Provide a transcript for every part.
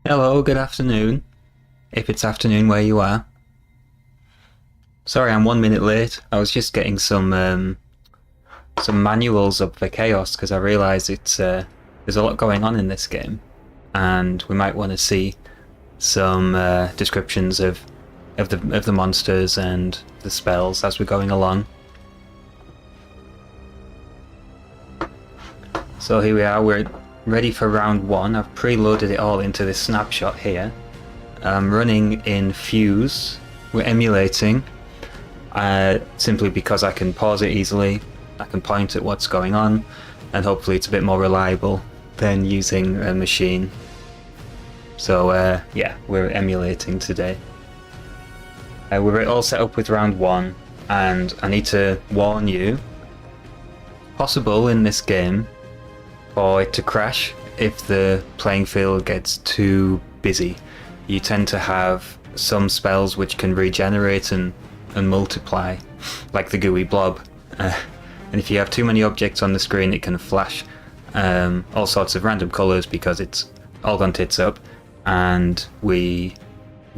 Hello, good afternoon, if it's afternoon where you are. Sorry I'm 1 minute late. I was just getting some manuals up for Chaos because I realised it's there's a lot going on in this game, and we might want to see some descriptions of the monsters and the spells as we're going along. So here we are. We're ready for round 1. I've preloaded it all into this snapshot here. I'm running in Fuse. We're emulating simply because I can pause it easily, I can point at what's going on, and hopefully it's a bit more reliable than using a machine. So yeah, we're emulating today. We're all set up with round 1, and I need to warn you, possible in this game for it to crash if the playing field gets too busy. You tend to have some spells which can regenerate and multiply, like the gooey blob. And if you have too many objects on the screen, it can flash all sorts of random colours because it's all gone tits up, and we're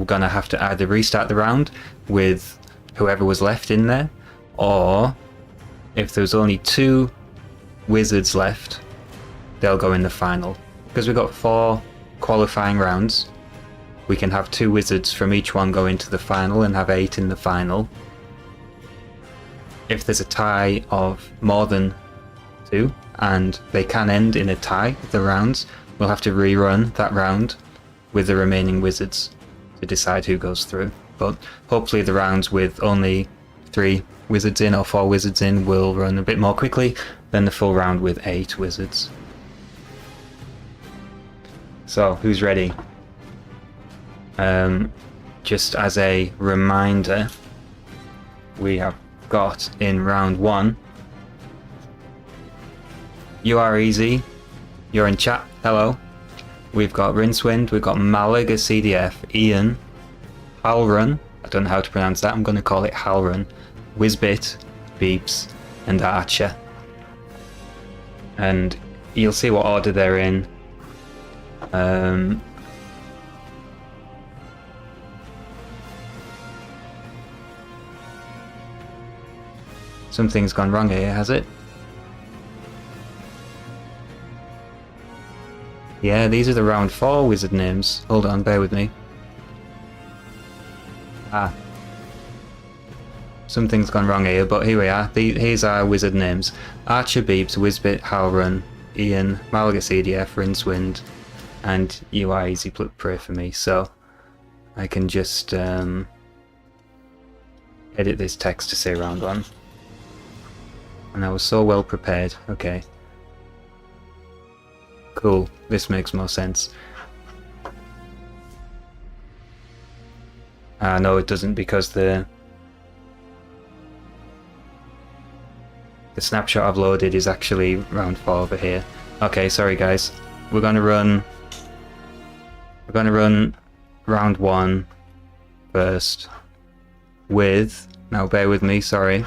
gonna have to either restart the round with whoever was left in there, or if there's only 2 wizards left, they'll go in the final. Because we've got 4 qualifying rounds, we can have 2 wizards from each one go into the final and have 8 in the final. If there's a tie of more than 2, and they can end in a tie, the rounds, we'll have to rerun that round with the remaining wizards to decide who goes through. But hopefully the rounds with only 3 wizards in or 4 wizards in will run a bit more quickly than the full round with 8 wizards. So, who's ready? Just as a reminder, we have got in round 1, you are easy, you're in chat, hello. We've got Rincewind, we've got Malig, a CDF, Ian, Halrun, I don't know how to pronounce that, I'm going to call it Halrun, Whizbit, Beeps, and Archer. And you'll see what order they're in. Something's gone wrong here, has it? Yeah, these are the round 4 wizard names. Hold on, bear with me. Something's gone wrong here, but here we are. Here's our wizard names. Archer, Beeps, Whizbit, Halrun, Ian, Malgus EDF, Rincewind, and UI Easy Pray for me. So I can just edit this text to say round 1. And I was so well prepared. Okay. Cool. This makes more sense. No, it doesn't, because the The snapshot I've loaded is actually round 4 over here. Okay, sorry guys. We're gonna run round 1 first with, now bear with me, sorry,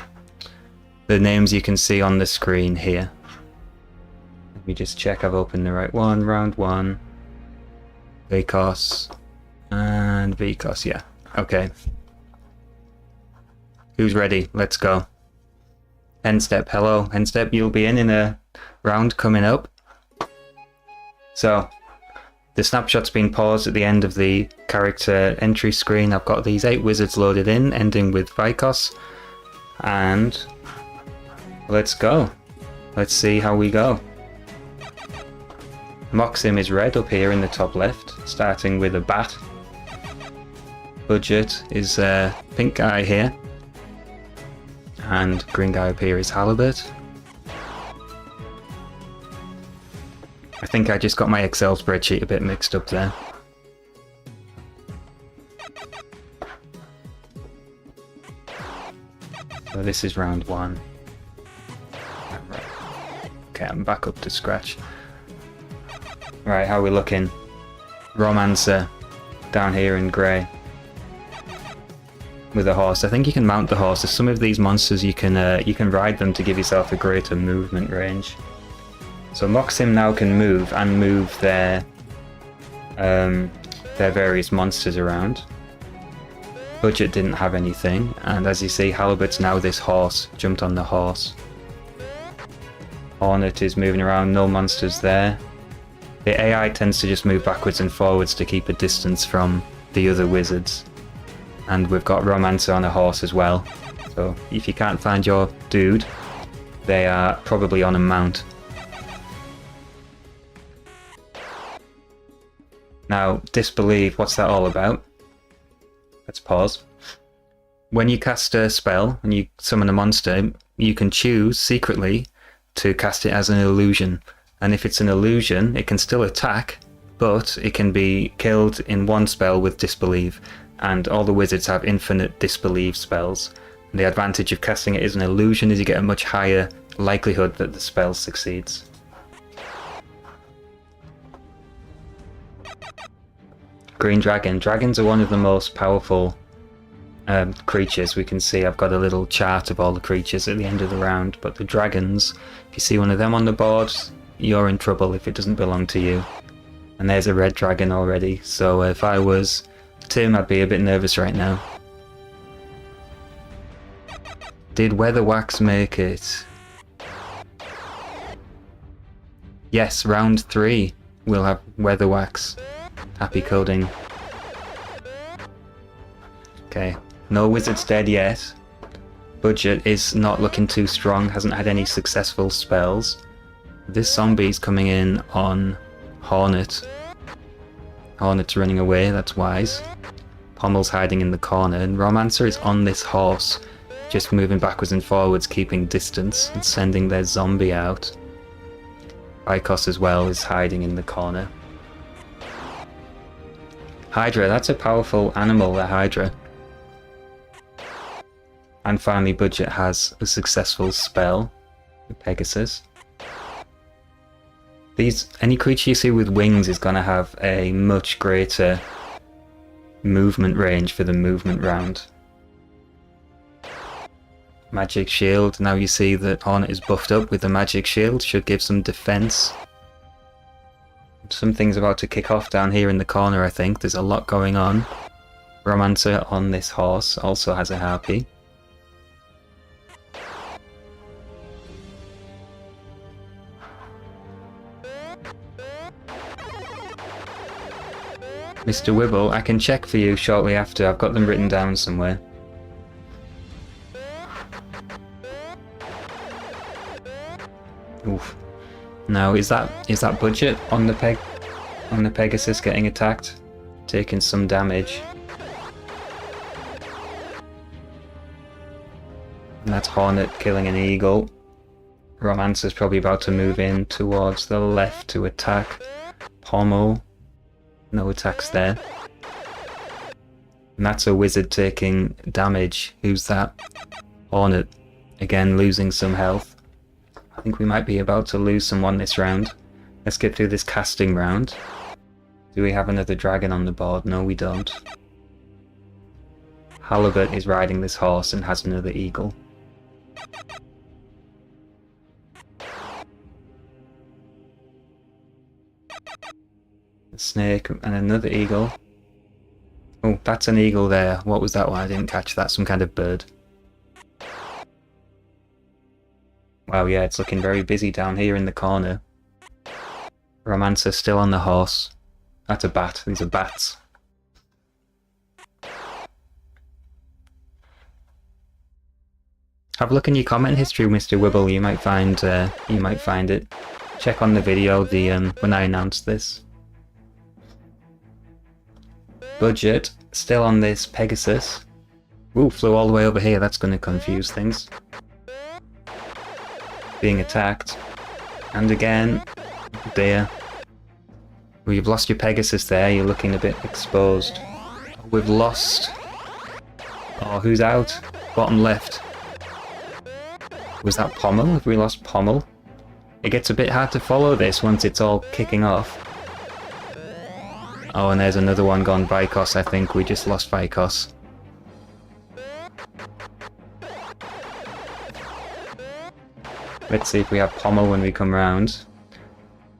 the names you can see on the screen here. Let me just check I've opened the right one. Round 1, VCOS, and VCOS, yeah. Okay. Who's ready? Let's go. N-Step, hello. N-Step, you'll be in a round coming up. So, the snapshot's been paused at the end of the character entry screen. I've got these 8 wizards loaded in, ending with VCOS. And let's go. Let's see how we go. Moxim is red up here in the top left, starting with a bat. Budget is pink guy here. And green guy up here is halibut. I think I just got my Excel spreadsheet a bit mixed up there. So this is round 1. Okay, I'm back up to scratch. Right, how are we looking? Romancer down here in grey. With a horse. I think you can mount the horses. Some of these monsters you can ride them to give yourself a greater movement range. So Moxim now can move and move their various monsters around. Budget didn't have anything, and as you see, Halibut's now this horse, jumped on the horse. Hornet is moving around, no monsters there. The AI tends to just move backwards and forwards to keep a distance from the other wizards. And we've got Romancer on a horse as well. So if you can't find your dude, they are probably on a mount. Now, Disbelieve, what's that all about? Let's pause. When you cast a spell, and you summon a monster, you can choose secretly to cast it as an illusion. And if it's an illusion, it can still attack, but it can be killed in one spell with Disbelieve. And all the wizards have infinite Disbelieve spells. And the advantage of casting it as an illusion is you get a much higher likelihood that the spell succeeds. Green Dragon. Dragons are one of the most powerful creatures. We can see I've got a little chart of all the creatures at the end of the round, but the dragons, if you see one of them on the board, you're in trouble if it doesn't belong to you. And there's a red dragon already, so if I was Tim, I'd be a bit nervous right now. Did Weatherwax make it? Yes, round 3 we'll have Weatherwax. Happy coding. Okay, no wizards dead yet. Budget is not looking too strong, hasn't had any successful spells. This zombie's coming in on Hornet. Hornet's running away, that's wise. Pommel's hiding in the corner, and Romancer is on this horse, just moving backwards and forwards, keeping distance and sending their zombie out. Vikos as well is hiding in the corner. Hydra, that's a powerful animal, the Hydra. And finally Budget has a successful spell, the Pegasus. Any creature you see with wings is going to have a much greater movement range for the movement round. Magic Shield, now you see that Hornet is buffed up with the Magic Shield, should give some defense. Something's about to kick off down here in the corner, I think. There's a lot going on. Romancer on this horse also has a harpy. Mr. Wibble, I can check for you shortly after. I've got them written down somewhere. Oof. Now, is that Budget on the Pegasus getting attacked? Taking some damage. And that's Hornet killing an eagle. Romancer's probably about to move in towards the left to attack. Pommel. No attacks there. And that's a wizard taking damage. Who's that? Hornet. Again, losing some health. I think we might be about to lose someone this round. Let's get through this casting round. Do we have another dragon on the board? No, we don't. Halibut is riding this horse and has another eagle. A snake and another eagle. Oh, that's an eagle there. What was that one? I didn't catch that. Some kind of bird. Wow, yeah, it's looking very busy down here in the corner. Romancer still on the horse. That's a bat. These are bats. Have a look in your comment history, Mr. Wibble. You might find it. Check on the video when I announced this. Budget still on this Pegasus. Ooh, flew all the way over here. That's going to confuse things. Being attacked. And again. Dear. Well, you've lost your Pegasus there. You're looking a bit exposed. We've lost. Oh, who's out? Bottom left. Was that Pommel? Have we lost Pommel? It gets a bit hard to follow this once it's all kicking off. Oh, and there's another one gone, Vikos, I think. We just lost Vikos. Let's see if we have Pommel when we come round.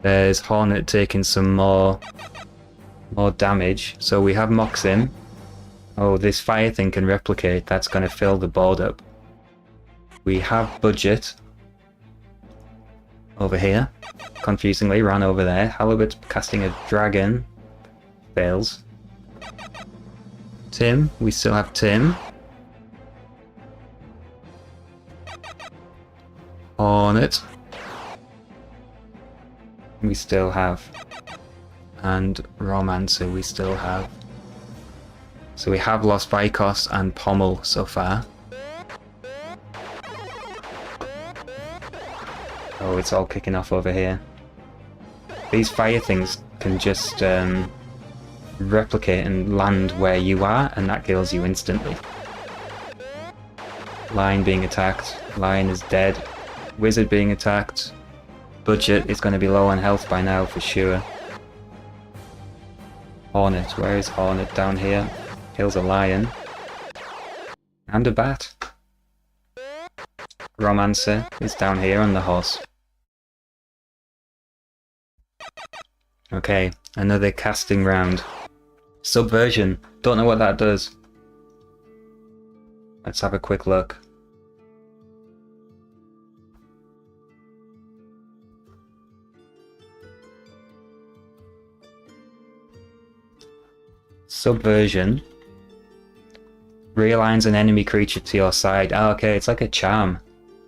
There's Hornet taking some more damage. So we have Moxim. Oh, this fire thing can replicate. That's going to fill the board up. We have Budget. Over here. Confusingly, ran over there. Halibut casting a dragon. Fails. Tim. We still have Tim. Hornet. We still have. And Romancer we still have. So we have lost Vikos and Pommel so far. Oh, it's all kicking off over here. These fire things can just replicate and land where you are, and that kills you instantly. Lion being attacked. Lion is dead. Wizard being attacked. Budget is going to be low on health by now for sure. Hornet. Where is Hornet? Down here. Kills a lion. And a bat. Romancer is down here on the horse. Okay, another casting round. Subversion. Don't know what that does. Let's have a quick look. Subversion. Realigns an enemy creature to your side. Ah, okay, it's like a charm.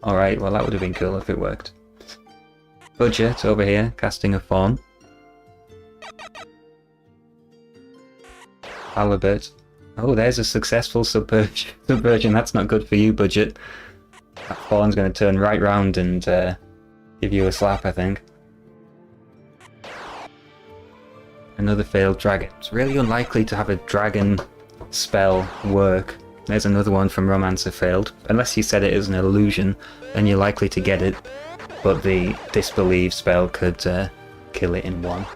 Alright, well that would have been cool if it worked. Budget over here, casting a fawn. Halibut. Oh, there's a successful subversion. That's not good for you, Budget. That fawn's going to turn right round and give you a slap, I think. Another failed dragon. It's really unlikely to have a dragon spell work. There's another one from Romancer failed. Unless you said it as an illusion, then you're likely to get it. But the Disbelieve spell could kill it in one.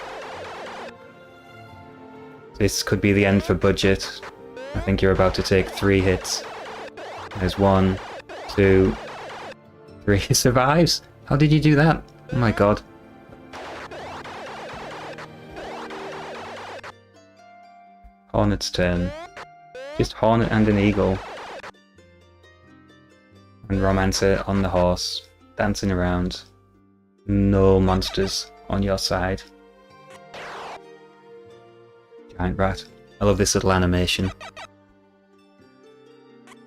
This could be the end for Budget. I think you're about to take 3 hits. There's 1, 2, 3. He survives! How did you do that? Oh my god. Hornet's turn. Just Hornet and an eagle. And Romancer on the horse, dancing around. No monsters on your side. Giant rat. I love this little animation.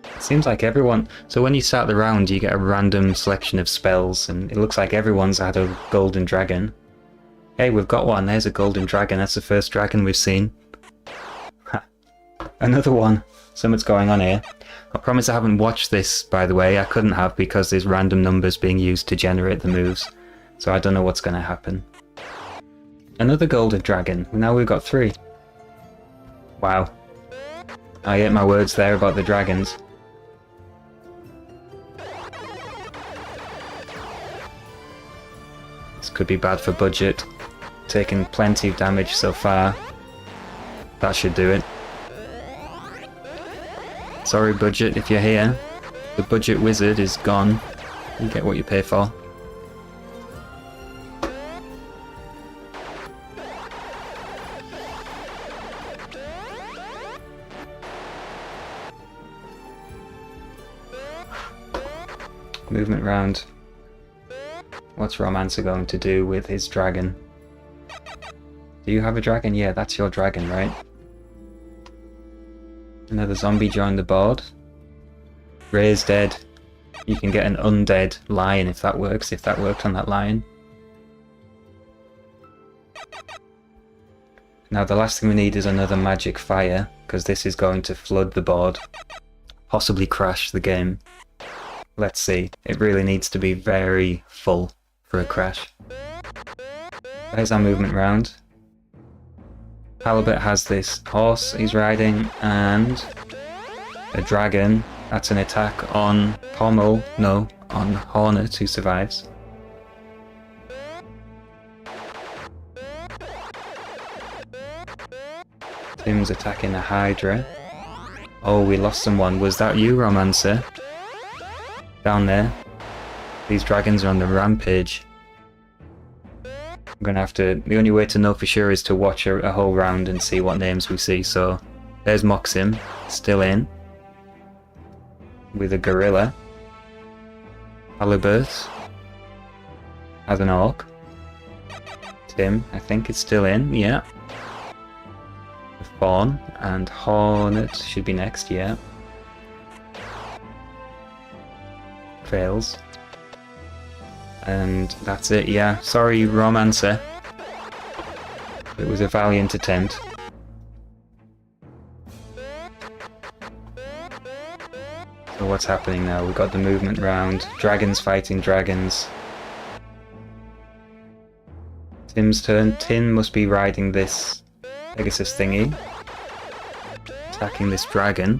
It seems like everyone... So when you start the round, you get a random selection of spells, and it looks like everyone's had a golden dragon. Hey, we've got one. There's a golden dragon. That's the first dragon we've seen. Another one. Something's going on here. I promise I haven't watched this, by the way. I couldn't have because there's random numbers being used to generate the moves. So I don't know what's going to happen. Another golden dragon. Now we've got 3. Wow. I ate my words there about the dragons. This could be bad for budget. Taking plenty of damage so far. That should do it. Sorry budget if you're here. The budget wizard is gone. You get what you pay for. Movement round. What's Romancer going to do with his dragon? Do you have a dragon? Yeah, that's your dragon, right? Another zombie joined the board. Ray's dead. You can get an undead lion if that works, if that worked on that lion. Now the last thing we need is another magic fire, because this is going to flood the board. Possibly crash the game. Let's see. It really needs to be very full for a crash. There's our movement round. Halibut has this horse he's riding and a dragon. That's an attack on Pommel, no, on Hornet who survives. Tim's attacking a Hydra. Oh, we lost someone. Was that you, Romancer? Down there. These dragons are on the rampage. I'm gonna have to... The only way to know for sure is to watch a whole round and see what names we see. So, there's Moxim, still in. With a gorilla. Halibut has an orc. Tim, I think, is still in, yeah. The Fawn and Hornet should be next, yeah. Fails. And that's it, yeah. Sorry, Romancer. It was a valiant attempt. So what's happening now? We've got the movement round. Dragons fighting dragons. Tim's turn. Tim must be riding this Pegasus thingy. Attacking this dragon.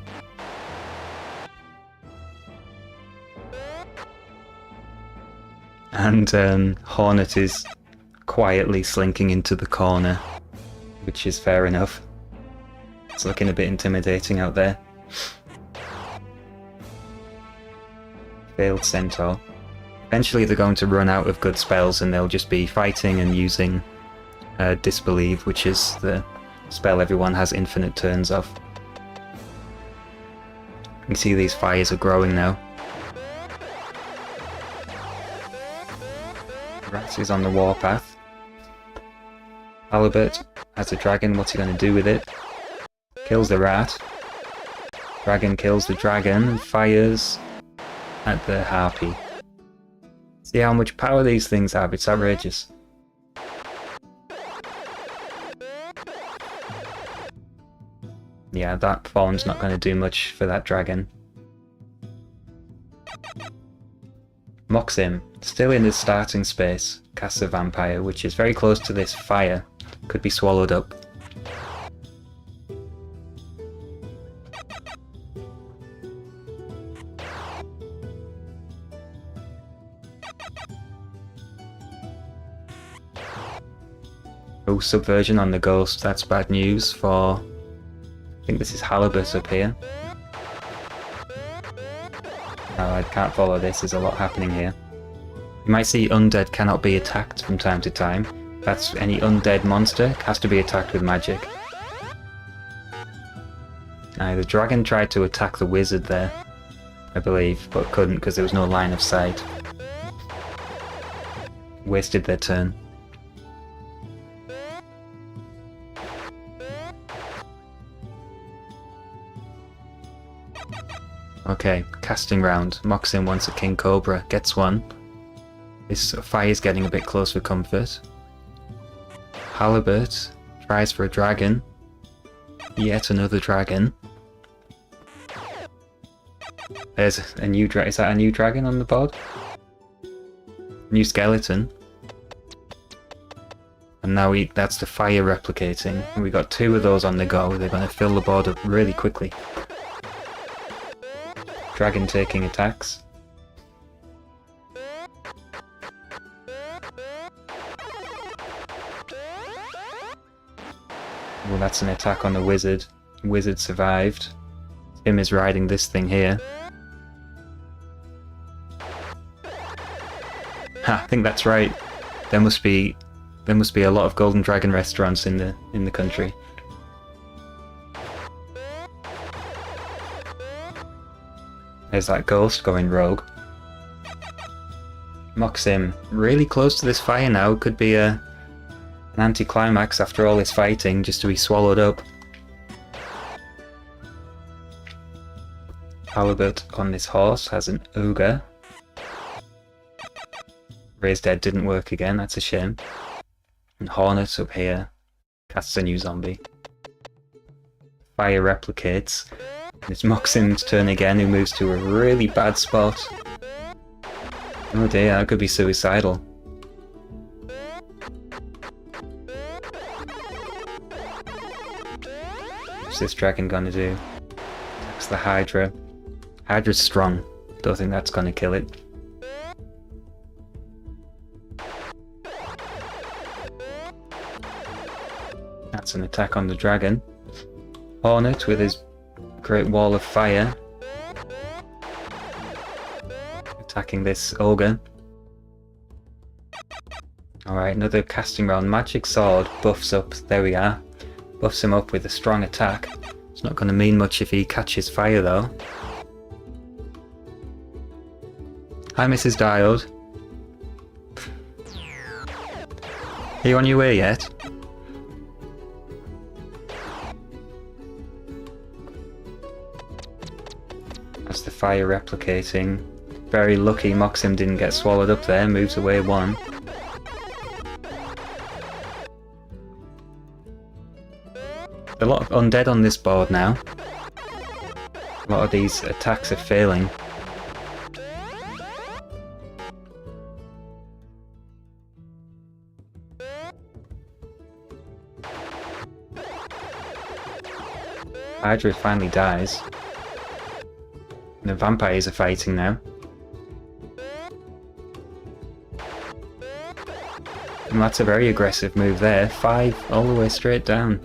And Hornet is quietly slinking into the corner, which is fair enough. It's looking a bit intimidating out there. Failed Centaur. Eventually they're going to run out of good spells and they'll just be fighting and using Disbelieve, which is the spell everyone has infinite turns of. You can see these fires are growing now. Rat is on the warpath. Halibut has a dragon. What's he going to do with it? Kills the rat. Dragon kills the dragon and fires at the harpy. See how much power these things have? It's outrageous. Yeah, that fawn's not going to do much for that dragon. Moxim, still in his starting space, casts a vampire, which is very close to this fire. Could be swallowed up. Oh, subversion on the ghost, that's bad news for... I think this is Halibut up here. Oh, I can't follow this, there's a lot happening here. You might see undead cannot be attacked from time to time. That's any undead monster has to be attacked with magic. Now, the dragon tried to attack the wizard there, I believe, but couldn't because there was no line of sight. Wasted their turn. Okay, casting round. Moxim wants a King Cobra, gets one. This fire's getting a bit close for comfort. Halibut tries for a dragon. Yet another dragon. There's a new dragon. Is that a new dragon on the board? New skeleton. And now that's the fire replicating. And we got two of those on the go. They're going to fill the board up really quickly. Dragon taking attacks. Well, that's an attack on the wizard. Wizard survived. Tim is riding this thing here. Ha, I think that's right. There must be a lot of Golden Dragon restaurants in the country. There's that ghost going rogue. Moxim really close to this fire now. Could be an anticlimax after all this fighting, just to be swallowed up. Halibut on this horse has an ogre. Raised Dead didn't work again, that's a shame. And Hornet up here casts a new zombie. Fire replicates. It's Moxim's turn again, who moves to a really bad spot. Oh dear, that could be suicidal. What's this dragon gonna do? Attacks the Hydra. Hydra's strong. Don't think that's gonna kill it. That's an attack on the dragon. Hornet with his great wall of fire. Attacking this ogre. Alright, another casting round. Magic sword buffs up, there we are. Buffs him up with a strong attack. It's not going to mean much if he catches fire though. Hi Mrs. Diode. Are you on your way yet? That's the fire replicating. Very lucky Moxim didn't get swallowed up there, moves away one. A lot of undead on this board now. A lot of these attacks are failing. Hydra finally dies. The vampires are fighting now. And that's a very aggressive move there. 5 all the way straight down.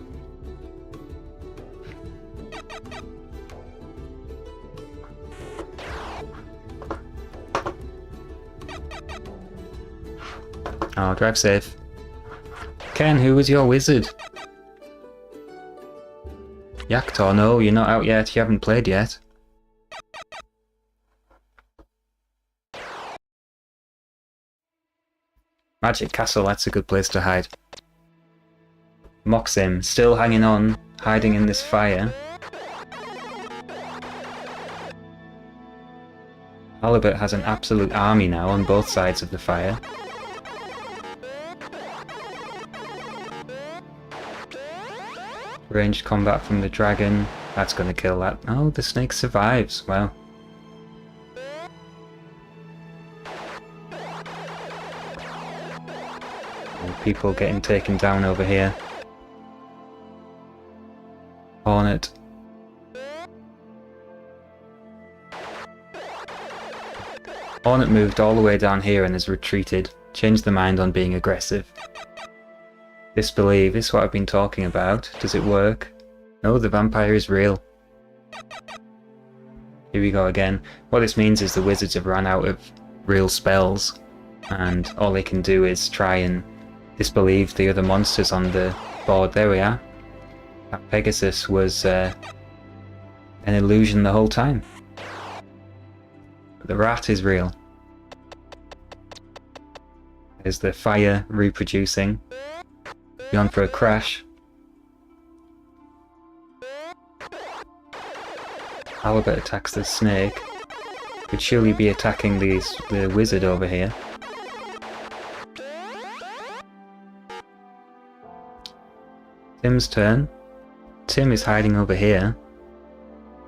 Oh, drive safe. Ken, who was your wizard? Yaktor, no, you're not out yet. You haven't played yet. Magic Castle, that's a good place to hide. Moxim, still hanging on, hiding in this fire. Halibut has an absolute army now on both sides of the fire. Ranged combat from the dragon, that's going to kill that. Oh, the snake survives, wow. People getting taken down over here. Hornet. Hornet moved all the way down here and has retreated. Changed the mind on being aggressive. Disbelieve, this is what I've been talking about. Does it work? No, the vampire is real. Here we go again. What this means is the wizards have run out of real spells, and all they can do is try and disbelieve the other monsters on the board. There we are. That Pegasus was an illusion the whole time. But the rat is real. There's the fire reproducing. Gone for a crash. Halibut attacks the snake. Could surely be attacking the wizard over here. Tim's turn. Tim is hiding over here.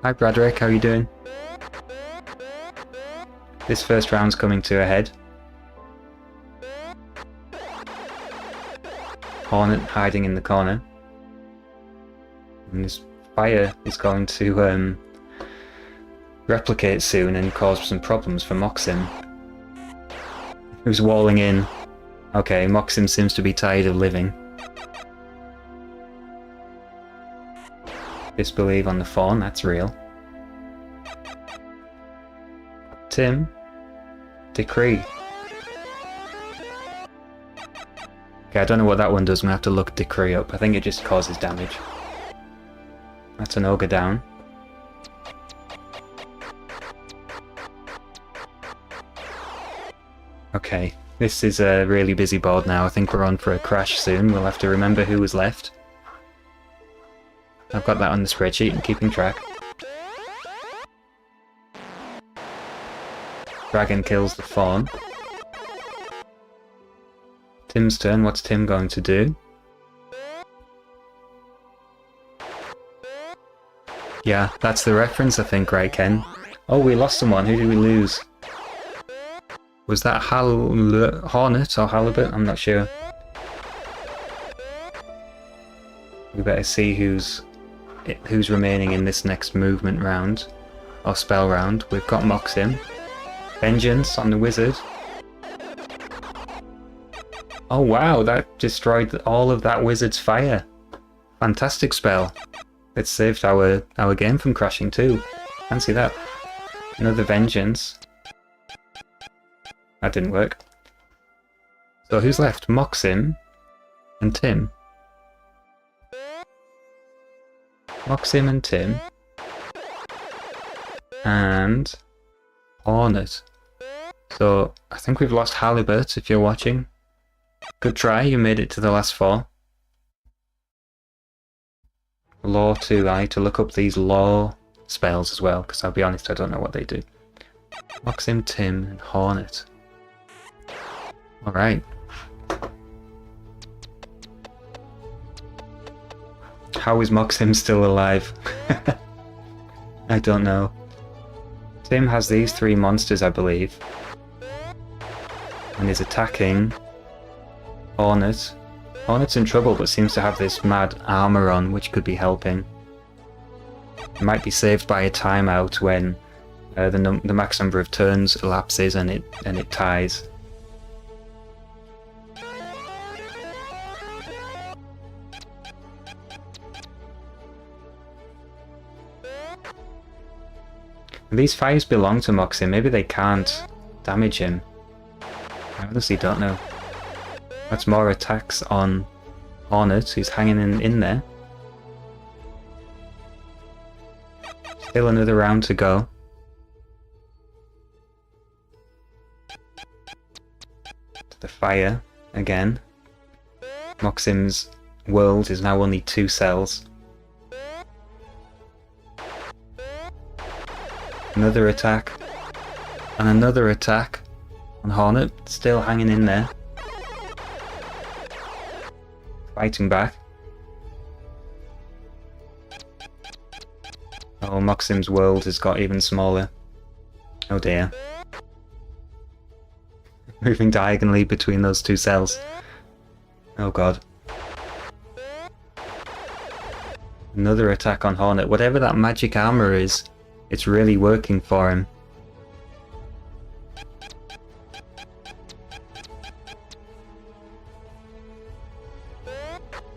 Hi Bradrick, how are you doing? This first round's coming to a head. Hornet hiding in the corner. And this fire is going to replicate soon and cause some problems for Moxim. Who's walling in? Okay, Moxim seems to be tired of living. Disbelieve on the fawn, that's real. Tim. Decree. Okay, I don't know what that one does. I'm going to have to look Decree up. I think it just causes damage. That's an ogre down. Okay, this is a really busy board now. I think we're on for a crash soon. We'll have to remember who was left. I've got that on the spreadsheet and keeping track. Dragon kills the fawn. Tim's turn. What's Tim going to do? Yeah, that's the reference, I think, right, Ken? Oh, we lost someone. Who did we lose? Was that Hornet or Halibut? I'm not sure. We better see who's remaining in this next movement round. Or spell round. We've got Moxim. Vengeance on the wizard. Oh wow, that destroyed all of that wizard's fire. Fantastic spell. It saved our game from crashing too. Fancy that. Another Vengeance. That didn't work. So who's left? Moxim and Tim. Moxim and Tim. And Hornet. So I think we've lost Halibut if you're watching. Good try, you made it to the last 4. Law 2, I need to look up these law spells as well, because I'll be honest, I don't know what they do. Moxim, Tim, and Hornet. Alright. How is Moxim still alive? I don't know. Tim has these 3 monsters, I believe. And is attacking Hornet. Hornet's in trouble, but seems to have this mad armor on, which could be helping. It might be saved by a timeout when the max number of turns elapses and it ties. These fires belong to Moxim. Maybe they can't damage him. I honestly don't know. That's more attacks on Hornet, who's hanging in there. Still another round to go. To the fire again. Moxim's world is now only 2 cells. Another attack. And another attack on Hornet, still hanging in there. Fighting back. Oh, Moxim's world has got even smaller. Oh dear. Moving diagonally between those 2 cells. Oh god. Another attack on Hornet. Whatever that magic armor is, it's really working for him.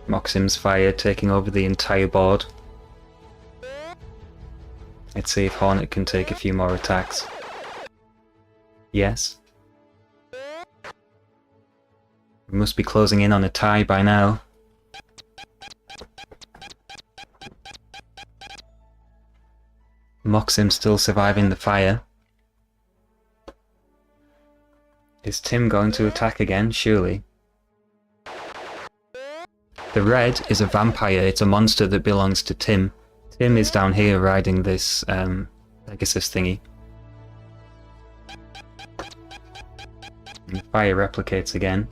Moxim's fire taking over the entire board. Let's see if Hornet can take a few more attacks. Yes. We must be closing in on a tie by now. Moxim still surviving the fire. Is Tim going to attack again? Surely. The red is a vampire. It's a monster that belongs to Tim. Tim is down here riding this Pegasus thingy. And the fire replicates again.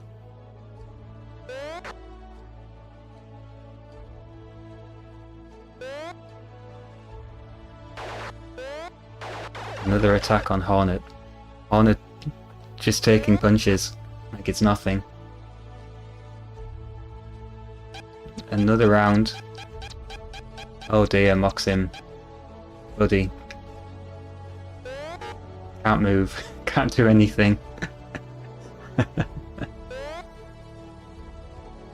Another attack on Hornet. Hornet just taking punches like it's nothing. Another round. Oh dear, Moxim. Buddy. Can't move. Can't do anything.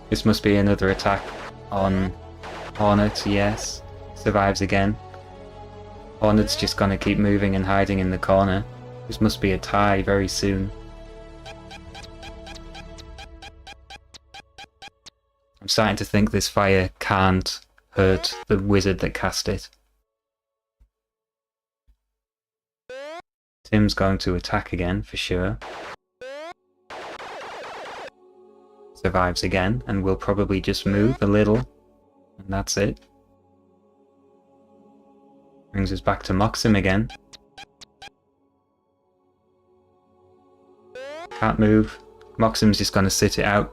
This must be another attack on Hornet, yes. Survives again. Hornet's just gonna keep moving and hiding in the corner. This must be a tie very soon. I'm starting to think this fire can't hurt the wizard that cast it. Tim's going to attack again for sure. Survives again, and will probably just move a little, and that's it. Brings us back to Moxim again. Can't move. Moxim's just going to sit it out.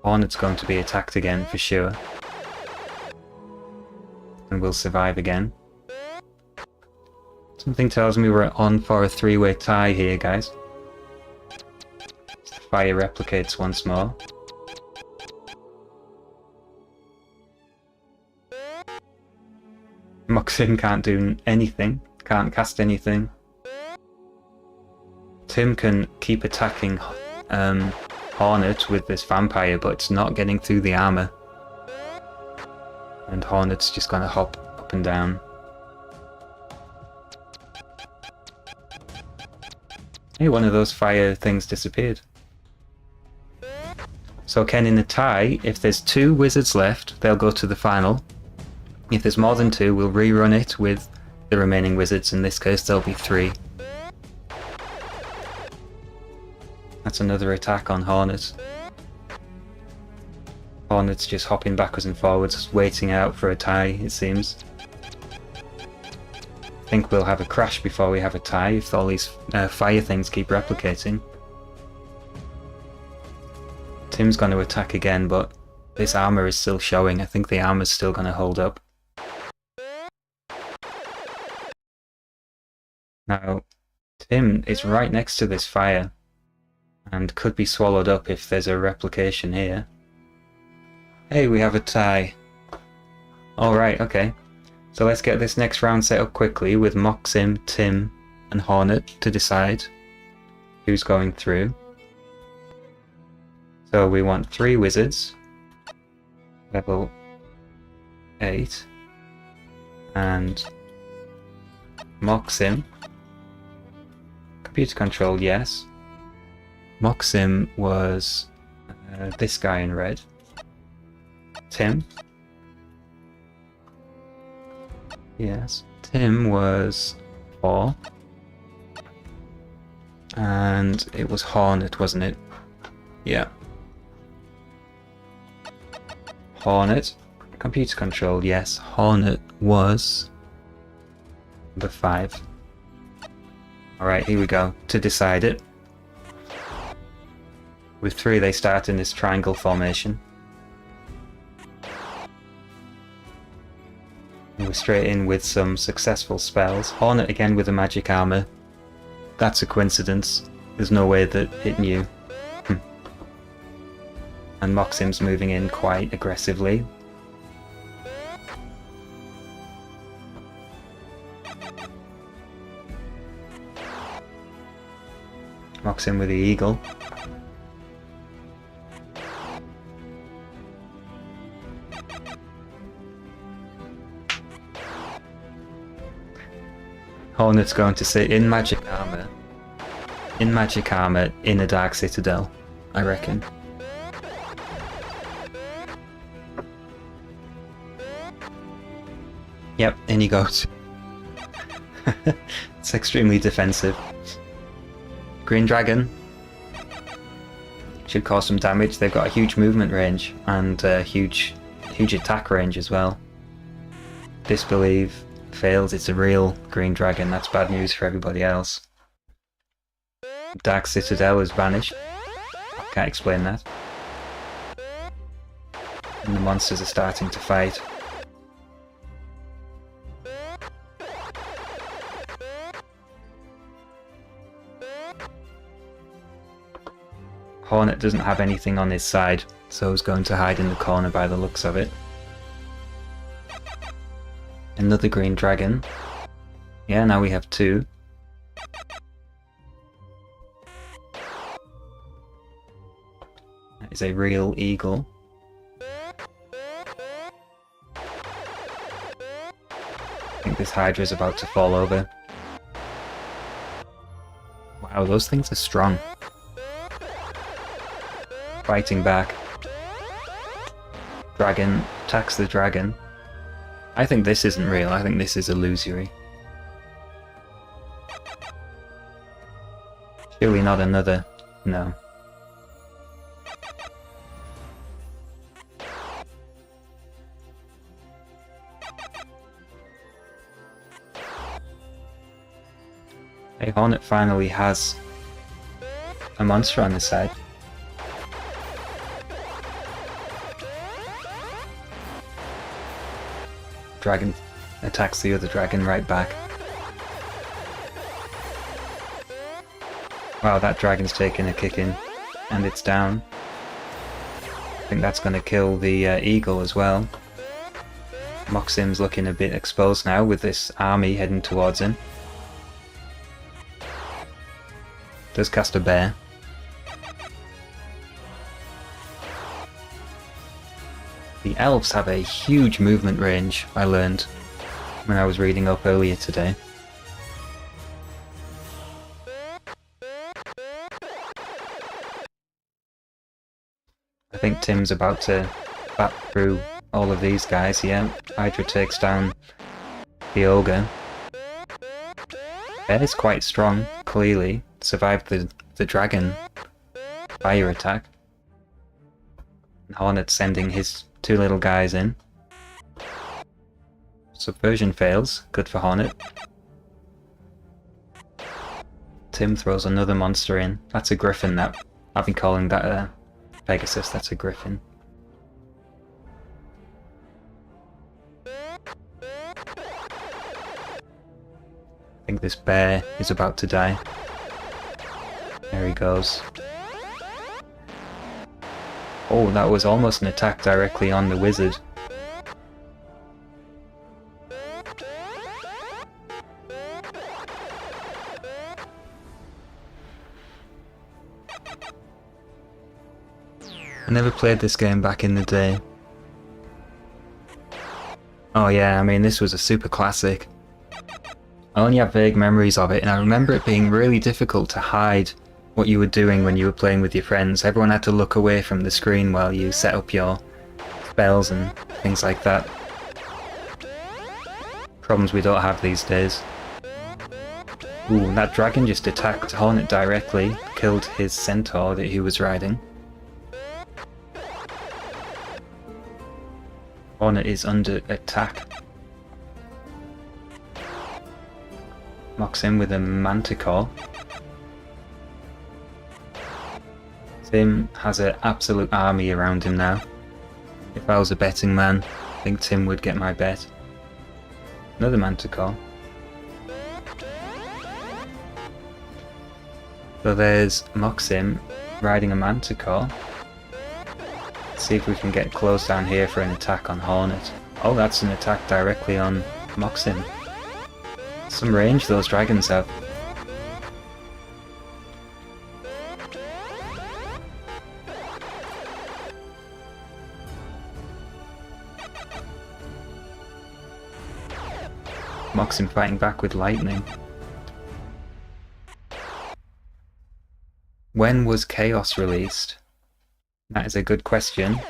Hornet's going to be attacked again for sure. And will survive again. Something tells me we're on for a three-way tie here, guys. The fire replicates once more. Moxim can't do anything, can't cast anything. Tim can keep attacking Hornet with this vampire, but it's not getting through the armor. And Hornet's just gonna hop up and down. Hey, one of those fire things disappeared. So Ken, in a tie, if there's 2 wizards left, they'll go to the final. If there's more than 2, we'll rerun it with the remaining wizards. In this case, there'll be 3. That's another attack on Hornet. Hornet's just hopping backwards and forwards, waiting out for a tie, it seems. I think we'll have a crash before we have a tie if all these fire things keep replicating. Tim's going to attack again, but this armor is still showing. I think the armor's still going to hold up. Now, Tim is right next to this fire and could be swallowed up if there's a replication here. Hey, we have a tie. Alright, okay. So let's get this next round set up quickly with Moxim, Tim and Hornet to decide who's going through. So we want 3 wizards, level 8, and Moxim. Computer control, yes. Moxim was this guy in red. Tim. Yes, Tim was 4. And it was Hornet, wasn't it? Yeah. Hornet. Computer control, yes. Hornet was number 5. Alright, here we go. To decide it. With 3 they start in this triangle formation. And we're straight in with some successful spells. Hornet again with a magic armor. That's a coincidence. There's no way that it knew. And Moxim's moving in quite aggressively. Moxim with the eagle. Hornet's going to sit in magic armor. In magic armor in a dark citadel, I reckon. Yep, in he goes. It's extremely defensive. Green Dragon should cause some damage. They've got a huge movement range and a huge attack range as well. Disbelieve fails. It's a real Green Dragon. That's bad news for everybody else. Dark Citadel has vanished. Can't explain that. And the monsters are starting to fight. Hornet doesn't have anything on his side, so he's going to hide in the corner by the looks of it. Another Green Dragon. Yeah, now we have 2. That is a real eagle. I think this Hydra is about to fall over. Wow, those things are strong. Fighting back. Dragon attacks the dragon. I think this isn't real, I think this is illusory. Surely not another... no. A Hornet finally has a monster on his side. Dragon attacks the other dragon right back. Wow, that dragon's taking a kicking, and it's down. I think that's going to kill the eagle as well. Moxim's looking a bit exposed now with this army heading towards him. Does cast a bear. The elves have a huge movement range, I learned when I was reading up earlier today. I think Tim's about to bat through all of these guys. Yeah, Hydra takes down the ogre. Bear is quite strong, clearly. Survived the dragon fire attack. And Hornet sending his two little guys in. Subversion fails, good for Hornet. Tim throws another monster in. That's a griffin. That I've been calling that a Pegasus, that's a griffin. I think this bear is about to die. There he goes. Oh, that was almost an attack directly on the wizard. I never played this game back in the day. Oh yeah, I mean this was a super classic. I only have vague memories of it, and I remember it being really difficult to hide what you were doing when you were playing with your friends. Everyone had to look away from the screen while you set up your spells and things like that. Problems we don't have these days. Ooh, that dragon just attacked Hornet directly, killed his centaur that he was riding. Hornet is under attack. Mocks in with a manticore. Tim has an absolute army around him now. If I was a betting man, I think Tim would get my bet. Another manticore. So there's Moxim riding a manticore. Let's see if we can get close down here for an attack on Hornet. Oh, that's an attack directly on Moxim. Some range those dragons have. Moxim fighting back with lightning. When was Chaos released? That is a good question.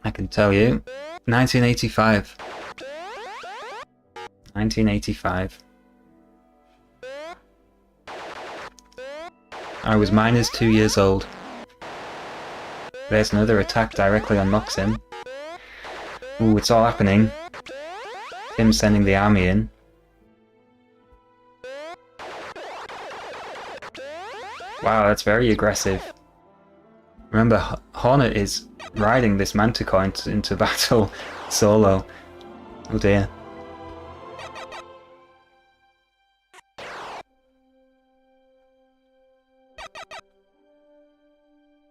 I can tell you. 1985. 1985. I was -2 years old. There's another attack directly on Moxim. Ooh, it's all happening. Tim's sending the army in. Wow, that's very aggressive. Remember, Hornet is riding this manticore into battle solo. Oh dear.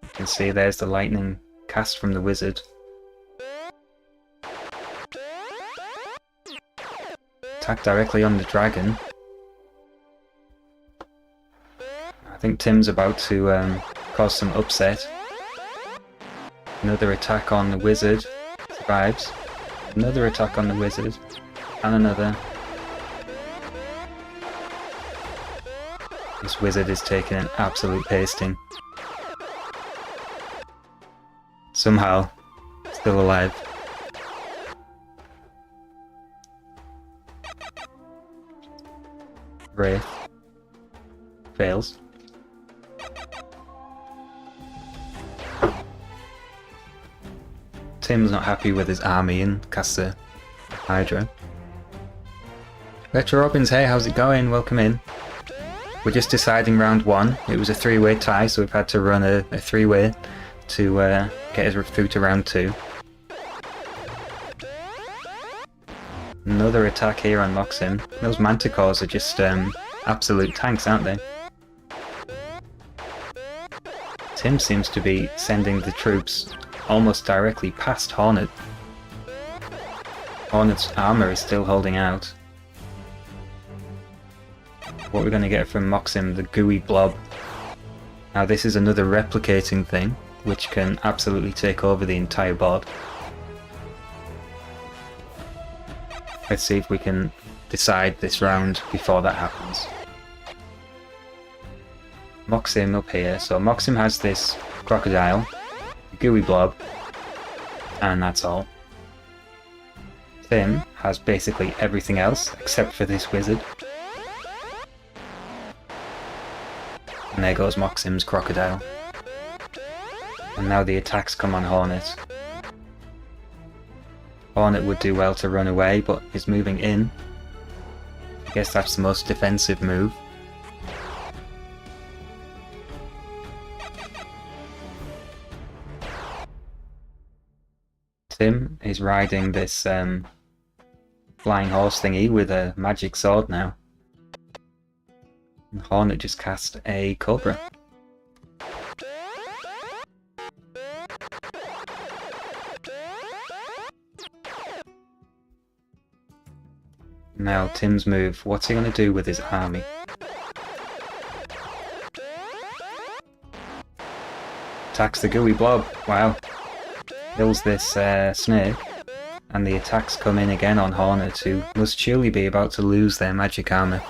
You can see there's the lightning cast from the wizard. Attack directly on the dragon. I think Tim's about to cause some upset. Another attack on the wizard. Survives. Another attack on the wizard. And another. This wizard is taking an absolute pasting. Somehow, still alive. Wraith. Fails. Tim's not happy with his army and casts a Hydra. Retro Robbins, hey, how's it going? Welcome in. We're just deciding round 1. It was a 3-way tie, so we've had to run a 3-way to get us through to round 2. Another attack here on Moxim. Those Manticores are just absolute tanks, aren't they? Tim seems to be sending the troops almost directly past Hornet. Hornet's armor is still holding out. What we're going to get from Moxim, the gooey blob. Now this is another replicating thing, which can absolutely take over the entire board. Let's see if we can decide this round before that happens. Moxim up here. So Moxim has this crocodile, gooey blob, and that's all. Tim has basically everything else except for this wizard. And there goes Moxim's crocodile. And now the attacks come on Hornet. Hornet would do well to run away, but is moving in. I guess that's the most defensive move. Tim is riding this flying horse thingy with a magic sword now. And Hornet just cast a Cobra. Now Tim's move, what's he going to do with his army? Attacks the gooey blob, wow. Kills this snake, and the attacks come in again on Hornet, who must surely be about to lose their magic armor.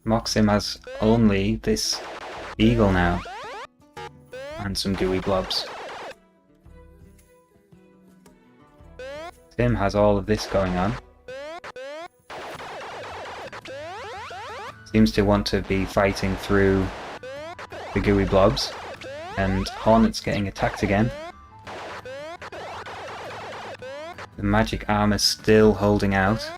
Moxim has only this eagle now, and some gooey blobs. Tim has all of this going on. Seems to want to be fighting through the gooey blobs, and Hornet's getting attacked again. The magic armor still holding out.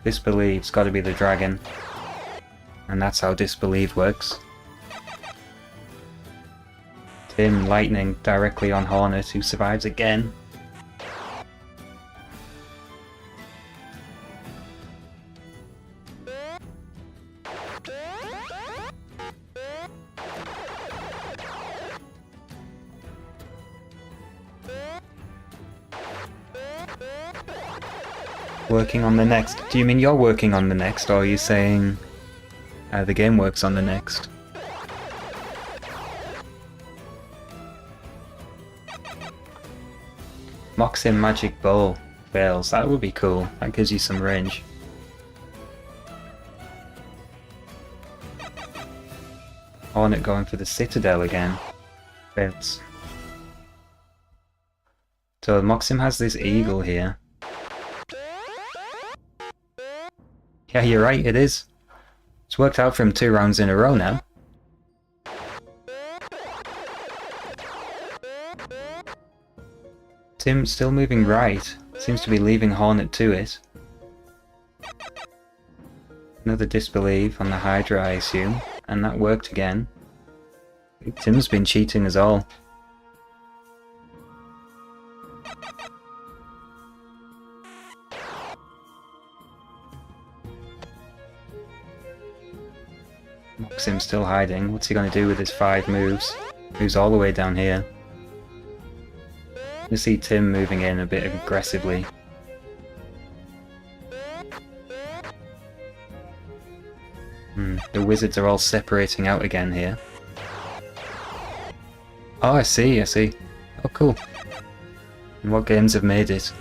Disbelieve's got to be the dragon, and that's how disbelieve works. Tim lightning directly on Hornet, who survives again. Working on the next. Do you mean you're working on the next, or are you saying the game works on the next? Moxim Magic Bow fails. That would be cool. That gives you some range. Hornet going for the Citadel again. Fails. So Moxim has this eagle here. Yeah, you're right, it is. It's worked out for him 2 rounds in a row now. Tim's still moving right. Seems to be leaving Hornet to it. Another disbelief on the Hydra, I assume. And that worked again. Tim's been cheating us all. Moxim still hiding. What's he going to do with his 5 moves? Moves all the way down here. You see Tim moving in a bit aggressively. The wizards are all separating out again here. Oh, I see. Oh, cool. And what games have made it?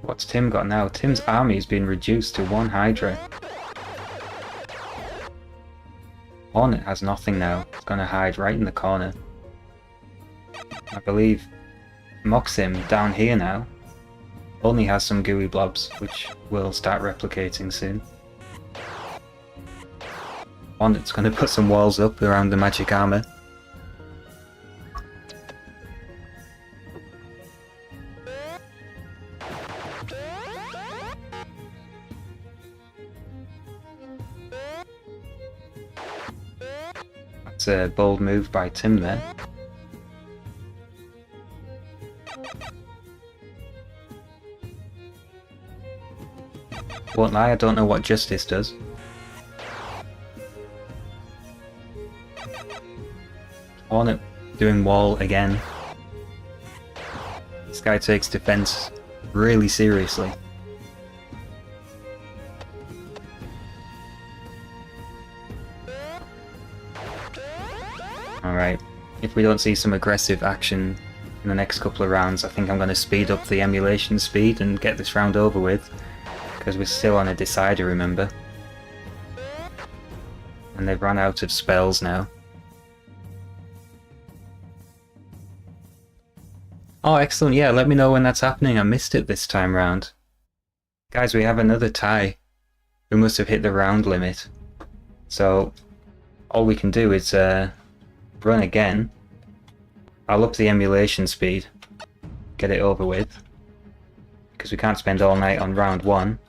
What's Tim got now? Tim's army's been reduced to 1 Hydra. Hornet has nothing now. It's gonna hide right in the corner. I believe Moxim down here now only has some gooey blobs, which will start replicating soon. Hornet's gonna put some walls up around the magic armor. That's a bold move by Tim there. Won't lie, I don't know what Justice does. Hornet doing wall again. This guy takes defense really seriously. Alright, if we don't see some aggressive action in the next couple of rounds, I think I'm going to speed up the emulation speed and get this round over with. Because we're still on a decider, remember? And they've run out of spells now. Oh, excellent. Yeah, let me know when that's happening. I missed it this time round. Guys, we have another tie. We must have hit the round limit. So, all we can do is run again. I'll up the emulation speed. Get it over with. Because we can't spend all night on round 1.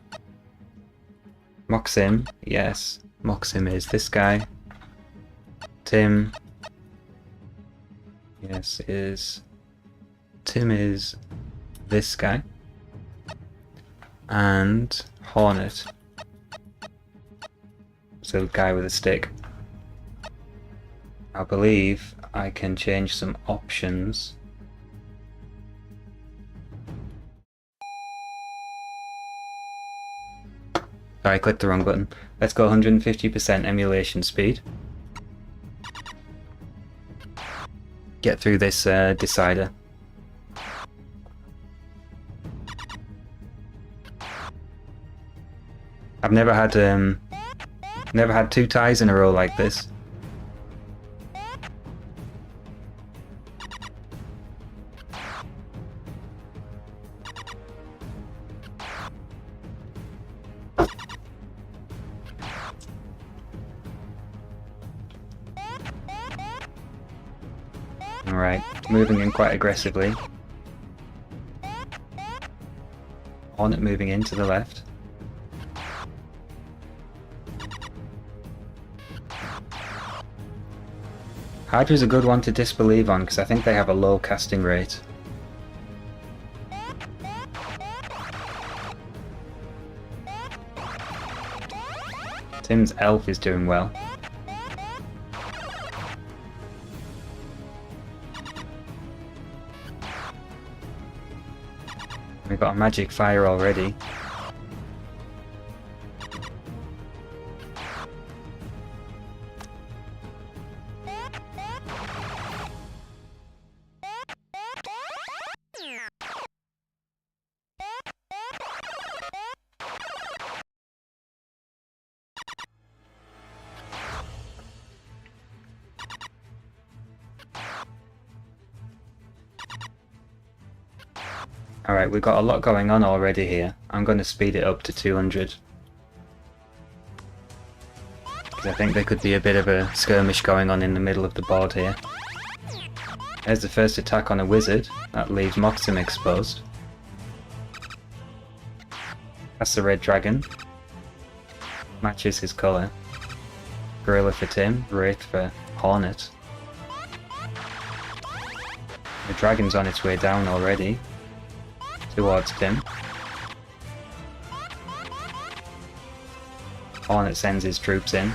Moxim, yes. Moxim is this guy. Tim. Yes, is... Tim is this guy. And Hornet. So the guy with a stick. I believe I can change some options. Sorry, I clicked the wrong button. Let's go 150% emulation speed. Get through this decider. I've never had 2 ties in a row like this. Alright, moving in quite aggressively. Hornet moving in to the left. Hydra's a good one to disbelieve on because I think they have a low casting rate. Tim's elf is doing well. We've got a magic fire already. Alright, we've got a lot going on already here. I'm going to speed it up to 200. Because I think there could be a bit of a skirmish going on in the middle of the board here. There's the first attack on a wizard. That leaves Moxim exposed. That's the red dragon. Matches his colour. Gorilla for Tim, Wraith for Hornet. The dragon's on its way down already. Towards Tim. Hornet sends his troops in.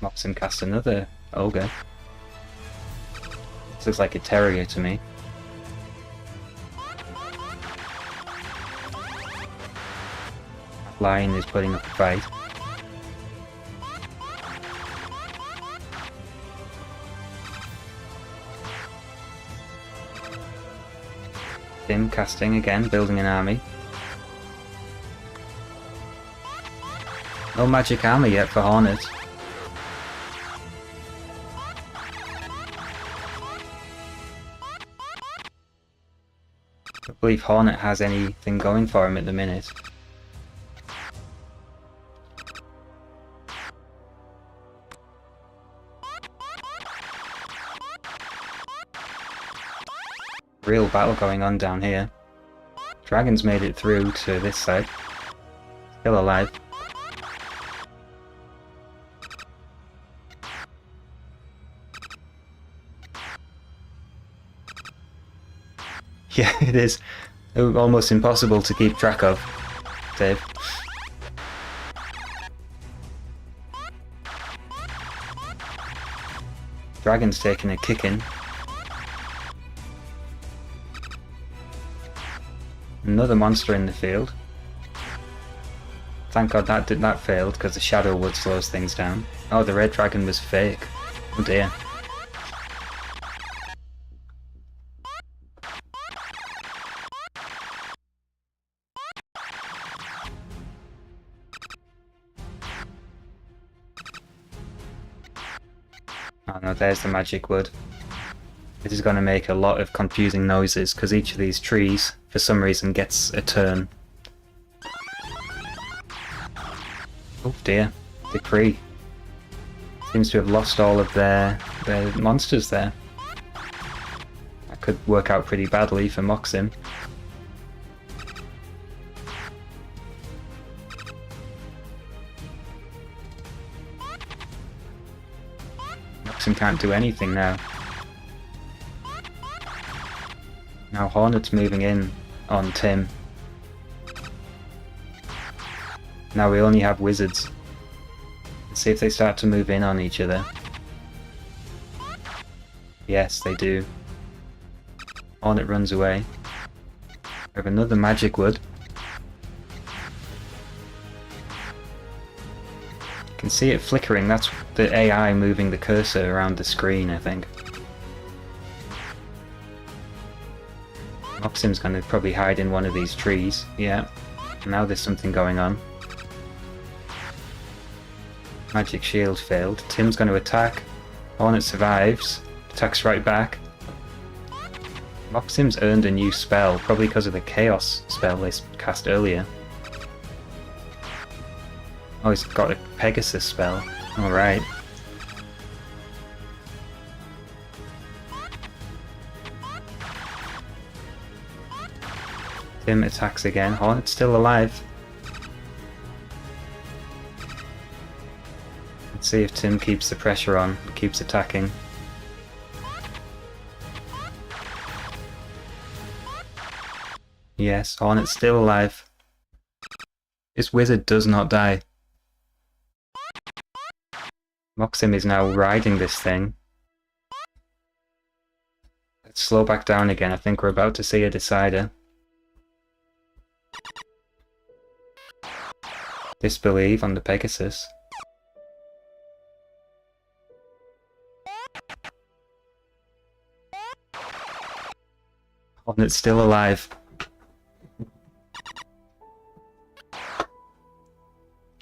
Moxim casts another ogre. This looks like a terrier to me. Lion is putting up a fight. Tim casting again, building an army. No magic armor yet for Hornet. I don't believe Hornet has anything going for him at the minute. Real battle going on down here. Dragon's made it through to this side. Still alive. Yeah, it is almost impossible to keep track of, Dave. Dragon's taking a kicking. Another monster in the field. Thank God that failed, because the shadow wood slows things down. Oh, the red dragon was fake. Oh dear. Oh no, there's the magic wood. This is going to make a lot of confusing noises, because each of these trees, for some reason, gets a turn. Oh dear, Decree. Seems to have lost all of their monsters there. That could work out pretty badly for Moxim. Moxim can't do anything now. Now Hornet's moving in on Tim. Now we only have wizards. Let's see if they start to move in on each other. Yes, they do. Hornet runs away. We have another magic wood. You can see it flickering. That's the AI moving the cursor around the screen, I think. Moxim's going to probably hide in one of these trees. Yeah. Now there's something going on. Magic shield failed. Tim's going to attack. Hornet survives. Attacks right back. Moxim's earned a new spell, probably because of the chaos spell they cast earlier. Oh, he's got a Pegasus spell. Alright. Tim attacks again. Hornet's still alive. Let's see if Tim keeps the pressure on, keeps attacking. Yes, Hornet's still alive. This wizard does not die. Moxim is now riding this thing. Let's slow back down again. I think we're about to see a decider. Disbelieve on the Pegasus. Hornet's still alive.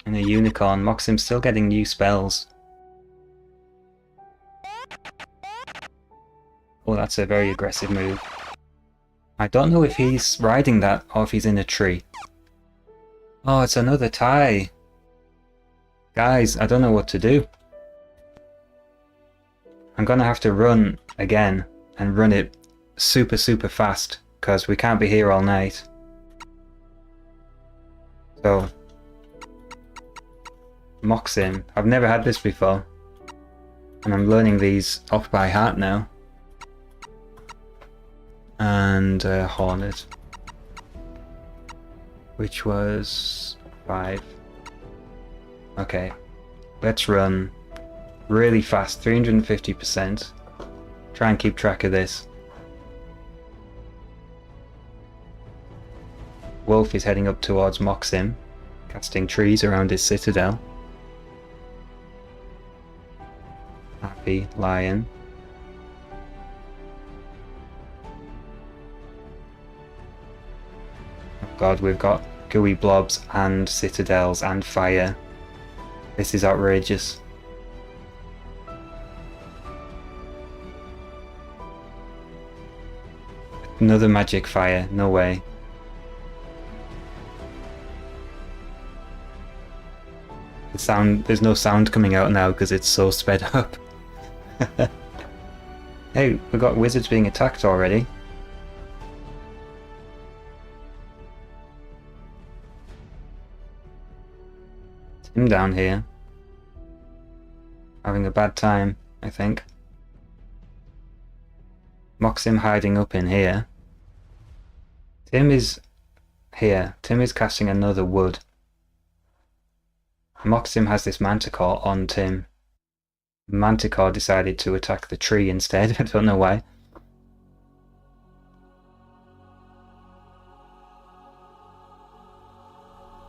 And a unicorn. Moxim's still getting new spells. Oh, that's a very aggressive move. I don't know if he's riding that or if he's in a tree. Oh, it's another tie. Guys, I don't know what to do. I'm gonna have to run again and run it super fast because we can't be here all night. So, Moxim. I've never had this before. And I'm learning these off by heart now. and Hornet, which was 5. Okay, let's run really fast, 350%. Try and keep track of this. Wolf is heading up towards Moxim, casting trees around his citadel. Happy Lion. Oh god, we've got gooey blobs and citadels and fire. This is outrageous. Another magic fire, no way. The sound, there's no sound coming out now because it's so sped up. Hey, we've got wizards being attacked already. Tim down here. Having a bad time, I think. Moxim hiding up in here. Tim is here. Tim is casting another wood. Moxim has this manticore on Tim. Manticore decided to attack the tree instead. I don't know why.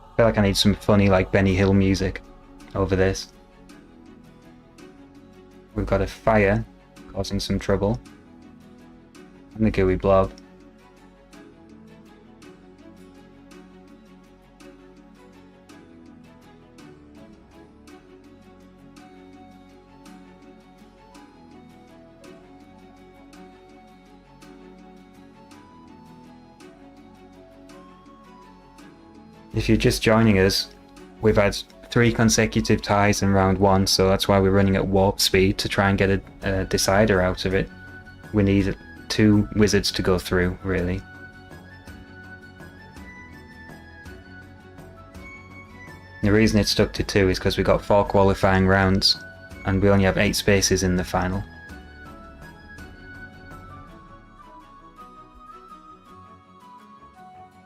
I feel like I need some funny, like, Benny Hill music over this. We've got a fire causing some trouble. And the gooey blob. If you're just joining us, we've had 3 consecutive ties in round 1, so that's why we're running at warp speed to try and get a decider out of it. We need 2 wizards to go through, really. The reason it stuck to 2 is because we got 4 qualifying rounds, and we only have 8 spaces in the final.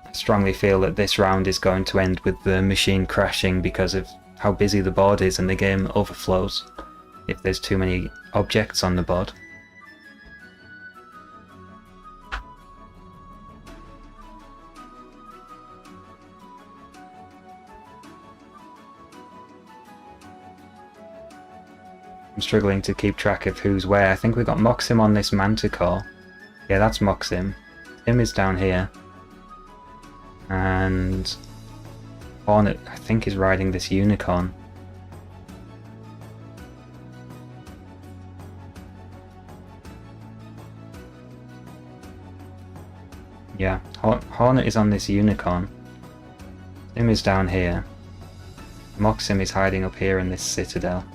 I strongly feel that this round is going to end with the machine crashing because of how busy the board is and the game overflows if there's too many objects on the board. I'm struggling to keep track of who's where. I think we've got Moxim on this manticore. Yeah, that's Moxim. Tim is down here. And Hornet, I think, is riding this unicorn. Yeah, Hornet is on this unicorn. Tim is down here. Moxim is hiding up here in this citadel.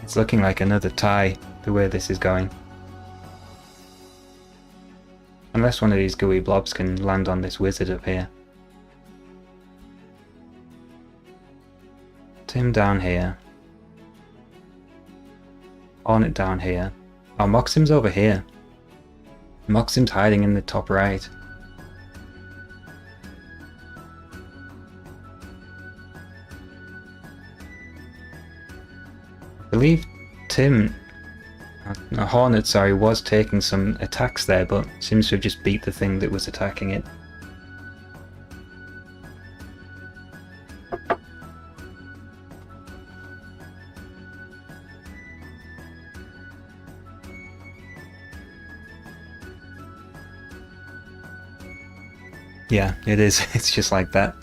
It's looking like another tie, the way this is going. Unless one of these gooey blobs can land on this wizard up here. Tim down here. Hornet down here. Oh, Moxim's over here. Moxim's hiding in the top right. I believe Hornet, sorry, was taking some attacks there, but seems to have just beat the thing that was attacking it. Yeah, it is. It's just like that.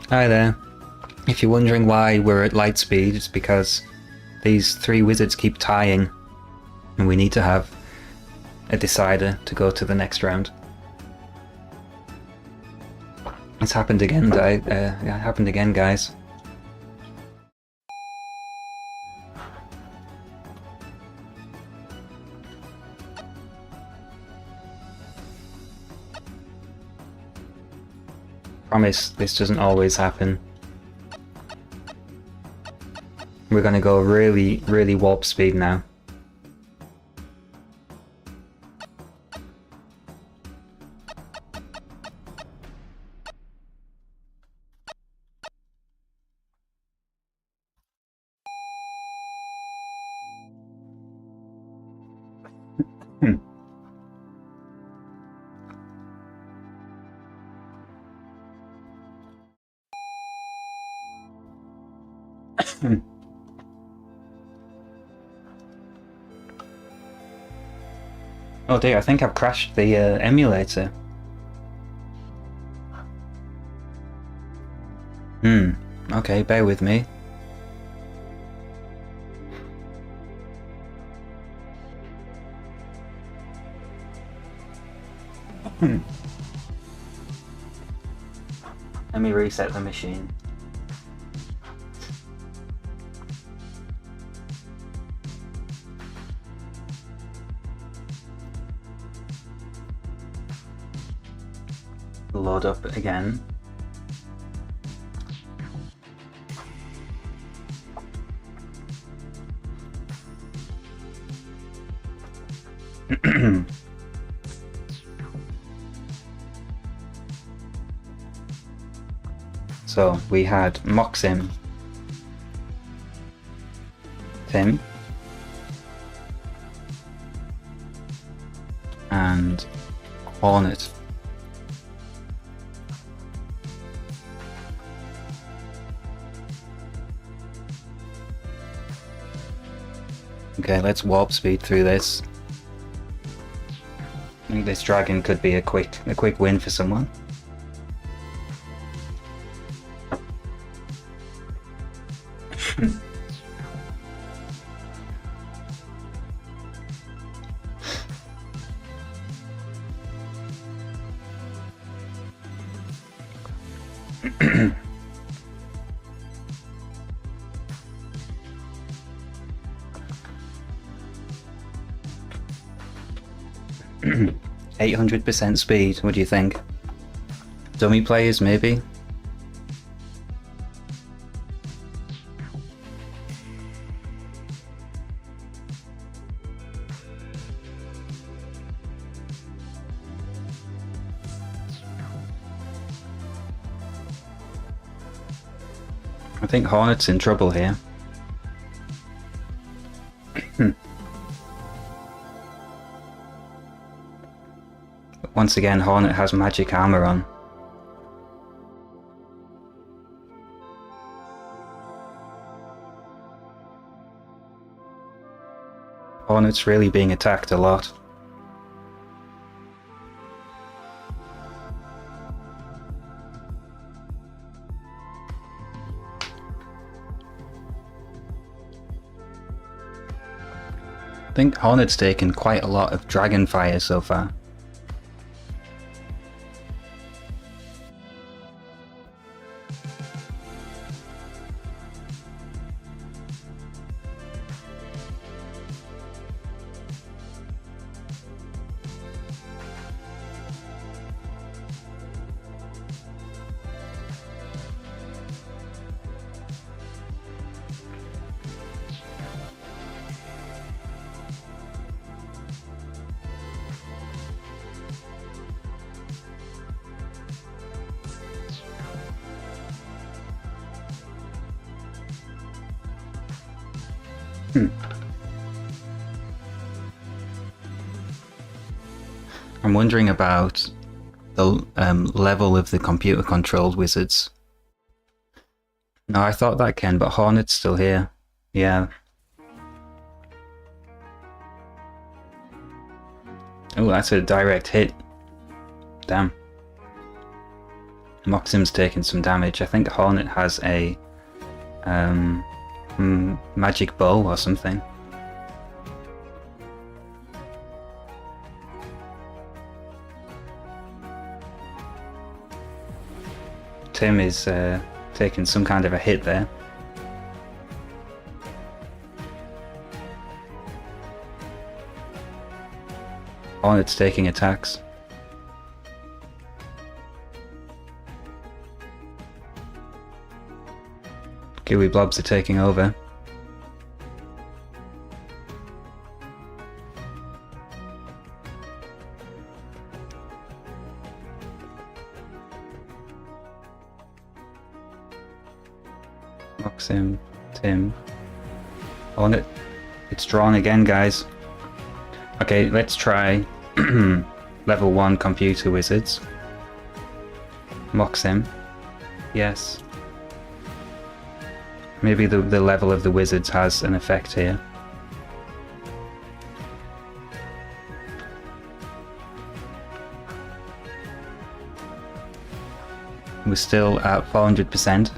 Hi there. If you're wondering why we're at light speed, it's because these 3 wizards keep tying and we need to have a decider to go to the next round. It's happened again, yeah, it happened again, guys. Promise this doesn't always happen. We're gonna go really, really warp speed now. Oh dear, I think I've crashed the emulator. Okay, bear with me. Let me reset the machine. Load up again. So we had Moxim, Tim, and Hornet. Okay, let's warp speed through this. I think this dragon could be a quick win for someone. %800% speed, what do you think? Dummy players, maybe? I think Hornet's in trouble here. Once again, Hornet has magic armor on. Hornet's really being attacked a lot. I think Hornet's taken quite a lot of dragon fire so far. I'm wondering about the level of the computer controlled wizards. No, I thought that Ken, but Hornet's still here. Yeah. Oh, that's a direct hit. Damn. Moxim's taking some damage. I think Hornet has a magic bow or something. Tim is taking some kind of a hit there. Hornet's taking attacks. Gooey blobs are taking over. Maxim, Tim. On it. It's drawn again, guys. Okay, let's try level 1 computer wizards. Moxim. Yes. Maybe the level of the wizards has an effect here. We're still at 400%.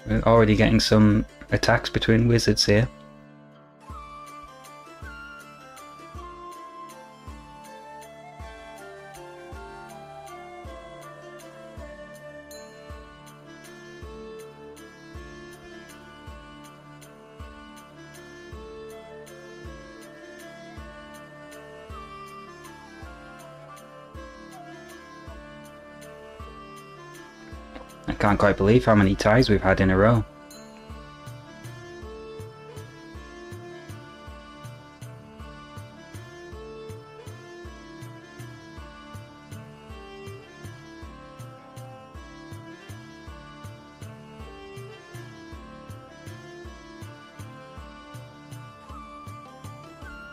We're already getting some attacks between wizards here. I can't quite believe how many ties we've had in a row.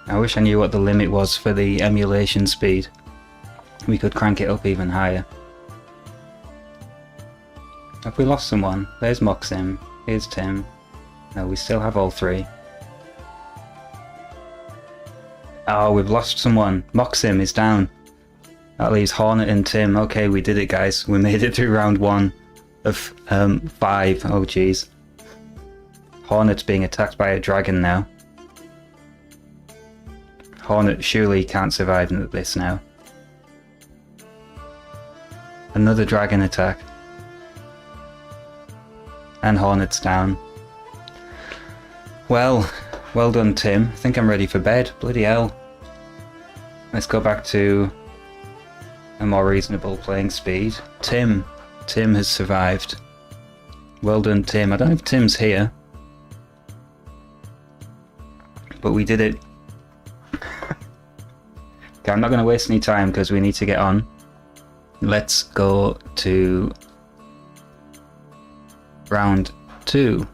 I wish I knew what the limit was for the emulation speed. We could crank it up even higher. Have we lost someone? There's Moxim. Here's Tim. No, we still have all three. Oh, we've lost someone. Moxim is down. That leaves Hornet and Tim. Okay, we did it, guys. We made it through round 1 of 5. Oh, jeez. Hornet's being attacked by a dragon now. Hornet surely can't survive this now. Another dragon attack. And Hornet's down. Well done, Tim. I think I'm ready for bed. Bloody hell. Let's go back to a more reasonable playing speed. Tim has survived. Well done, Tim. I don't know if Tim's here. But we did it. Okay, I'm not going to waste any time because we need to get on. Let's go to round 2.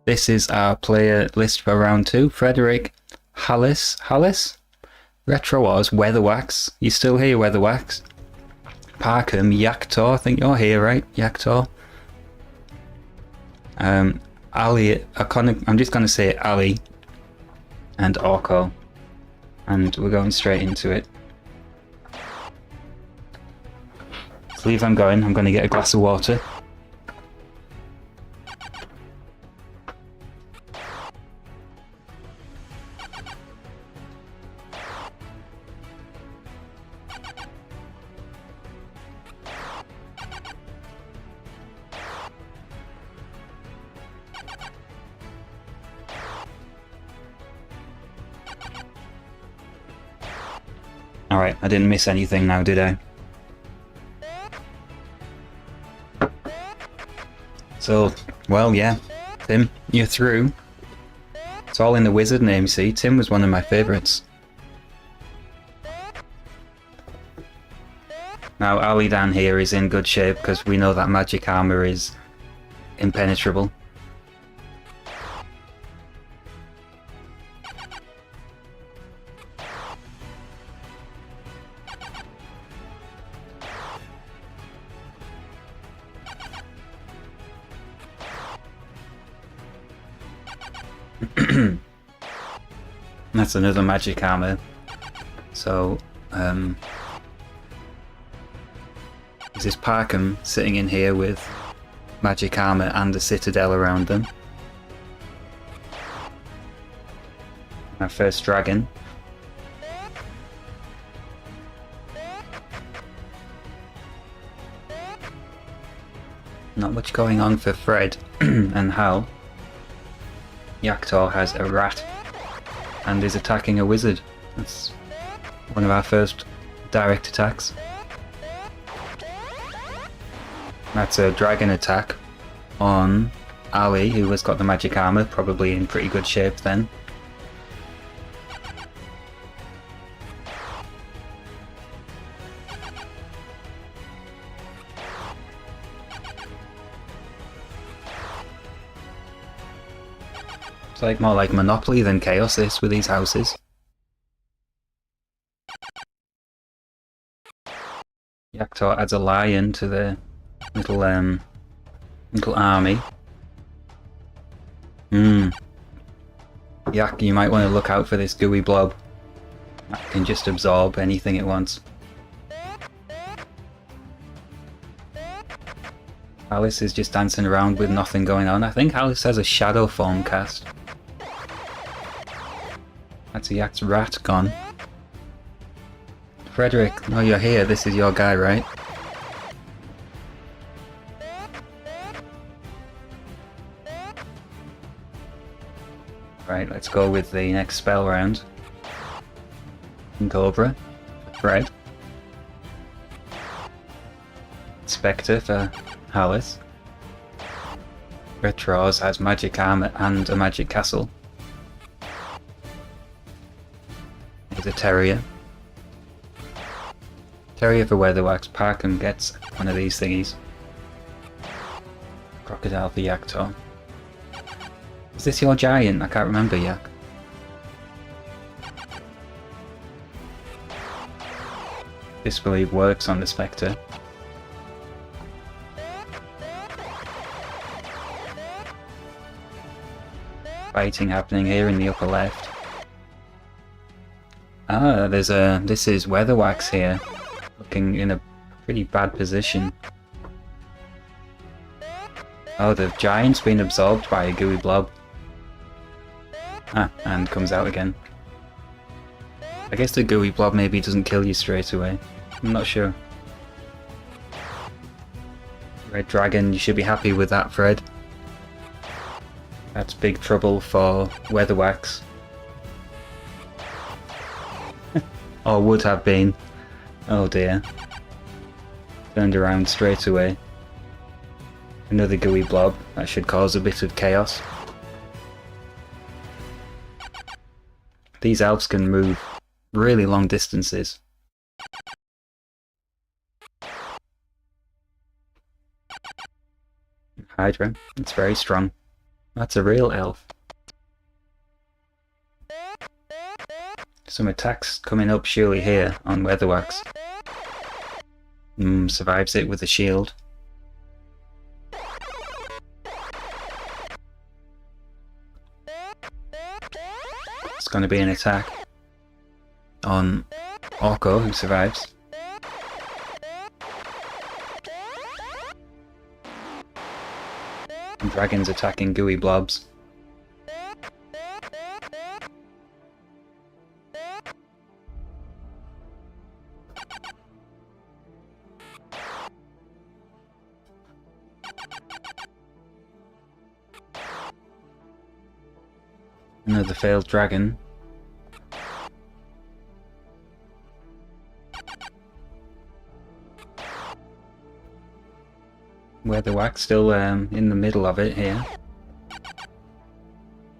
This is our player list for round 2. Frederick, Hallis, Retro Wars, Weatherwax. You still here, Weatherwax? Parkham, Yaktor. I think you're here, right? Yaktor. Ali, I'm just going to say Ali and Orko. And we're going straight into it. Believe I'm going to get a glass of water. Alright, I didn't miss anything now, did I? So, well, yeah, Tim, you're through. It's all in the wizard name, you see. Tim was one of my favourites. Now, Ali down here is in good shape because we know that magic armour is impenetrable. That's another magic armor. So, is this Parkham sitting in here with magic armor and a citadel around them? Our first dragon. not much going on for Fred and Hal. Yaktor has a rat and is attacking a wizard. That's one of our first direct attacks. That's a dragon attack on Ali, who has got the magic armor, probably in pretty good shape then. It's like more like Monopoly than Chaos this with these houses. Yaktor adds a lion to the little army. Yak, you might want to look out for this gooey blob. That can just absorb anything it wants. Alice is just dancing around with nothing going on. I think Alice has a shadow form cast. That's a Yak's rat gone. Frederick, oh, you're here. This is your guy, right? Right, let's go with the next spell round. Cobra, Fred. Spectre for Alice. Retros has magic armor and a magic castle. Here's a terrier. Terrier for Weatherwax. Parkham gets one of these thingies. Crocodile for Yaktor. Is this your giant? I can't remember, Yak. Disbelieve works on the Spectre. Fighting happening here in the upper left. Ah, this is Weatherwax here, looking in a pretty bad position. Oh, the giant's been absorbed by a gooey blob. Ah, and comes out again. I guess the gooey blob maybe doesn't kill you straight away. I'm not sure. Red dragon, you should be happy with that, Fred. That's big trouble for Weatherwax. Or would have been. Oh dear. Turned around straight away. Another gooey blob. That should cause a bit of chaos. These elves can move really long distances. Hydra. It's very strong. That's a real elf. Some attacks coming up surely here on Weatherwax. Survives it with a shield. It's going to be an attack on Orko, who survives. And dragons attacking gooey blobs. Another failed dragon. Weatherwax still in the middle of it here.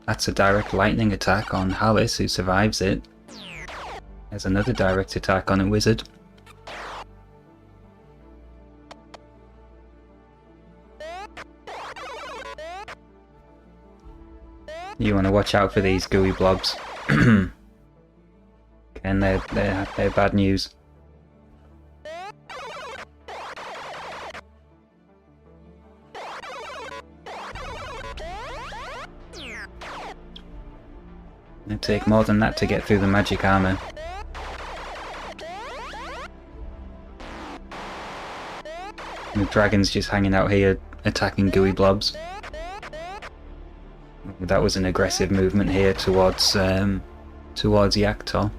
That's a direct lightning attack on Alice, who survives it. There's another direct attack on a wizard. You want to watch out for these gooey blobs. And they're bad news. It'll take more than that to get through the magic armor. And the dragon's just hanging out here attacking gooey blobs. That was an aggressive movement here towards Yaktor.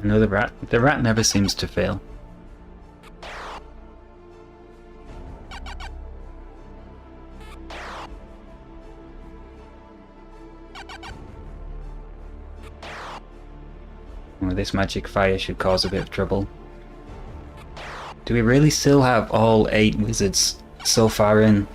Another rat. The rat never seems to fail. Oh, this magic fire should cause a bit of trouble. Do we really still have all 8 wizards so far in?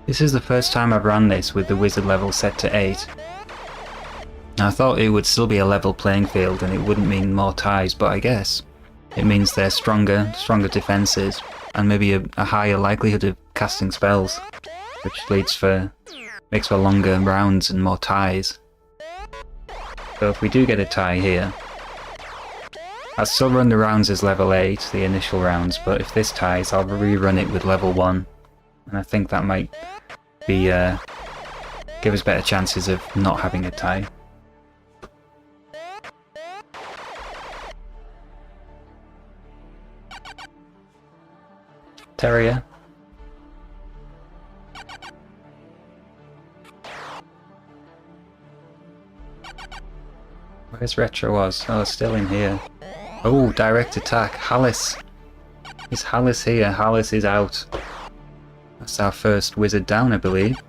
This is the first time I've run this with the wizard level set to 8. I thought it would still be a level playing field and it wouldn't mean more ties, but I guess it means they're stronger defences, and maybe a higher likelihood of casting spells, which makes for longer rounds and more ties. So if we do get a tie here, I'll still run the rounds as level 8, the initial rounds, but if this ties I'll rerun it with level 1, and I think that might be give us better chances of not having a tie. Terrier. Where's Retro was? Oh, still in here. Oh, direct attack. Hallis. Is Hallis here? Hallis is out. That's our first wizard down, I believe.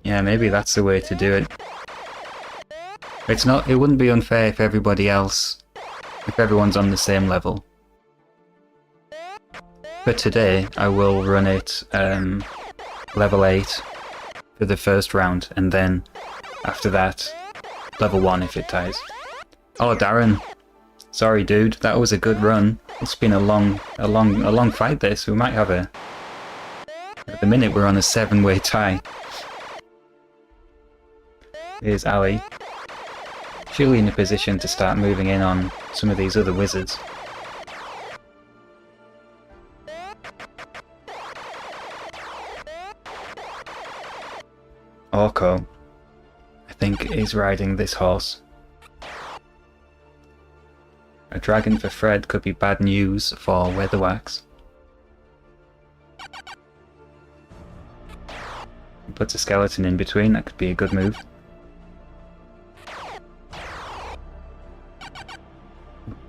Yeah, maybe that's the way to do it. It's not. It wouldn't be unfair if everyone's on the same level. But today I will run it level 8 for the first round, and then after that level 1 if it ties. Oh, Darren, sorry dude, that was a good run. It's been a long fight this. We might have a... At the minute we're on a 7-way tie. Here's Ali. Surely in a position to start moving in on some of these other wizards. Orko, I think, is riding this horse. A dragon for Fred could be bad news for Weatherwax. Puts a skeleton in between, that could be a good move.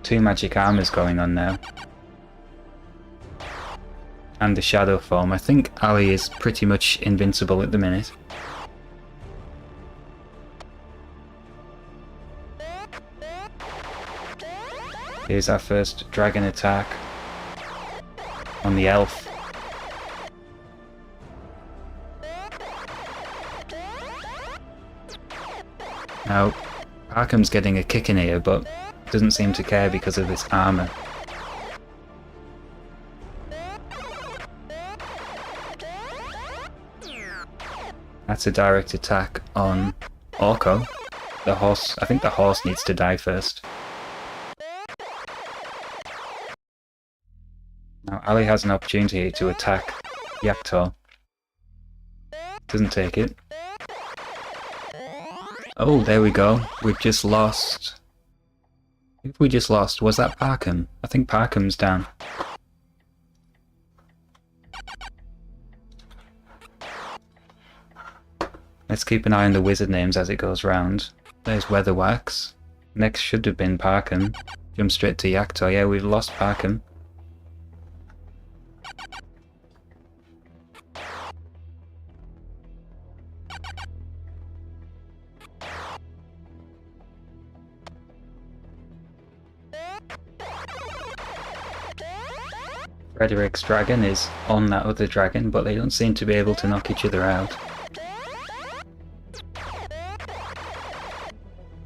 Two magic armors going on now. And the shadow form. I think Ali is pretty much invincible at the minute. Here's our first dragon attack on the elf. Now, Arkham's getting a kick in here, but doesn't seem to care because of this armor. That's a direct attack on Orko. The horse, I think the horse needs to die first. Now Ali has an opportunity to attack Yaktor. Doesn't take it. Oh, there we go. We've just lost... If we just lost, was that Parkham? I think Parkham's down. Let's keep an eye on the wizard names as it goes round. There's Weatherwax. Next should have been Parkham. Jump straight to Yaktor. Yeah, we've lost Parkham. Frederick's dragon is on that other dragon, but they don't seem to be able to knock each other out.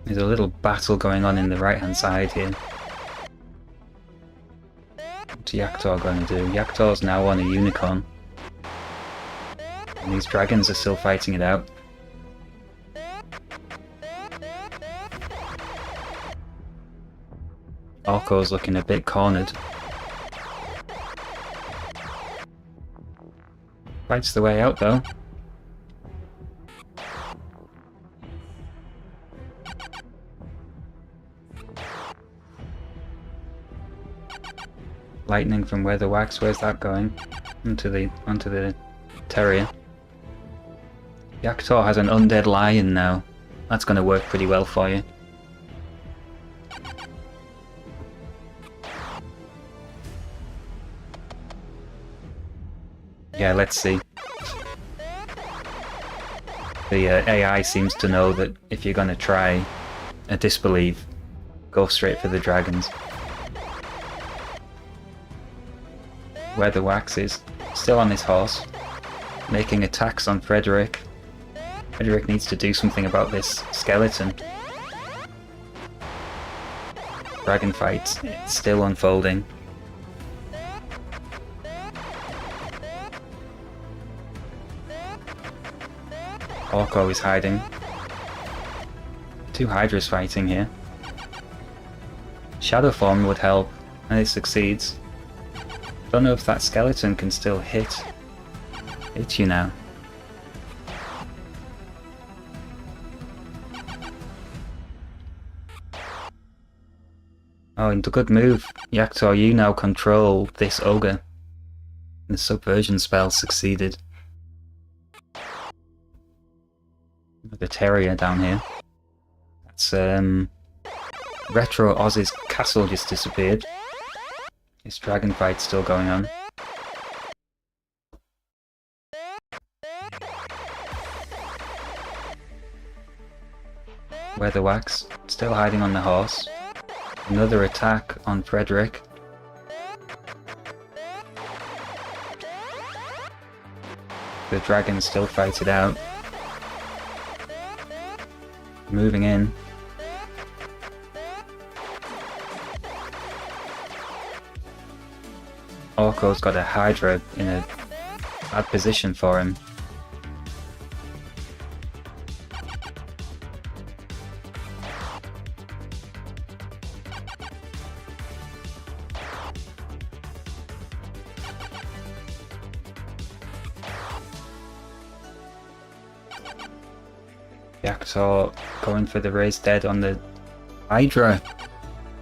There's a little battle going on in the right hand side here. What's Yaktor going to do? Yaktor's now on a unicorn. And these dragons are still fighting it out. Orko's looking a bit cornered. Fights the way out though. Lightning from Weatherwax, where's that going? Onto the terrier. Yaktor has an undead lion now. That's going to work pretty well for you. Yeah, let's see. The AI seems to know that if you're going to try a disbelieve, go straight for the dragons. Weatherwax is still on his horse, making attacks on Frederick. Frederick needs to do something about this skeleton. Dragon fight, it's still unfolding. Orko is hiding. Two Hydras fighting here. Shadow form would help, and it succeeds. Don't know if that skeleton can still hit you now. Oh, and a good move. Yaktor, you now control this ogre. The subversion spell succeeded. The terrier down here. That's Retro Oz's castle just disappeared. This dragon fight's still going on. Weatherwax still hiding on the horse. Another attack on Frederick. The dragons still fight it out. Moving in. Orko's got a Hydra in a bad position for him. Yaktor going for the raised dead on the Hydra.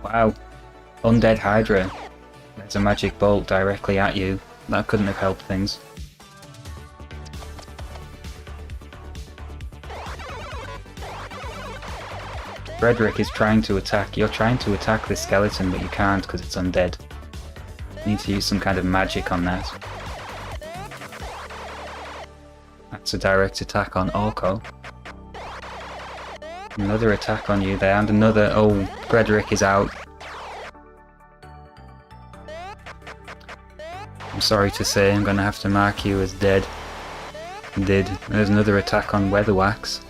Wow. Undead Hydra. There's a magic bolt directly at you. That couldn't have helped things. Frederick is trying to attack. You're trying to attack this skeleton, but you can't because it's undead. You need to use some kind of magic on that. That's a direct attack on Orko. Another attack on you there, and another... Oh, Frederick is out. I'm sorry to say, I'm going to have to mark you as dead. Did. There's another attack on Weatherwax.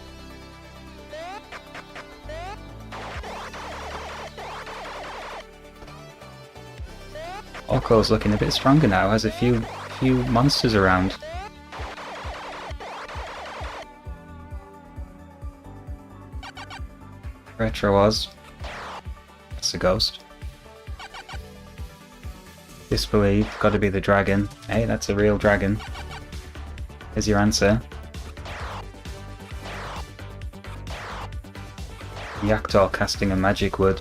Orko's looking a bit stronger now, has a few monsters around. Retro Oz. That's a ghost. Disbelieve, gotta be the dragon. Hey, that's a real dragon. Here's your answer. Yaktor casting a magic wood.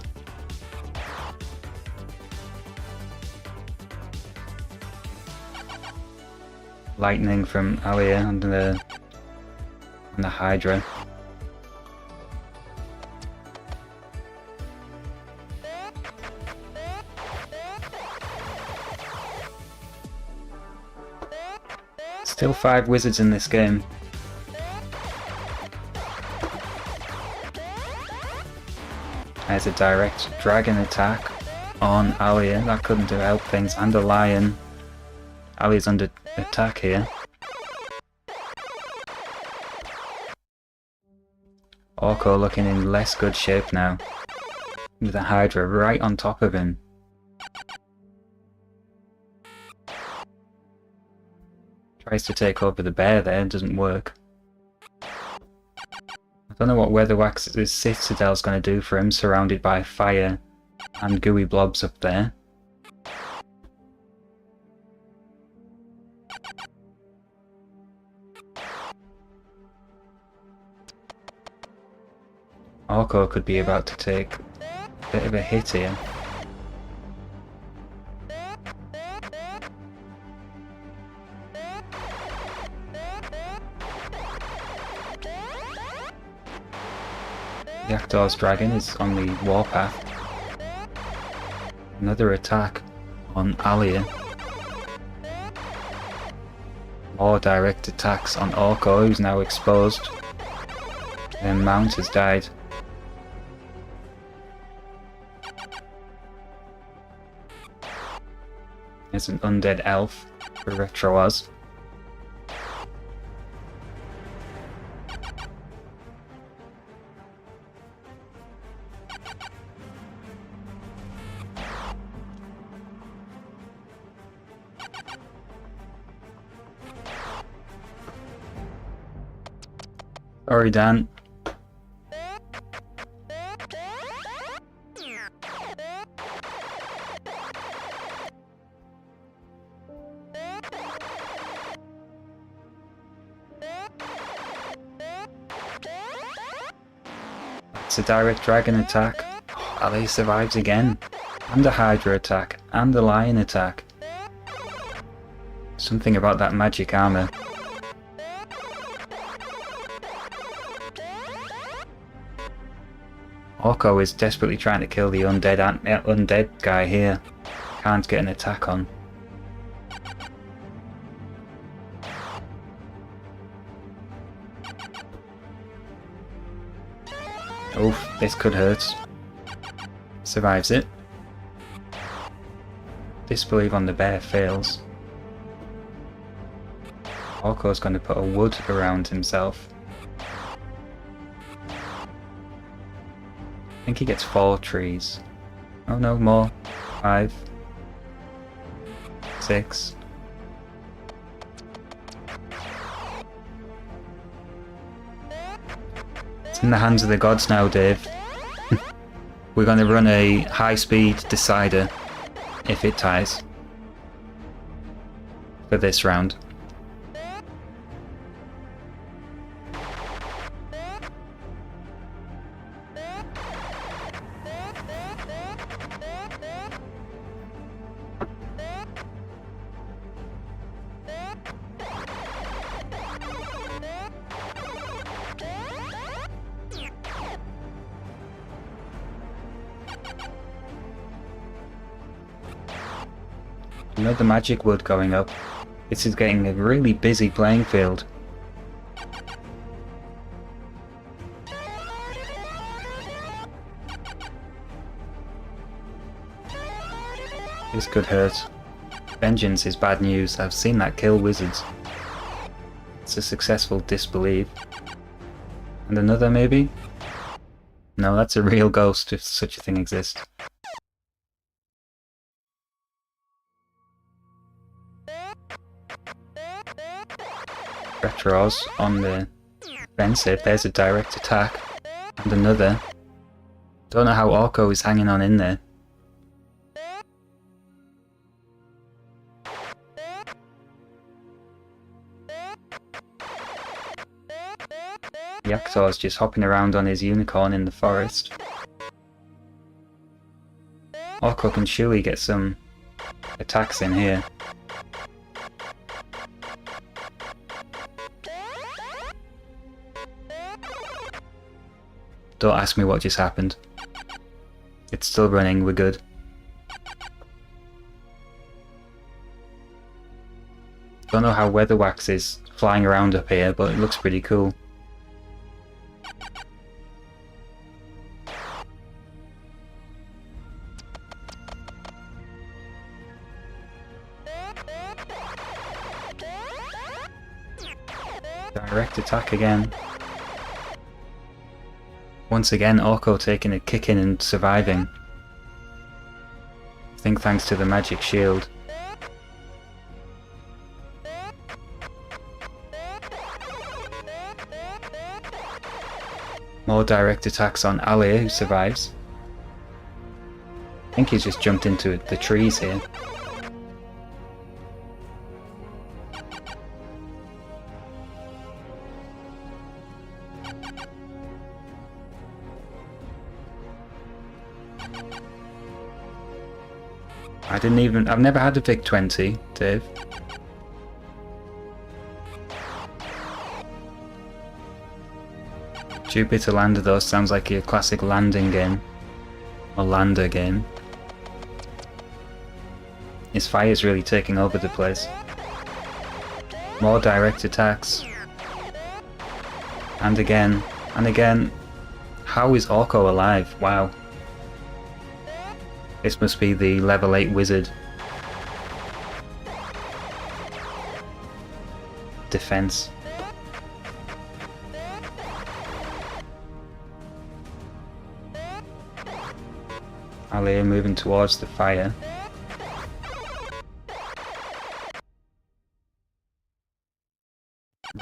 Lightning from Alia on the Hydra. Still 5 wizards in this game. There's a direct dragon attack on Alia. That couldn't have helped things. And a lion. Alia's under attack here. Orko looking in less good shape now. With a Hydra right on top of him. Tries to take over the bear there, doesn't work. I don't know what Weatherwax's Citadel's going to do for him, surrounded by fire and gooey blobs up there. Orko could be about to take a bit of a hit here. Yaktor's dragon is on the warpath. Another attack on Alia. More direct attacks on Orko, who's now exposed. Then Mount has died. There's an undead elf for Retroaz. Sorry, Dan. It's a direct dragon attack. Oh, Ali survives again. And a Hydra attack. And a Lion attack. Something about that magic armor. Orko is desperately trying to kill the undead guy here. Can't get an attack on. Oof, this could hurt. Survives it. Disbelieve on the bear fails. Orko's going to put a wood around himself. I think he gets 4 trees. Oh no, more. 5. 6. It's in the hands of the gods now, Dave. We're going to run a high-speed decider if it ties for this round. Another magic wood going up. This is getting a really busy playing field. This could hurt. Vengeance is bad news. I've seen that kill wizards. It's a successful disbelieve. And another maybe? No, that's a real ghost if such a thing exists. Retroz on the offensive. There's a direct attack. And another. Don't know how Orko is hanging on in there. Yaktor's just hopping around on his unicorn in the forest. Orko can surely get some attacks in here. Don't ask me what just happened. It's still running, we're good. Don't know how Weatherwax is flying around up here, but it looks pretty cool. Direct attack again. Once again, Orko taking a kick in and surviving. I think thanks to the magic shield. More direct attacks on Alia, who survives. I think he's just jumped into the trees here. I've never had a Vic 20, Dave. Jupiter Lander though sounds like your classic landing game. Or lander game. His fire's really taking over the place. More direct attacks. And again. And again. How is Orko alive? Wow. This must be the level 8 wizard. Defense. Ali moving towards the fire.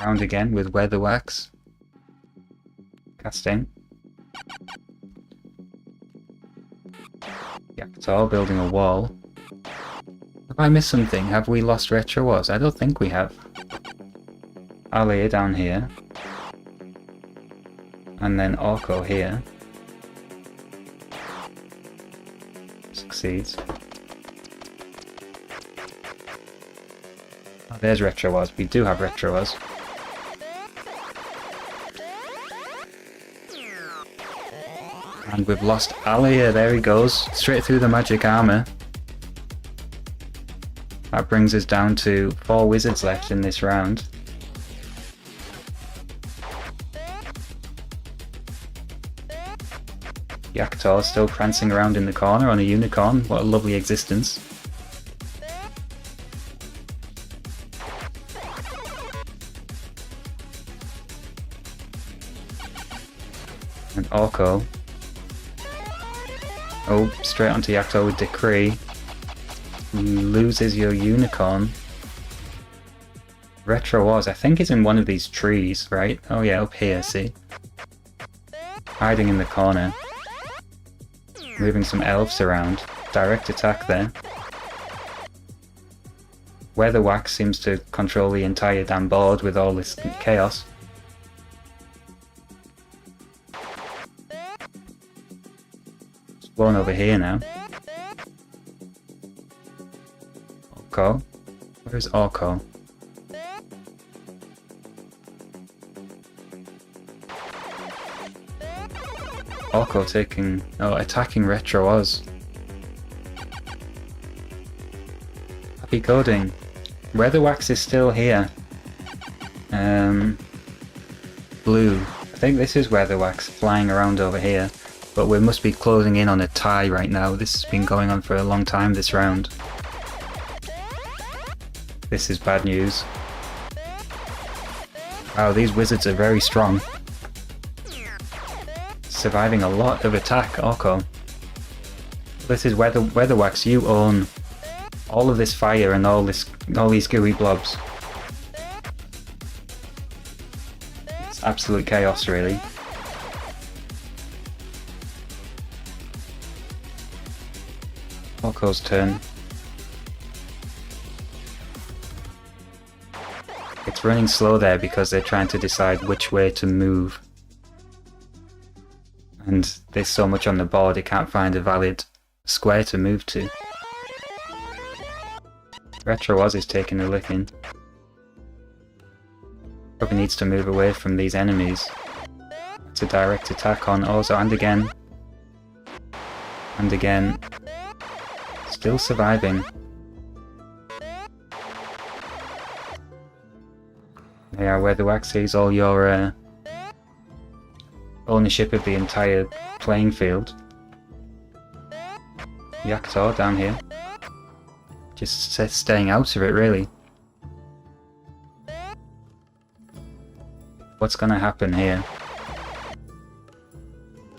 Round again with Weather Wax. Casting. Yakutor building a wall. Have I missed something? Have we lost Retro Wars? I don't think we have. Ali down here. And then Orko here. Succeeds. Oh, there's Retro Wars. We do have Retro Wars. And we've lost Alia, there he goes, straight through the magic armor. That brings us down to 4 wizards left in this round. Yakutor still prancing around in the corner on a unicorn, what a lovely existence. And Orko. Oh, straight onto Yakutor with Decree. Loses your unicorn. Retro Wars, I think it's in one of these trees, right? Oh yeah, up here, see? Hiding in the corner. Moving some elves around. Direct attack there. Weather Wax seems to control the entire damn board with all this chaos. Spawn over here now. Orko. Where's Orko? Orko taking... oh, attacking Retro Oz. Happy coding. Weather Wax is still here. Blue. I think this is Weather Wax flying around over here. But we must be closing in on a tie right now. This has been going on for a long time this round. This is bad news. Wow, these wizards are very strong. Surviving a lot of attack, Orko. This is Weather Wax, you own all of this fire and all these gooey blobs. It's absolute chaos, really. Orko's turn. It's running slow there because they're trying to decide which way to move. And there's so much on the board it can't find a valid square to move to. Retro Oz is taking a licking. Probably needs to move away from these enemies. It's a direct attack on Ozo, and again. And again. Still surviving. Yeah, Weather Wax sees all your ownership of the entire playing field. Yakutor down here. Just staying out of it, really. What's gonna happen here?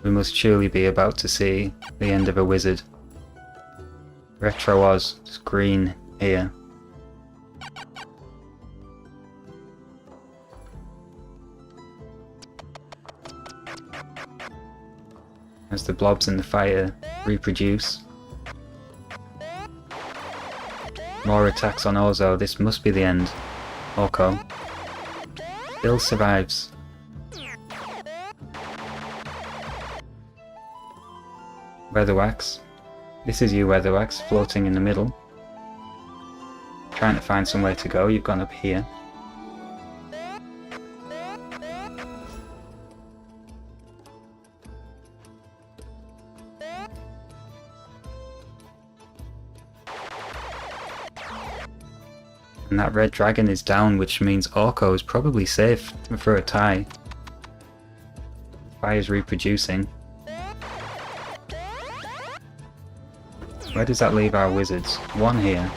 We must surely be about to see the end of a wizard. Retro Oz, green here. As the blobs in the fire reproduce. More attacks on Ozo, this must be the end. Orko. Still survives. Weather Wax. This is you, Weather Wax, floating in the middle. Trying to find somewhere to go, you've gone up here. And that red dragon is down, which means Orko is probably safe for a tie. Fire's reproducing. Where does that leave our wizards? One here.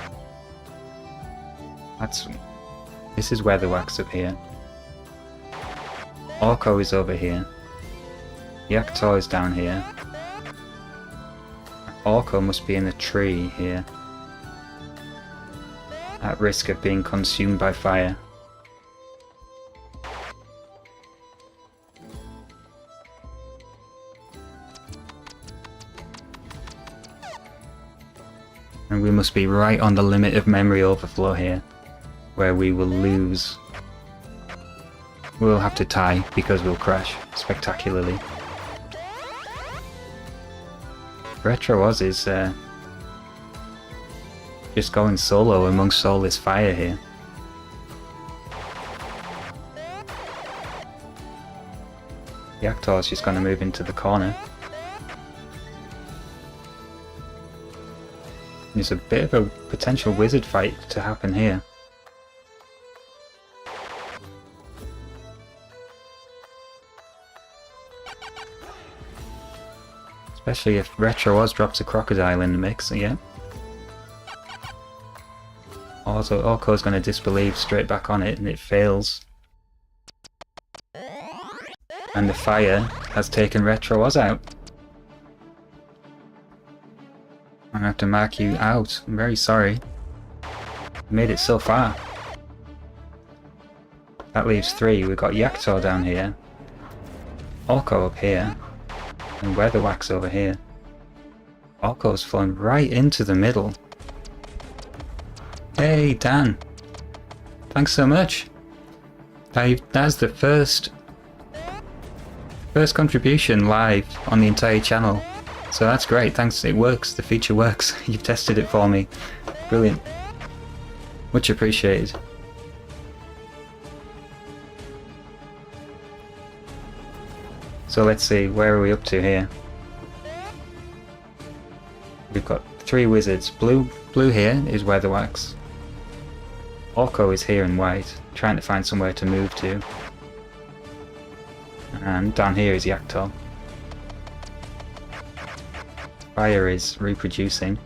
This is Weatherwax up here. Orko is over here. Yaktor is down here. Orko must be in a tree here. At risk of being consumed by fire. And we must be right on the limit of memory overflow here, where we will lose. We'll have to tie because we'll crash spectacularly. Retro Oz is just going solo amongst all this fire here. Yaktor's just going to move into the corner. There's a bit of a potential wizard fight to happen here. Especially if Retro Oz drops a crocodile in the mix, yeah. Also, Orko's going to disbelieve straight back on it, and it fails. And the fire has taken Retro Oz out. I'm going to have to mark you out. I'm very sorry. You made it so far. That leaves 3. We've got Yaktor down here. Orko up here. And Weatherwax over here. Orko's flown right into the middle. Hey, Dan. Thanks so much. That's the first contribution live on the entire channel. So that's great. Thanks. It works. The feature works. You've tested it for me. Brilliant. Much appreciated. So let's see, where are we up to here? We've got 3 wizards. Blue here is Weatherwax. Orko is here in white, trying to find somewhere to move to. And down here is Yaktor. Fire is reproducing.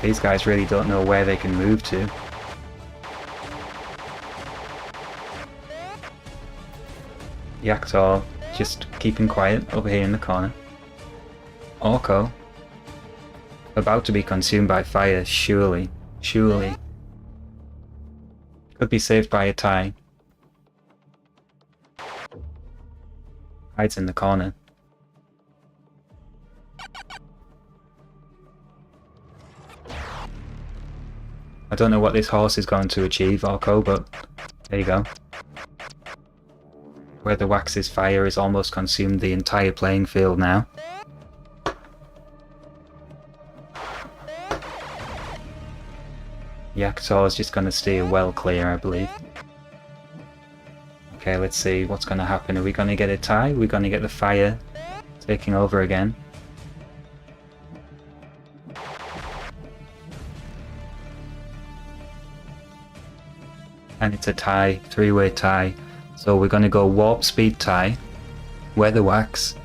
These guys really don't know where they can move to. Yaktor just keeping quiet over here in the corner. Orko about to be consumed by fire, surely. Surely. Could be saved by a tie. Hides in the corner. I don't know what this horse is going to achieve, Orko, but there you go. Weatherwax's fire has almost consumed the entire playing field now. Yaktor is just going to steer well clear, I believe. Okay, let's see what's going to happen. Are we going to get a tie? Are we going to get the fire taking over again? And it's a tie, 3-way tie. So we're going to go warp speed tie, Weatherwax,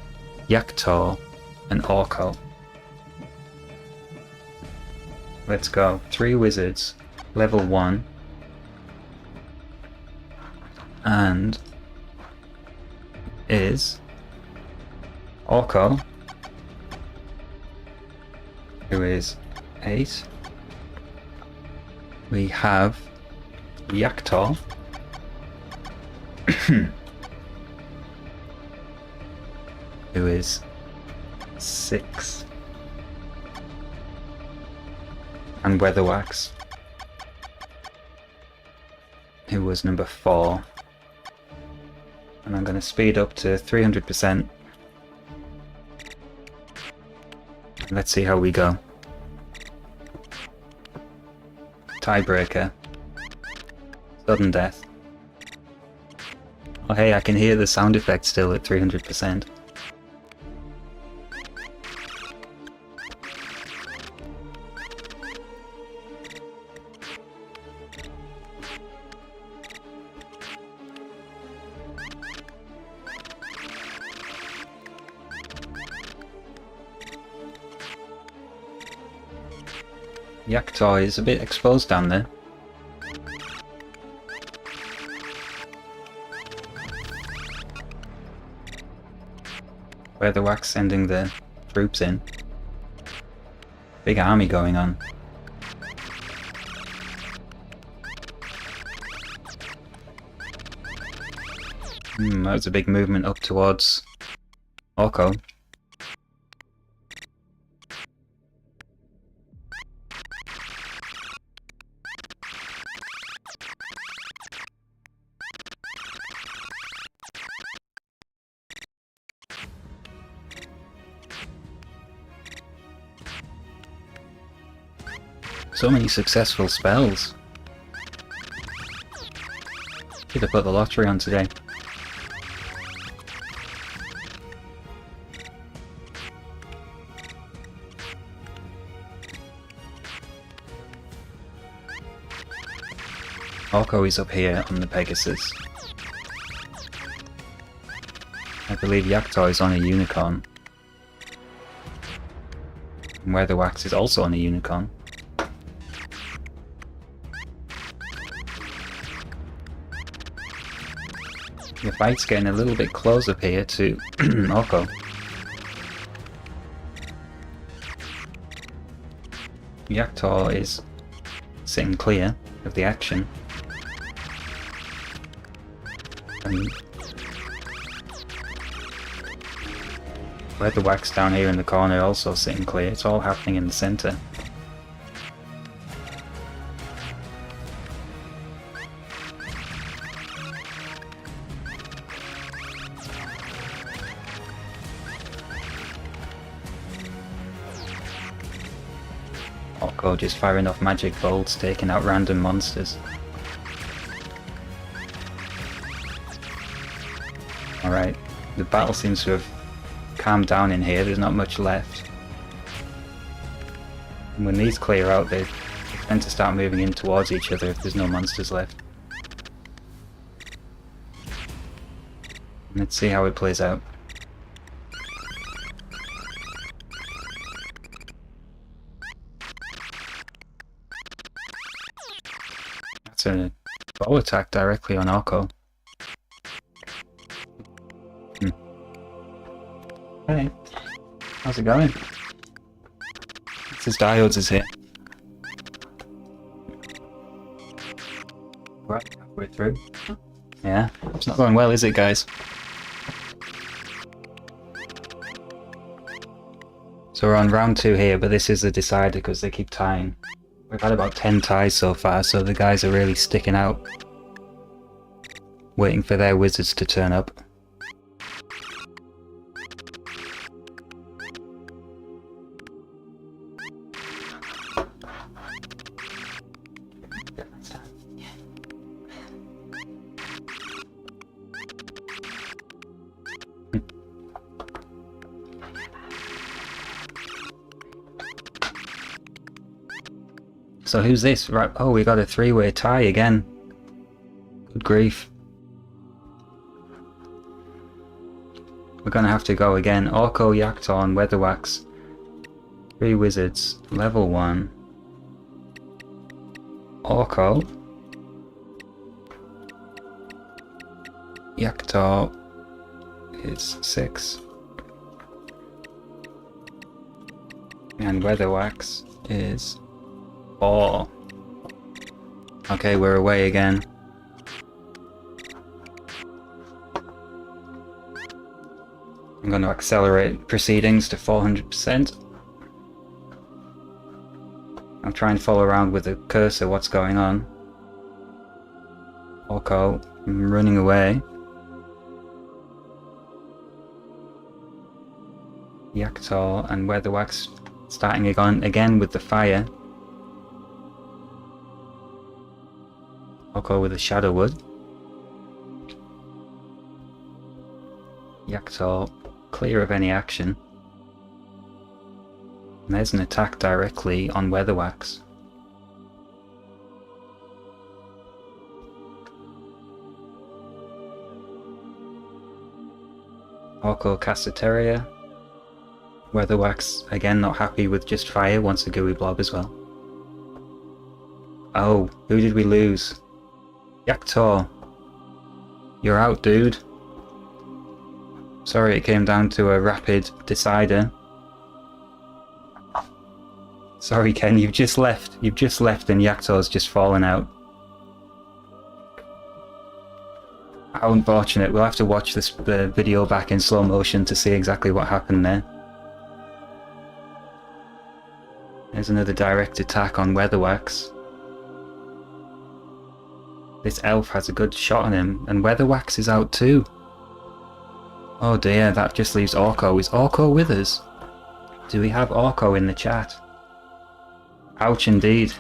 Yaktor, and Orko. Let's go. 3 wizards, level 1. And is Orko, who is 8. We have Yaktor, who is 6, and Weatherwax, who was number 4. And I'm going to speed up to 300%. Let's see how we go. Tiebreaker. Sudden death. Oh hey, I can hear the sound effect still at 300%. Yaktor is a bit exposed down there. Weatherwax sending the troops in. Big army going on. That was a big movement up towards Orko. So many successful spells. Should have put the lottery on today. Orko is up here on the Pegasus. I believe Yaktor is on a unicorn. And Weatherwax is also on a unicorn. The fight's getting a little bit close up here to Orko. Yaktor is sitting clear of the action. And Weatherwax down here in the corner also sitting clear. It's all happening in the centre. Orko just firing off magic bolts, taking out random monsters. Alright, the battle seems to have calmed down in here, there's not much left. And when these clear out, they tend to start moving in towards each other if there's no monsters left. Let's see how it plays out. That's a bow attack directly on Orko. Hey, how's it going? It says Diodes is here. Right, halfway through. Yeah, it's not going well, is it, guys? So we're on round 2 here, but this is a decider because they keep tying. We've had about 10 ties so far, so the guys are really sticking out. Waiting for their wizards to turn up. So who's this? Right. Oh, we got a 3-way tie again. Good grief. We're gonna have to go again. Orko, Yaktor, and Weatherwax. 3 wizards. Level 1. Orko. Yaktor is 6. And Weatherwax is 4. Okay, we're away again. I'm going to accelerate proceedings to 400%. I'll try and follow around with the cursor what's going on. Orko, I'm running away. Yaktor and Weatherwax starting again with the fire. Orko with a Shadow Wood. Yaktor clear of any action. And there's an attack directly on Weatherwax. Orko Cassoteria. Weatherwax again not happy with just fire, wants a gooey blob as well. Oh, who did we lose? Yaktor. You're out, dude. Sorry it came down to a rapid decider. Sorry Ken, you've just left. You've just left and Yaktor's just fallen out. How unfortunate. We'll have to watch the video back in slow motion to see exactly what happened there. There's another direct attack on Weatherwax. This elf has a good shot on him, and Weatherwax is out too. Oh dear, that just leaves Orko. Is Orko with us? Do we have Orko in the chat? Ouch indeed.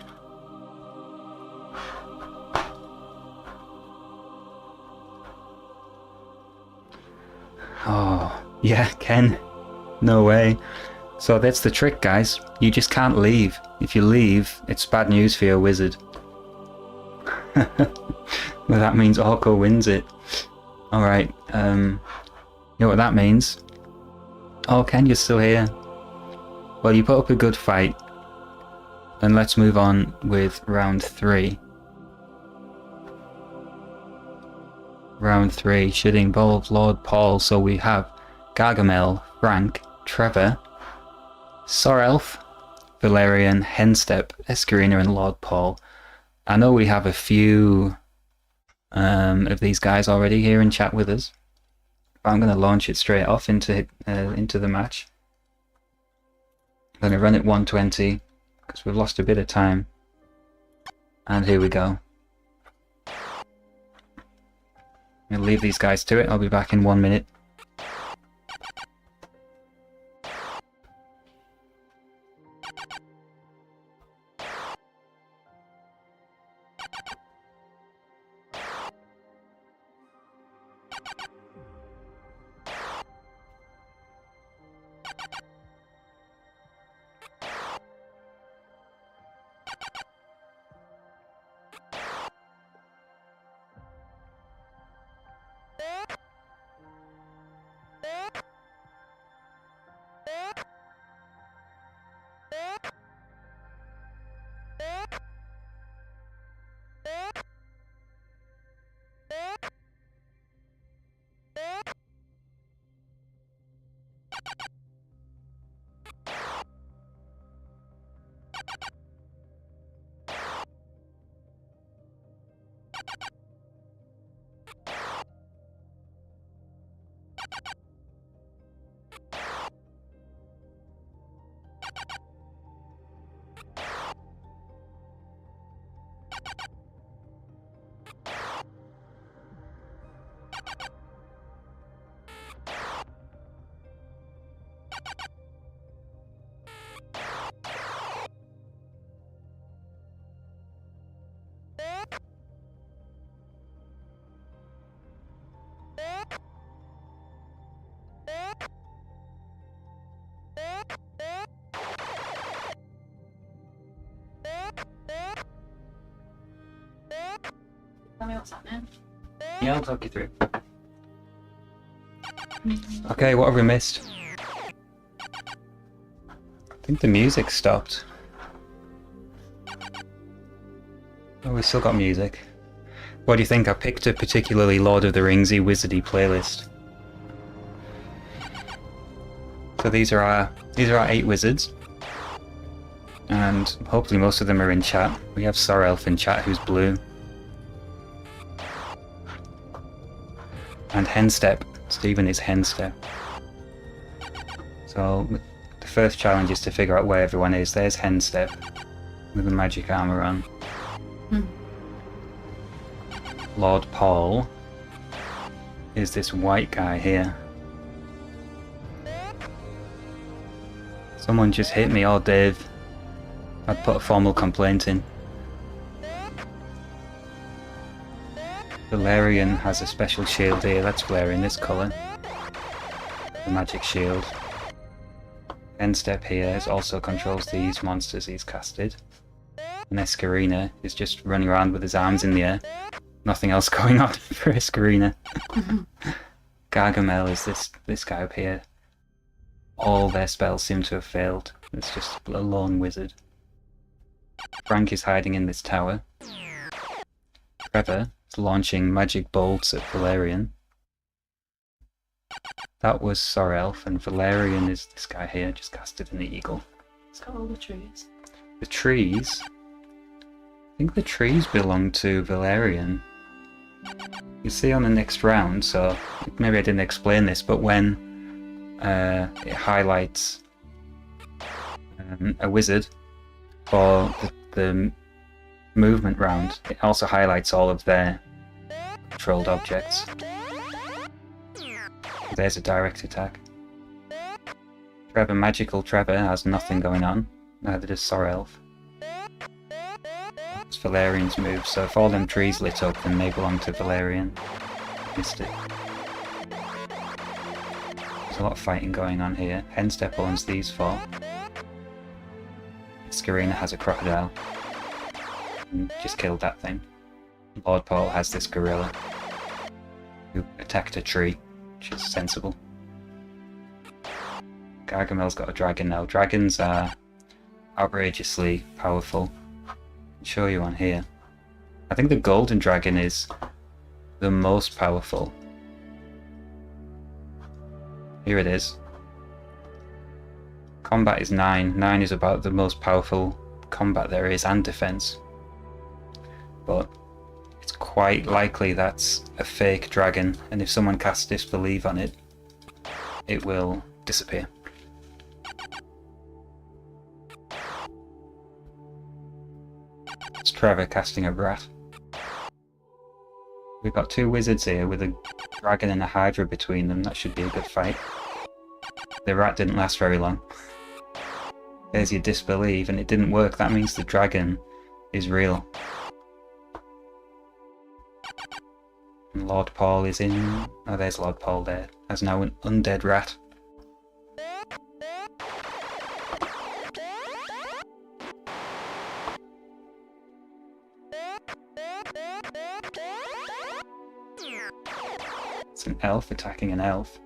Oh, yeah, Ken. No way. So that's the trick, guys. You just can't leave. If you leave, it's bad news for your wizard. Well, that means Orko wins it. Alright, you know what that means? Oh, Ken, you're still here. Well, you put up a good fight. Then let's move on with round 3. Round 3, should involve Lord Paul, so we have Gargamel, Frank, Trevor, Sorelf, Valerian, Henstep, Escarina and Lord Paul. I know we have a few of these guys already here in chat with us, but I'm going to launch it straight off into the match. I'm going to run it 120 because we've lost a bit of time, and here we go. I'm going to leave these guys to it. I'll be back in 1 minute. Tell me what's happening. Yeah, I'll talk you through. Okay, what have we missed? I think the music stopped. Oh, we still got music. What do you think? I picked a particularly Lord of the Ringsy wizardy playlist. So these are our 8 wizards. And hopefully most of them are in chat. We have Sorelf in chat who's blue. And Henstep. Stephen is Henstep. So the first challenge is to figure out where everyone is. There's Henstep with the magic armor on. Lord Paul is this white guy here. Someone just hit me, oh Dave. I'd put a formal complaint in. Valerian has a special shield here, let's flare in this colour. The magic shield. End step here also controls these monsters he's casted. And Escarina is just running around with his arms in the air. Nothing else going on for Escarina. Gargamel is this guy up here. All their spells seem to have failed. It's just a lone wizard. Frank is hiding in this tower. Trevor is launching magic bolts at Valerian. That was Sorelf, and Valerian is this guy here, just casted an eagle. It's got all the trees. The trees? I think the trees belong to Valerian. You see on the next round, so maybe I didn't explain this, but when it highlights a wizard for the movement round, it also highlights all of their controlled objects. There's a direct attack. Magical Trevor has nothing going on, neither does Sorelf. It's Valerian's move, so if all them trees lit up, then they belong to Valerian. Missed it. There's a lot of fighting going on here. Henstep owns these four. Scarina has a crocodile. And just killed that thing. Lord Paul has this gorilla who attacked a tree, which is sensible. Gargamel's got a dragon now. Dragons are outrageously powerful. I'll show you on here. I think the golden dragon is the most powerful. Here it is. Combat is 9. 9 is about the most powerful combat there is, and defense. But it's quite likely that's a fake dragon, and if someone casts disbelieve on it, it will disappear. It's Trevor casting a rat. We've got two wizards here with a dragon and a hydra between them. That should be a good fight. The rat didn't last very long. There's your disbelieve, and it didn't work. That means the dragon is real. And Lord Paul is in... Oh, there's Lord Paul there. Has now an undead rat. It's an elf attacking an elf.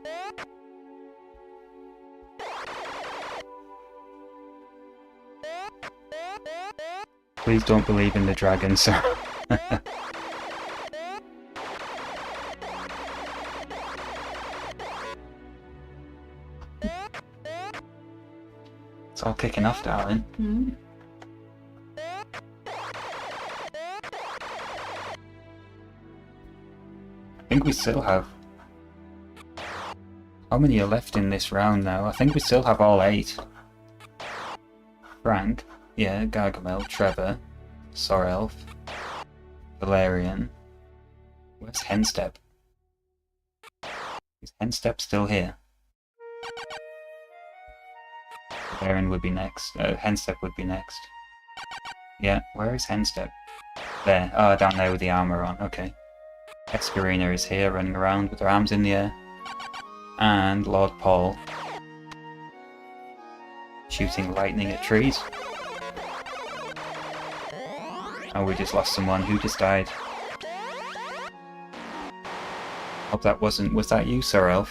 Please don't believe in the dragon, sir. It's all kicking off, darling. Mm. I think we still have... How many are left in this round now? I think we still have all 8. Frank, yeah, Gargamel, Trevor, Sorelf, Valerian. Where's Henstep? Is Henstep still here? Valerian would be next. Henstep would be next. Yeah, where is Henstep? There. Oh, down there with the armor on. Okay. Escarina is here, running around with her arms in the air. And Lord Paul shooting lightning at trees. Oh, we just lost someone. Who just died? Hope that wasn't... Was that you, Sorelf?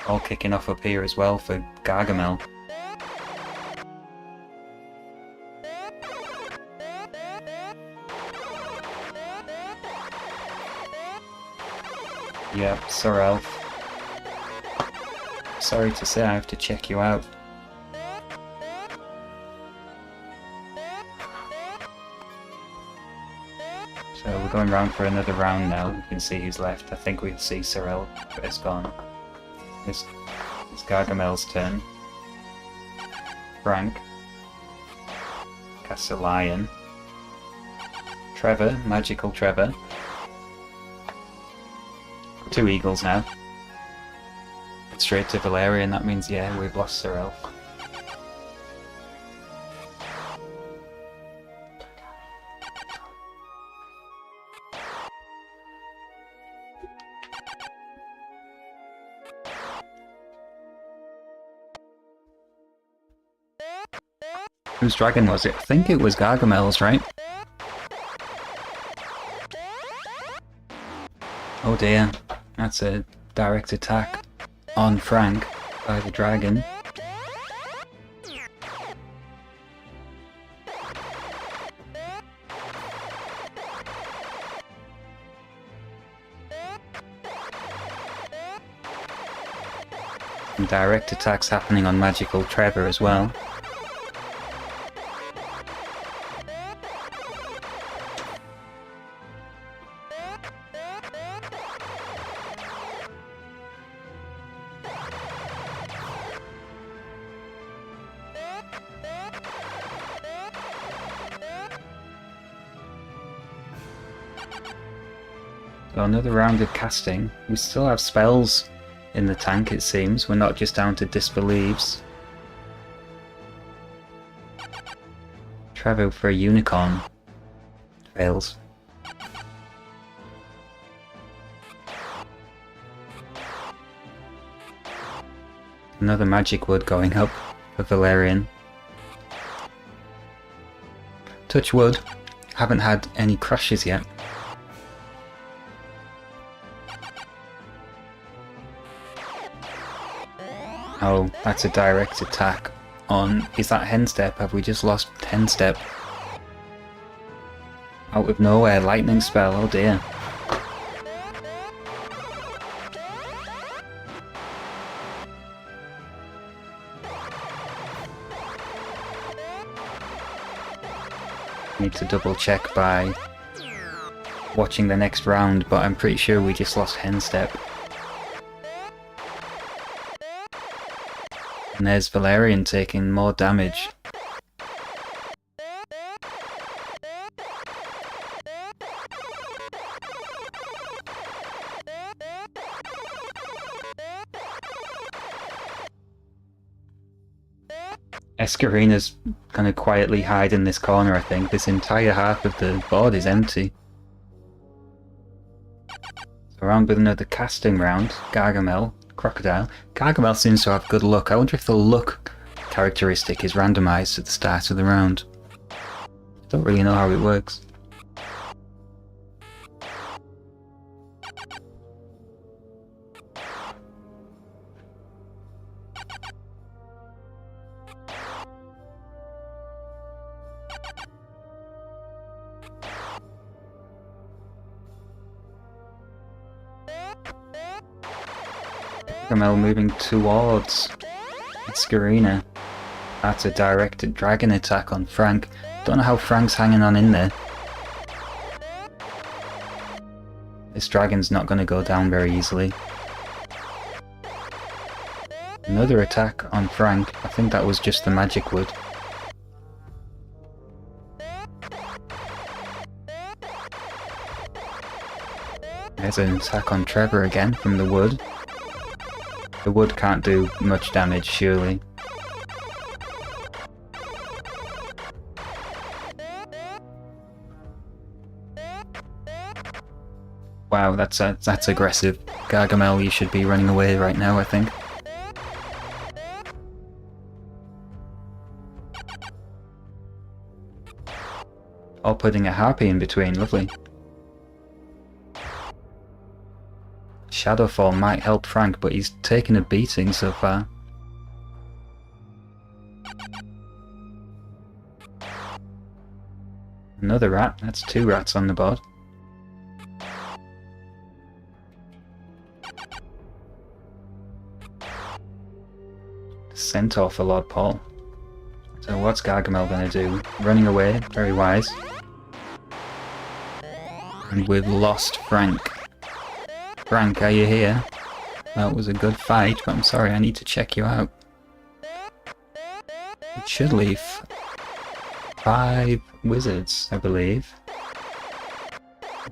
All kicking off up here as well for Gargamel. Yep, Sorelf. Sorry to say, I have to check you out. So we're going round for another round now. You can see who's left. I think we'll see Sorel is gone. It's Gargamel's turn. Frank. Casts a lion. Trevor, magical Trevor. 2 eagles now. Straight to Valerian, that means, yeah, we've lost Sorel. Whose dragon was it? I think it was Gargamel's, right? Oh dear, that's a direct attack on Frank by the dragon. And direct attacks happening on Magical Trevor as well. So another round of casting. We still have spells in the tank, it seems. We're not just down to disbelieves. Trevor for a unicorn. Fails. Another magic wood going up for Valerian. Touch wood. Haven't had any crushes yet. Oh, that's a direct attack on... Is that Hen Step? Have we just lost Hen Step? Out of nowhere, lightning spell, oh dear. Need to double check by watching the next round, but I'm pretty sure we just lost Hen Step. And there's Valerian taking more damage. Escarina's kind of quietly hide in this corner, I think. This entire half of the board is empty. So around with another casting round. Gargamel. Crocodile. Gargamel seems to have good luck. I wonder if the luck characteristic is randomized at the start of the round. Don't really know how it works. Gargamel moving towards Escarina. That's a directed dragon attack on Frank. Don't know how Frank's hanging on in there. This dragon's not going to go down very easily. Another attack on Frank. I think that was just the magic wood. There's an attack on Trevor again from the wood. The wood can't do much damage, surely. Wow, that's aggressive. Gargamel, you should be running away right now, I think. Or putting a harpy in between, lovely. Shadowfall might help Frank, but he's taken a beating so far. Another rat, that's 2 rats on the board. Centaur for Lord Paul. So what's Gargamel going to do? Running away, very wise. And we've lost Frank. Frank, are you here? That was a good fight, but I'm sorry, I need to check you out. It should leave 5 wizards, I believe.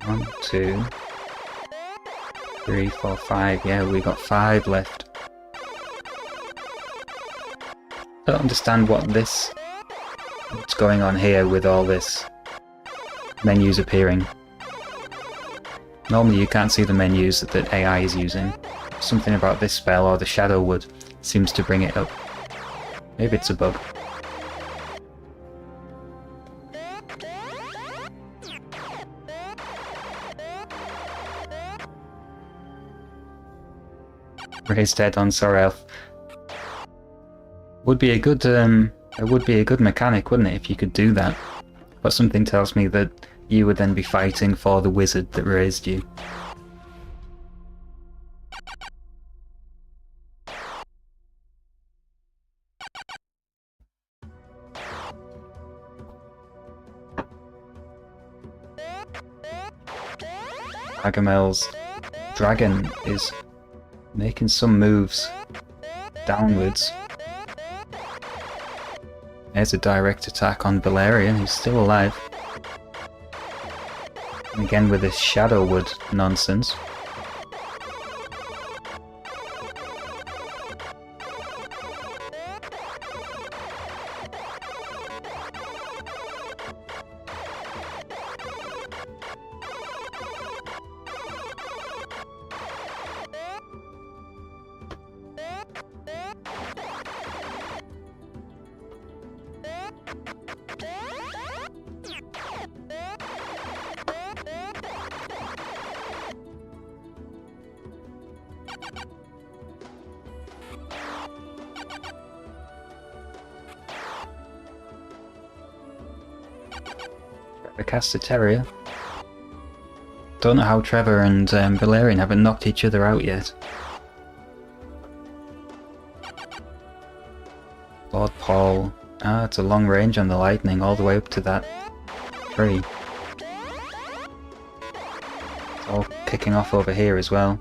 1, 2, 3, 4, 5. Yeah, we got 5 left. I don't understand what's going on here with all this menus appearing. Normally you can't see the menus that the AI is using. Something about this spell or the Shadow Wood seems to bring it up. Maybe it's a bug. Raised head on Sorel. Would be a good it would be a good mechanic, wouldn't it, if you could do that? But something tells me that you would then be fighting for the wizard that raised you. Agamel's dragon is making some moves downwards. There's a direct attack on Valerian, who's still alive. And again with this Shadowwood nonsense. Cast a Terrier. Don't know how Trevor and Valerian haven't knocked each other out yet. Lord Paul. Ah, it's a long range on the lightning all the way up to that tree. It's all kicking off over here as well.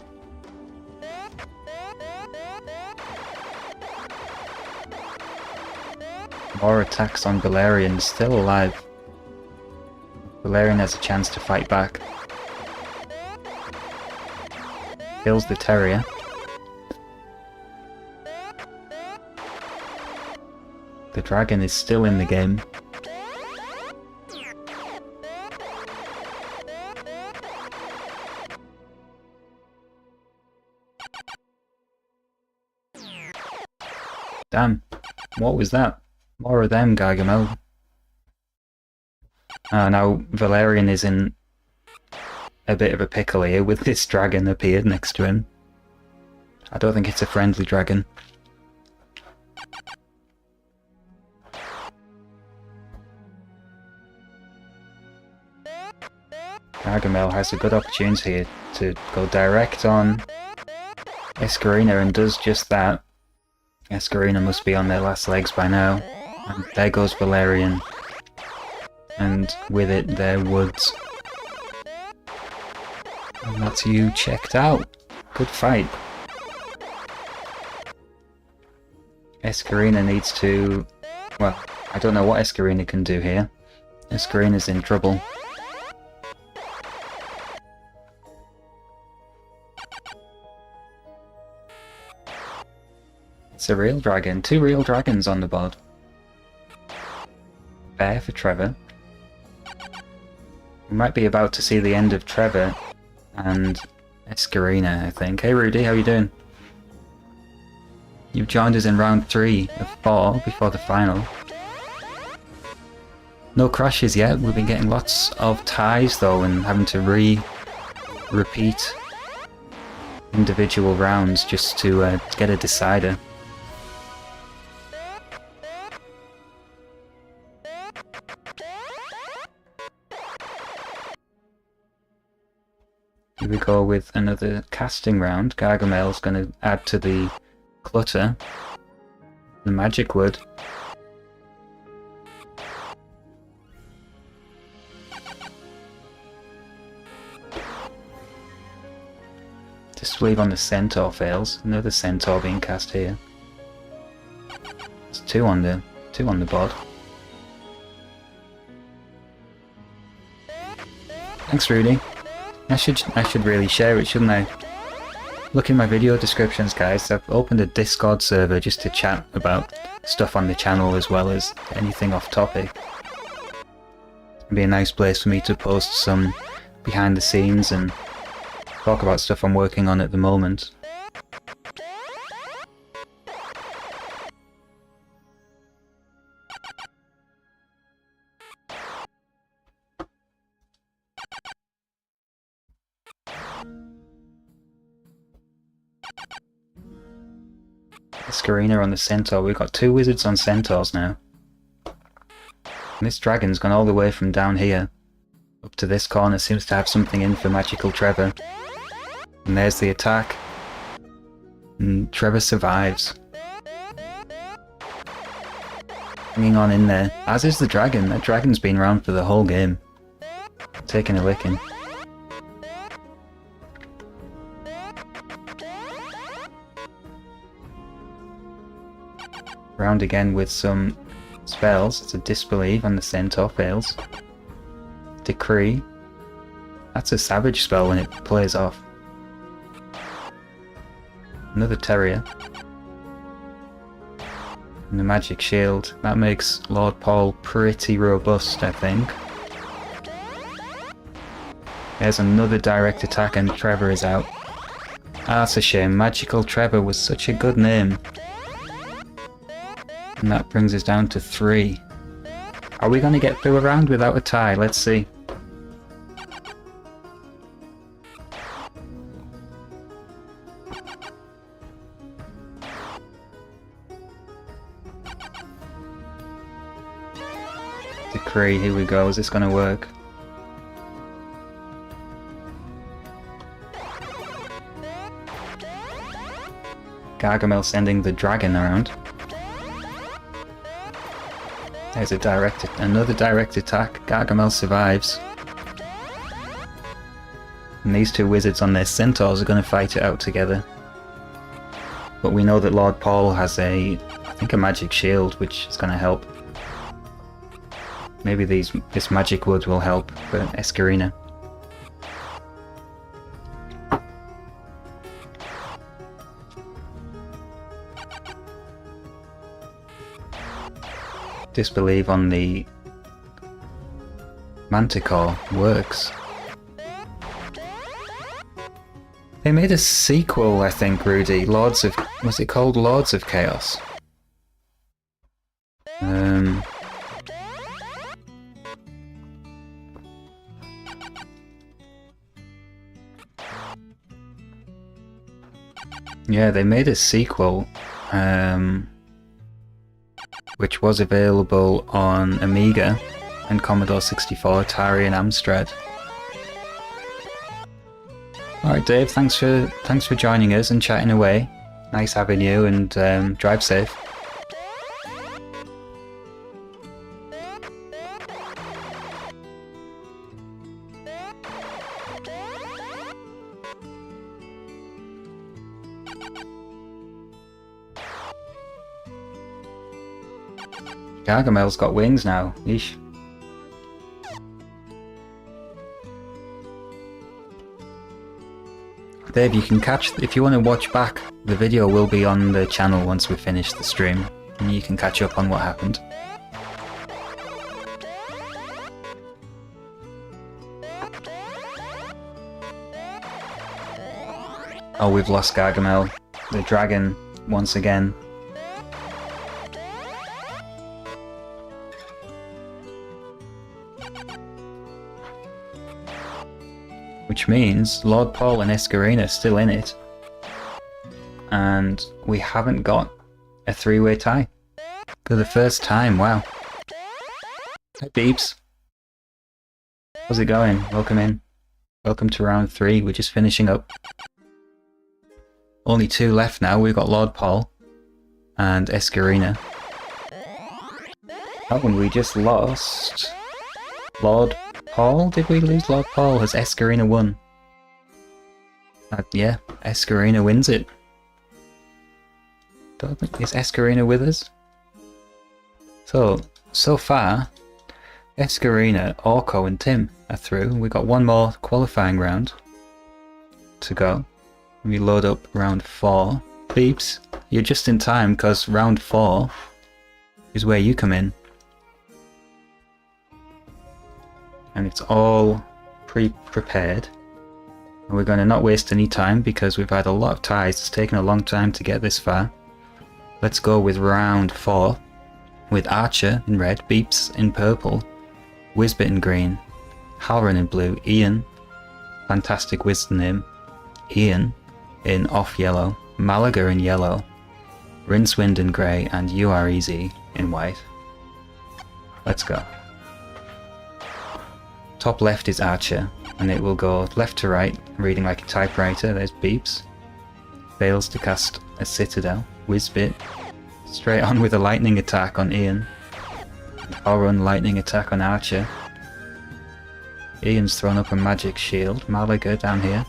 More attacks on Valerian, still alive. Valerian has a chance to fight back. Kills the Terrier. The dragon is still in the game. Damn, what was that? More of them, Gargamel. Now Valerian is in a bit of a pickle here with this dragon appeared next to him. I don't think it's a friendly dragon. Gargamel has a good opportunity here to go direct on Escarina and does just that. Escarina must be on their last legs by now. And there goes Valerian. And with it, their woods. And that's you checked out. Good fight. Escarina needs to... Well, I don't know what Escarina can do here. Escarina's in trouble. It's a real dragon. 2 real dragons on the board. Bear for Trevor. We might be about to see the end of Trevor and Escarina, I think. Hey Rudy, how you doing? You've joined us in round 3 of 4 before the final. No crashes yet. We've been getting lots of ties though and having to repeat individual rounds just to get a decider. Here we go with another casting round. Gargamel's going to add to the clutter. The magic wood. Disbelieve on the centaur fails. Another centaur being cast here. There's two on the board. Thanks, Rudy. I should really share it, shouldn't I? Look in my video descriptions, guys. I've opened a Discord server just to chat about stuff on the channel as well as anything off topic. It'd be a nice place for me to post some behind the scenes and talk about stuff I'm working on at the moment. Escarina on the Centaur. We've got 2 wizards on Centaurs now. And this dragon's gone all the way from down here up to this corner. Seems to have something in for Magical Trevor. And there's the attack. And Trevor survives. Hanging on in there. As is the dragon. That dragon's been around for the whole game. Taking a licking. Round again with some spells. It's a Disbelieve and the Centaur fails. Decree. That's a savage spell when it plays off. Another Terrier. And the Magic Shield. That makes Lord Paul pretty robust, I think. There's another direct attack and Trevor is out. Ah, that's a shame. Magical Trevor was such a good name. And that brings us down to 3. Are we going to get through a round without a tie? Let's see. Decree, here we go. Is this going to work? Gargamel sending the dragon around. There's another direct attack. Gargamel survives. And these 2 wizards on their centaurs are going to fight it out together. But we know that Lord Paul has I think a magic shield, which is going to help. Maybe this magic wood will help for Escarina. Disbelieve on the Manticore works. They made a sequel, I think, Rudy. Was it called Lords of Chaos? Yeah, they made a sequel. Which was available on Amiga and Commodore 64, Atari and Amstrad. Alright Dave, thanks for joining us and chatting away. Nice having you, and drive safe. Gargamel's got wings now. Yeesh. Dave, you can catch, if you want to watch back, the video will be on the channel once we finish the stream, and you can catch up on what happened. Oh, we've lost Gargamel. The dragon, once again. Which means Lord Paul and Escarina are still in it. And we haven't got a 3-way tie. For the first time, wow. Hi Beeps. How's it going? Welcome in. Welcome to round 3, we're just finishing up. Only 2 left now, we've got Lord Paul and Escarina. That one we just lost. Lord Paul? Did we lose Lord Paul? Has Escarina won? Yeah, Escarina wins it. Is Escarina with us? So far, Escarina, Orko and Tim are through. We've got one more qualifying round to go. We load up round 4. Beeps, you're just in time because round 4 is where you come in. And it's all pre-prepared. And we're going to not waste any time because we've had a lot of ties. It's taken a long time to get this far. Let's go with round 4 with Archer in red, Beeps in purple, Wizbit in green, Halloran in blue, Ian, fantastic wizard name, Ian in off yellow, Malaga in yellow, Rincewind in grey, and You Are Easy in white. Let's go. Top left is Archer, and it will go left to right, reading like a typewriter. There's Beeps. Fails to cast a Citadel. Whizbit. Straight on with a lightning attack on Ian. Run lightning attack on Archer. Ian's thrown up a magic shield. Malaga down here.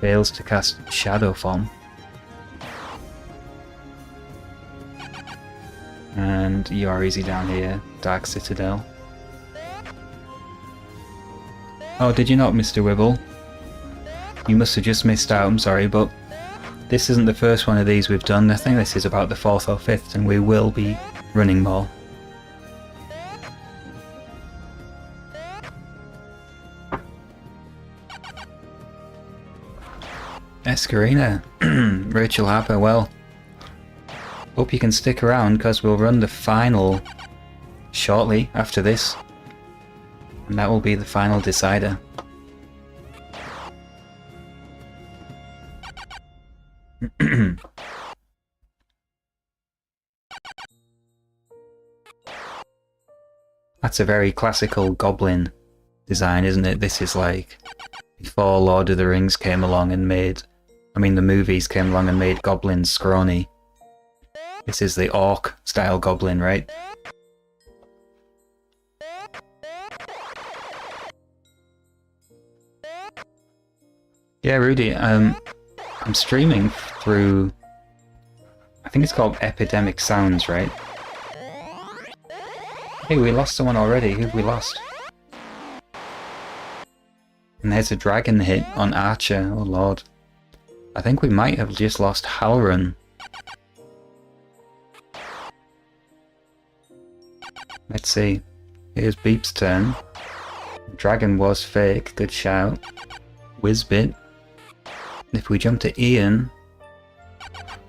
Fails to cast Shadow Form. And You Are Easy down here. Dark Citadel. Oh, did you not, Mr. Wibble? You must have just missed out, I'm sorry, but this isn't the first one of these we've done. I think this is about the 4th or 5th, and we will be running more. Escarina, Rachel Harper, well, hope you can stick around because we'll run the final shortly after this, and that will be the final decider. That's a very classical goblin design, isn't it? This is like before Lord of the Rings came along and made, I mean the movies came along and made goblins scrawny. This is the orc style goblin, right? Yeah, Rudy, I'm streaming through, I think it's called Epidemic Sounds, right? Hey, we lost someone already. Who've we lost? And there's a dragon hit on Archer. Oh lord. I think we might have just lost Halrun. Let's see. Here's Beep's turn. Dragon was fake. Good shout. Whizbit. If we jump to Ian...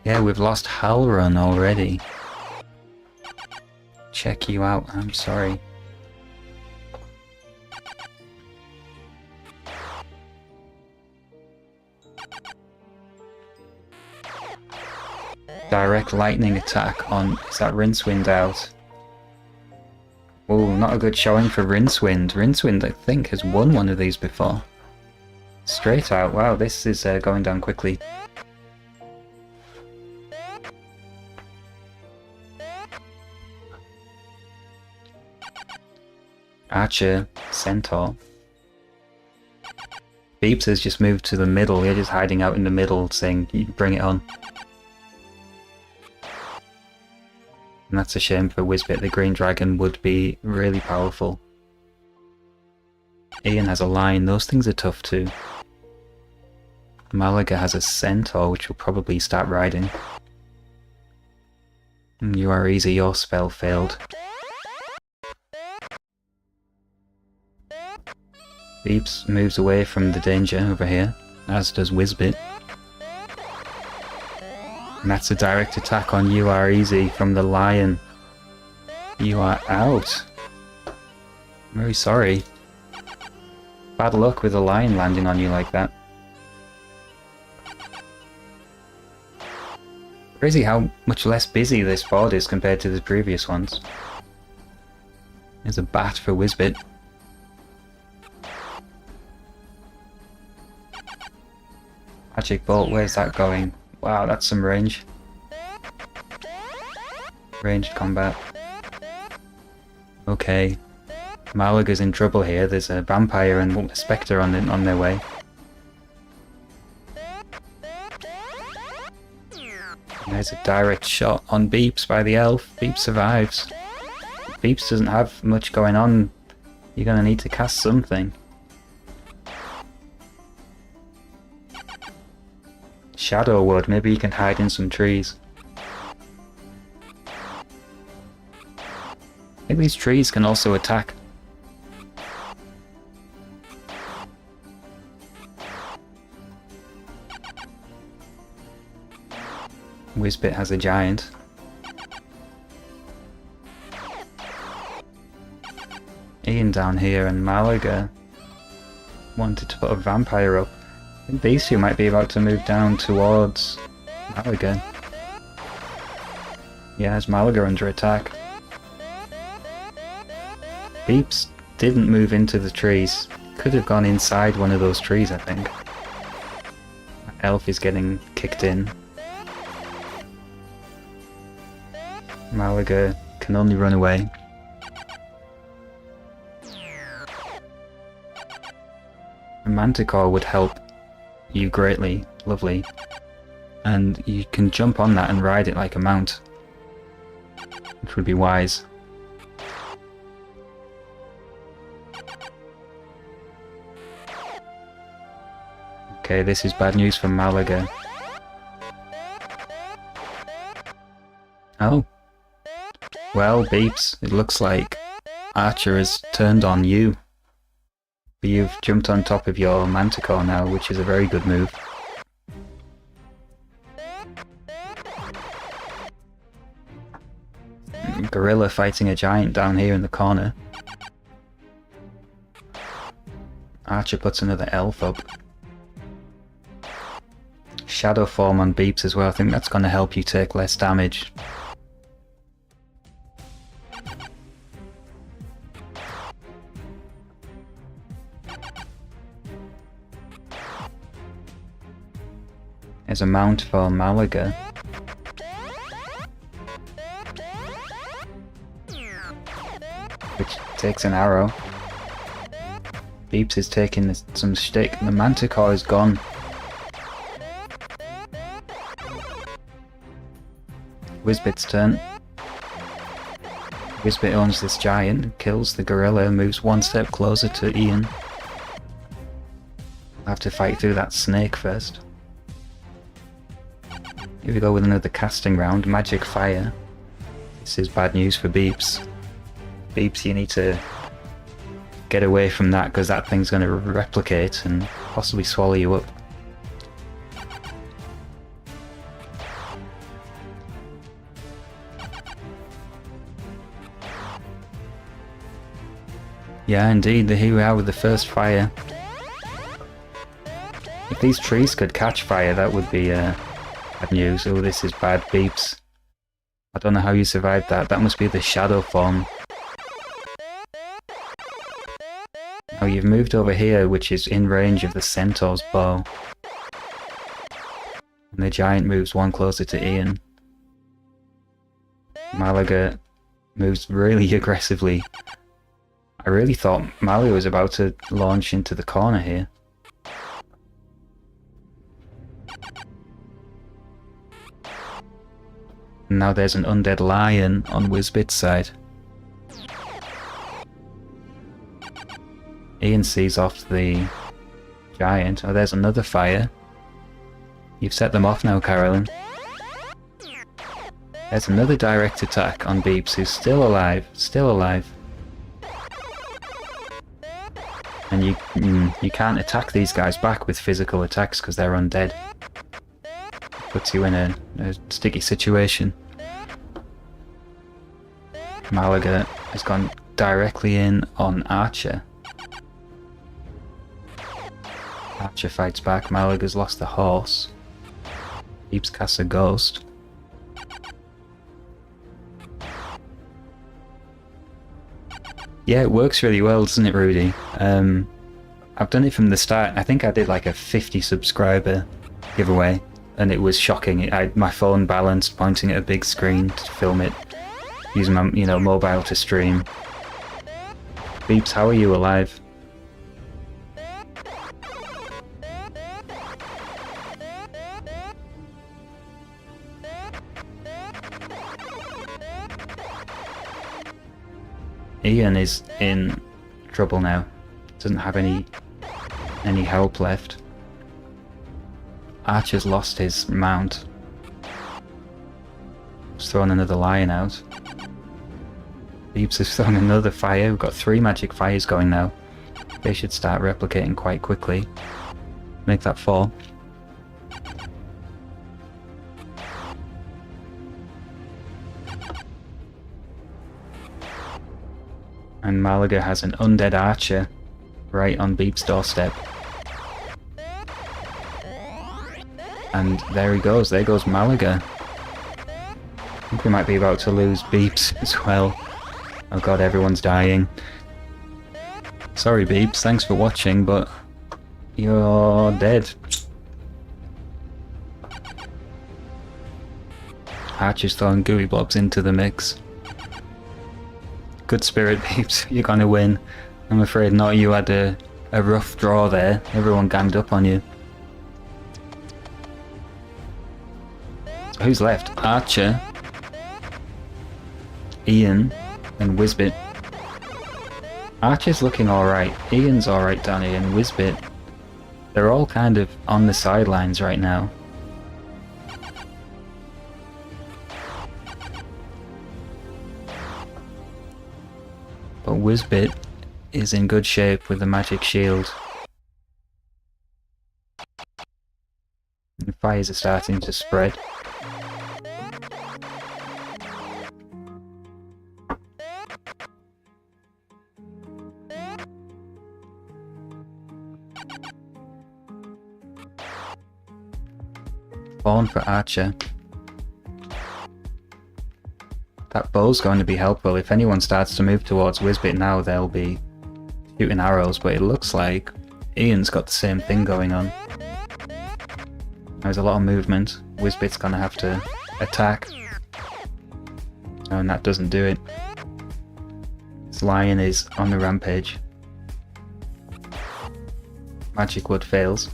Yeah, we've lost Halrun already. Check you out. I'm sorry. Direct lightning attack on... Is that Rincewind out? Oh, not a good showing for Rincewind. Rincewind, I think, has won one of these before. Straight out. Wow, this is going down quickly. Archer, Centaur. Beeps has just moved to the middle. They're just hiding out in the middle saying, bring it on. And that's a shame for Whizbit. The green dragon would be really powerful. Ian has a lion. Those things are tough too. Malaga has a centaur, which will probably start riding. You Are Easy, your spell failed. Beeps moves away from the danger over here, as does Whizbit. And that's a direct attack on You Are Easy from the lion. You are out. I'm very sorry. Bad luck with a lion landing on you like that. Crazy how much less busy this board is compared to the previous ones. There's a bat for Whizbit. Magic Bolt, where's that going? Wow, that's some range. Ranged combat. Okay. Malaga's in trouble here. There's a vampire and a spectre on their way. There's a direct shot on Beeps by the elf. Beeps survives. Beeps doesn't have much going on. You're gonna need to cast something. Shadow Wood, maybe you can hide in some trees. I think these trees can also attack. Whizbit has a giant. Ian down here and Malaga wanted to put a vampire up. I think these two might be about to move down towards Malaga. Yeah, is Malaga under attack? Beeps didn't move into the trees. Could have gone inside one of those trees, I think. Elf is getting kicked in. Malaga can only run away. A manticore would help you greatly, lovely. And you can jump on that and ride it like a mount, which would be wise. Okay, this is bad news for Malaga. Oh. Well, Beeps, it looks like Archer has turned on you. But you've jumped on top of your manticore now, which is a very good move. Gorilla fighting a giant down here in the corner. Archer puts another elf up. Shadow form on Beeps as well. I think that's going to help you take less damage. There's a mount for Malaga. Which takes an arrow. Beeps is taking some stick. The manticore is gone. Whizbit's turn. Whizbit owns this giant, kills the gorilla, moves one step closer to Ian. I'll have to fight through that snake first. Here we go with another casting round, magic fire. This is bad news for Beeps. Beeps, you need to get away from that because that thing's going to replicate and possibly swallow you up. Yeah, indeed, here we are with the first fire. If these trees could catch fire, that would be bad news. Oh, this is bad, Beeps. I don't know how you survived that. That must be the shadow form. Now you've moved over here, which is in range of the centaur's bow. And the giant moves one closer to Ian. Malaga moves really aggressively. I really thought Malaga was about to launch into the corner here. And now there's an undead lion on Whizbit's side. Ian sees off the giant. Oh, there's another fire. You've set them off now, Carolyn. There's another direct attack on Beeps, who's still alive. Still alive. And you can't attack these guys back with physical attacks because they're undead. Puts you in a sticky situation. Malaga has gone directly in on Archer. Archer fights back. Malaga's lost the horse. Beeps casts a ghost. Yeah, it works really well, doesn't it, Rudy? I've done it from the start. I think I did like a 50 subscriber giveaway, and it was shocking. I had my phone balanced, pointing at a big screen to film it, using my mobile to stream. Beeps, how are you alive? Ian is in trouble now. Doesn't have any help left. Archer's lost his mount. He's thrown another lion out. Beeps has thrown another fire. We've got 3 magic fires going now. They should start replicating quite quickly. Make that 4. And Malaga has an undead archer right on Beep's doorstep. And there he goes. There goes Malaga. I think we might be about to lose Beeps as well. Oh god, everyone's dying. Sorry Beeps, thanks for watching, but you're dead. Archer's throwing gooey blobs into the mix. Good spirit, Beeps, you're gonna win. I'm afraid not, you had a rough draw there. Everyone ganged up on you. So who's left? Archer, Ian, and Whizbit. Archer's looking alright, Ian's alright down here, and Whizbit. They're all kind of on the sidelines right now. But Whizbit is in good shape with the magic shield. And fires are starting to spread. Spawn for Archer. That bow's going to be helpful. If anyone starts to move towards Whizbit now, they'll be shooting arrows, but it looks like Ian's got the same thing going on. There's a lot of movement. Whizbit's gonna have to attack. Oh, and that doesn't do it. This lion is on the rampage. Magic Wood fails.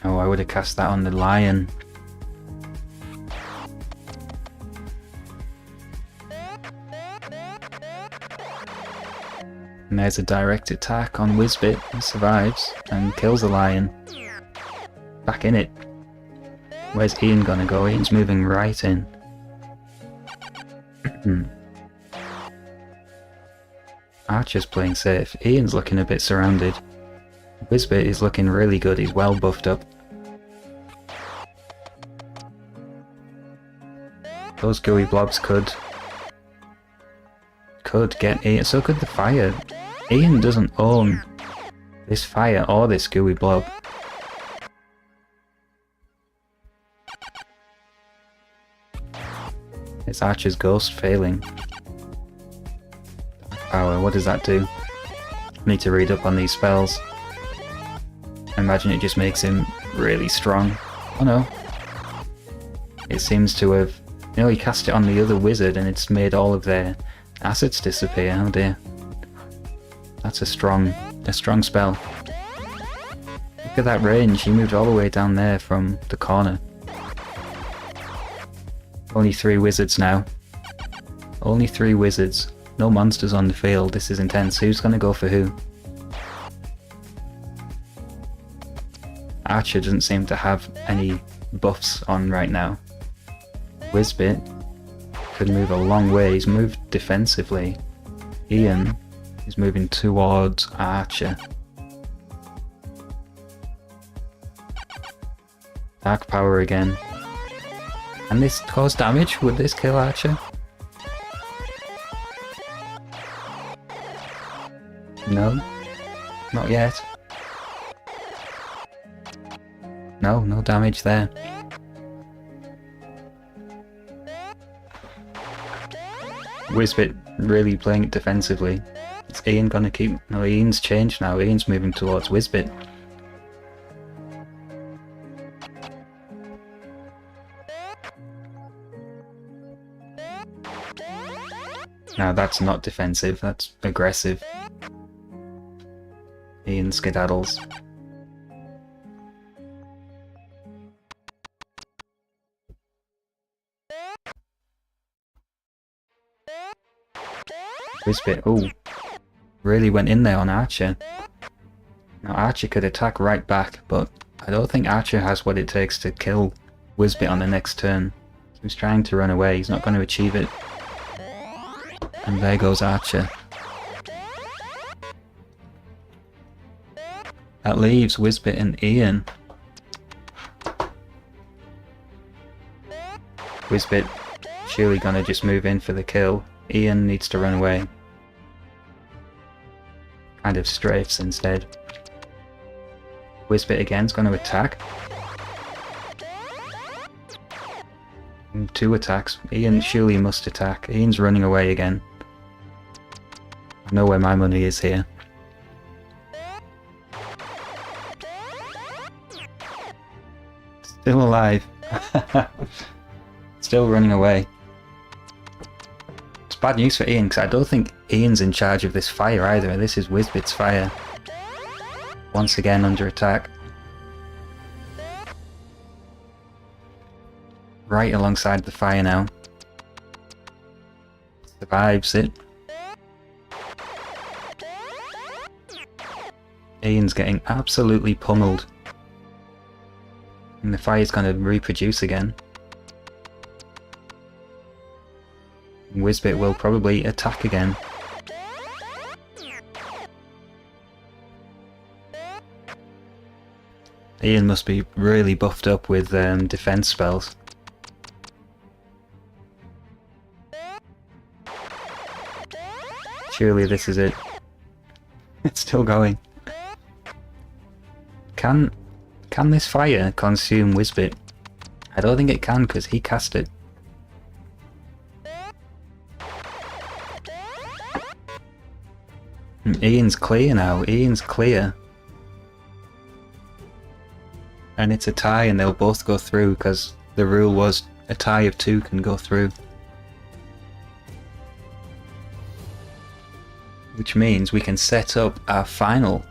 Oh, I would have cast that on the lion. And there's a direct attack on Whizbit. He survives and kills the lion. Back in it. Where's Ian gonna go? Ian's moving right in. Archer's playing safe. Ian's looking a bit surrounded. Whizbit is looking really good. He's well buffed up. Those gooey blobs could get Ian. So could the fire. Ian doesn't own this fire or this gooey blob. It's Archer's ghost failing. Power, what does that do? I need to read up on these spells. I imagine it just makes him really strong. Oh no. It seems to have... You know, he cast it on the other wizard and it's made all of their assets disappear. Oh dear. That's a strong spell. Look at that range. He moved all the way down there from the corner. Only 3 wizards now. Only 3 wizards. No monsters on the field. This is intense. Who's gonna go for who? Archer doesn't seem to have any buffs on right now. Whizbit could move a long way. He's moved defensively. Ian is moving towards Archer. Dark power again. And this cause damage? Would this kill Archer? No. Not yet. No, no damage there. Whizbit really playing it defensively. Is Ian gonna keep... No, Ian's changed now. Ian's moving towards Whizbit. Now that's not defensive, that's aggressive. Ian skedaddles. Whizbit, oh, really went in there on Archer. Now Archer could attack right back, but I don't think Archer has what it takes to kill Whizbit on the next turn. So he's trying to run away, he's not going to achieve it. And there goes Archer. That leaves Whizbit and Ian. Whizbit surely gonna just move in for the kill. Ian needs to run away. Kind of strafes instead. Whizbit again's gonna attack. 2 attacks. Ian surely must attack. Ian's running away again. I know where my money is here. Still alive. Still running away. It's bad news for Ian because I don't think Ian's in charge of this fire either. This is Whizbit's fire. Once again under attack. Right alongside the fire now. Survives it. Ian's getting absolutely pummeled. And the fire's going to reproduce again. Whizbit will probably attack again. Ian must be really buffed up with defense spells. Surely this is it. It's still going. Can this fire consume Whizbit? I don't think it can because he cast it. Ian's clear now. Ian's clear. And it's a tie and they'll both go through because the rule was a tie of 2 can go through. Which means we can set up our final.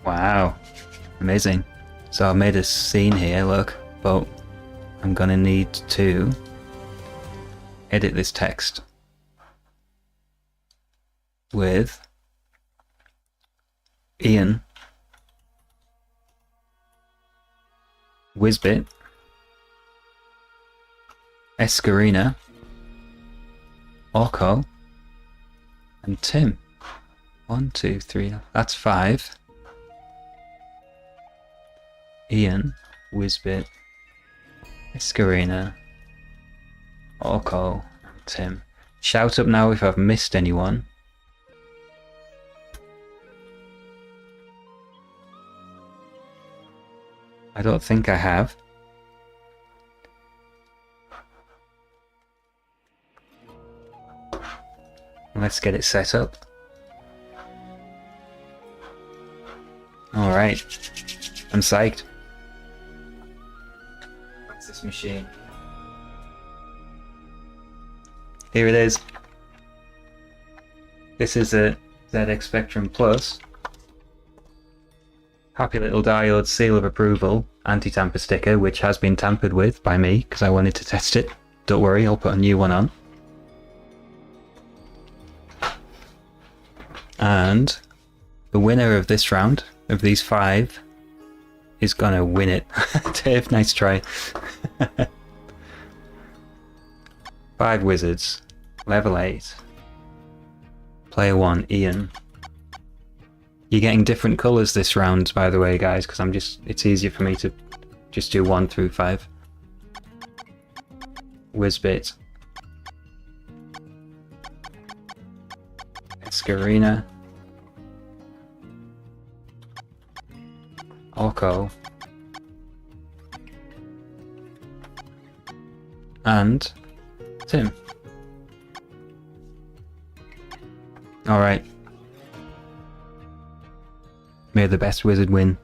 Wow. Amazing. So I made a scene here, look, but I'm gonna need to edit this text with Ian, Whizbit, Escarina, Orko, and Tim. 1, 2, 3, that's 5. Ian, Whizbit, Escarina, Orko, and Tim. Shout up now if I've missed anyone. I don't think I have. Let's get it set up. Alright. I'm psyched. What's this machine? Here it is. This is a ZX Spectrum Plus. Happy little diode seal of approval, anti-tamper sticker, which has been tampered with by me because I wanted to test it. Don't worry, I'll put a new one on. And the winner of this round, of these 5, is gonna win it. Dave, nice try. 5 wizards, level 8. Player 1, Ian. You're getting different colours this round, by the way, guys, because it's easier for me to just do 1 through 5. Whizbit. Escarina. Orko. And Tim. Alright. May the best wizard win.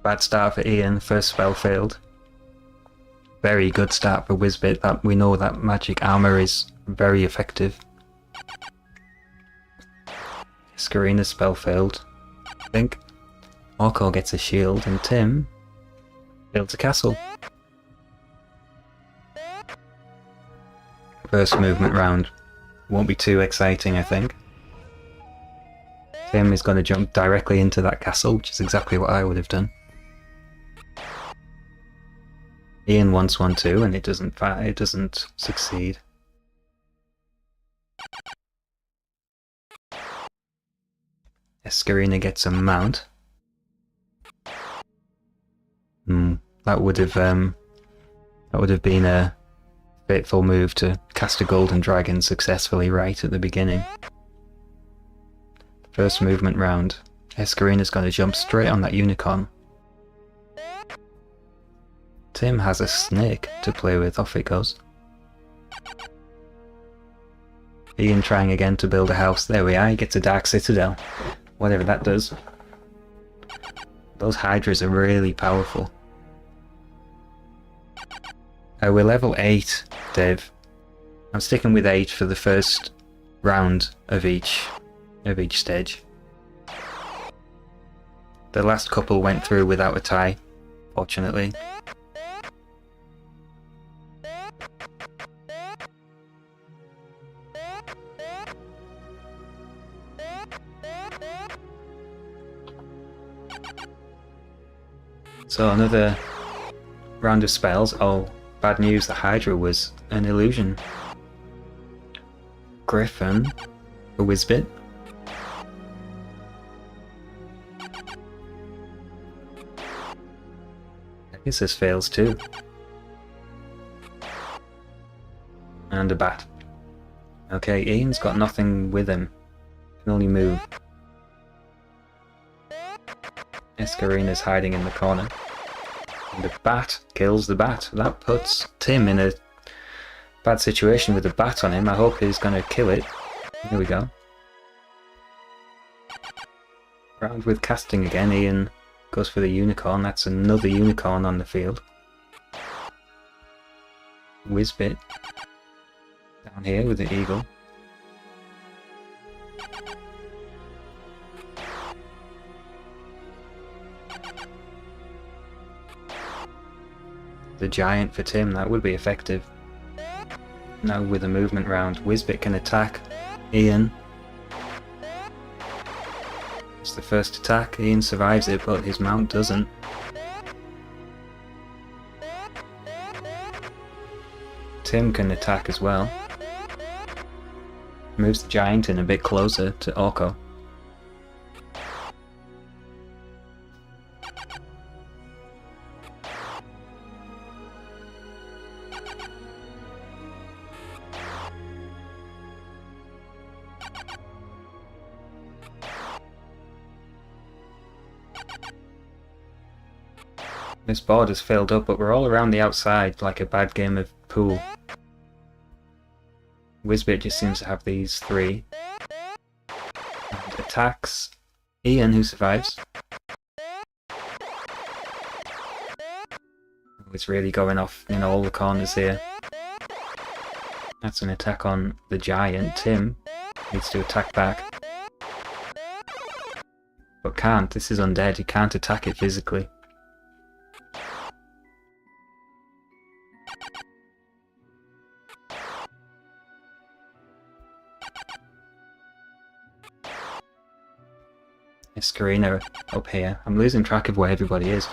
Bad start for Ian, first spell failed. Very good start for Whizbit, that we know that magic armor is very effective. Scarina's spell failed, I think. Orko gets a shield and Tim builds a castle. First movement round. Won't be too exciting, I think. Tim is going to jump directly into that castle, which is exactly what I would have done. Ian wants one too, and it doesn't succeed. Escarina gets a mount. That would have been a fateful move to cast a golden dragon successfully right at the beginning. First movement round. Escarina's going to jump straight on that unicorn. Tim has a snake to play with. Off it goes. Ian trying again to build a house. There we are. He gets a dark citadel. Whatever that does. Those hydras are really powerful. We're level 8, Dave. I'm sticking with 8 for the first round of each stage. The last couple went through without a tie, fortunately. So another round of spells. Oh, bad news, the Hydra was an illusion. Griffin, a Whizbit. I guess this fails too. And a bat. Okay, Ian's got nothing with him. Can only move. Escarina's hiding in the corner. And the bat kills the bat. That puts Tim in a bad situation with a bat on him. I hope he's going to kill it. Here we go. Round with casting again. Ian goes for the unicorn. That's another unicorn on the field. Whizbit down here with the eagle. The giant for Tim, that would be effective. Now with a movement round, Whizbit can attack Ian. It's the first attack. Ian survives it, but his mount doesn't. Tim can attack as well. Moves the giant in a bit closer to Orko. This board is filled up, but we're all around the outside like a bad game of pool. Whizbit just seems to have these three. And attacks Ian, who survives. It's really going off in all the corners here. That's an attack on the giant. Tim needs to attack back. But can't. This is undead. He can't attack it physically. Escarina up here. I'm losing track of where everybody is.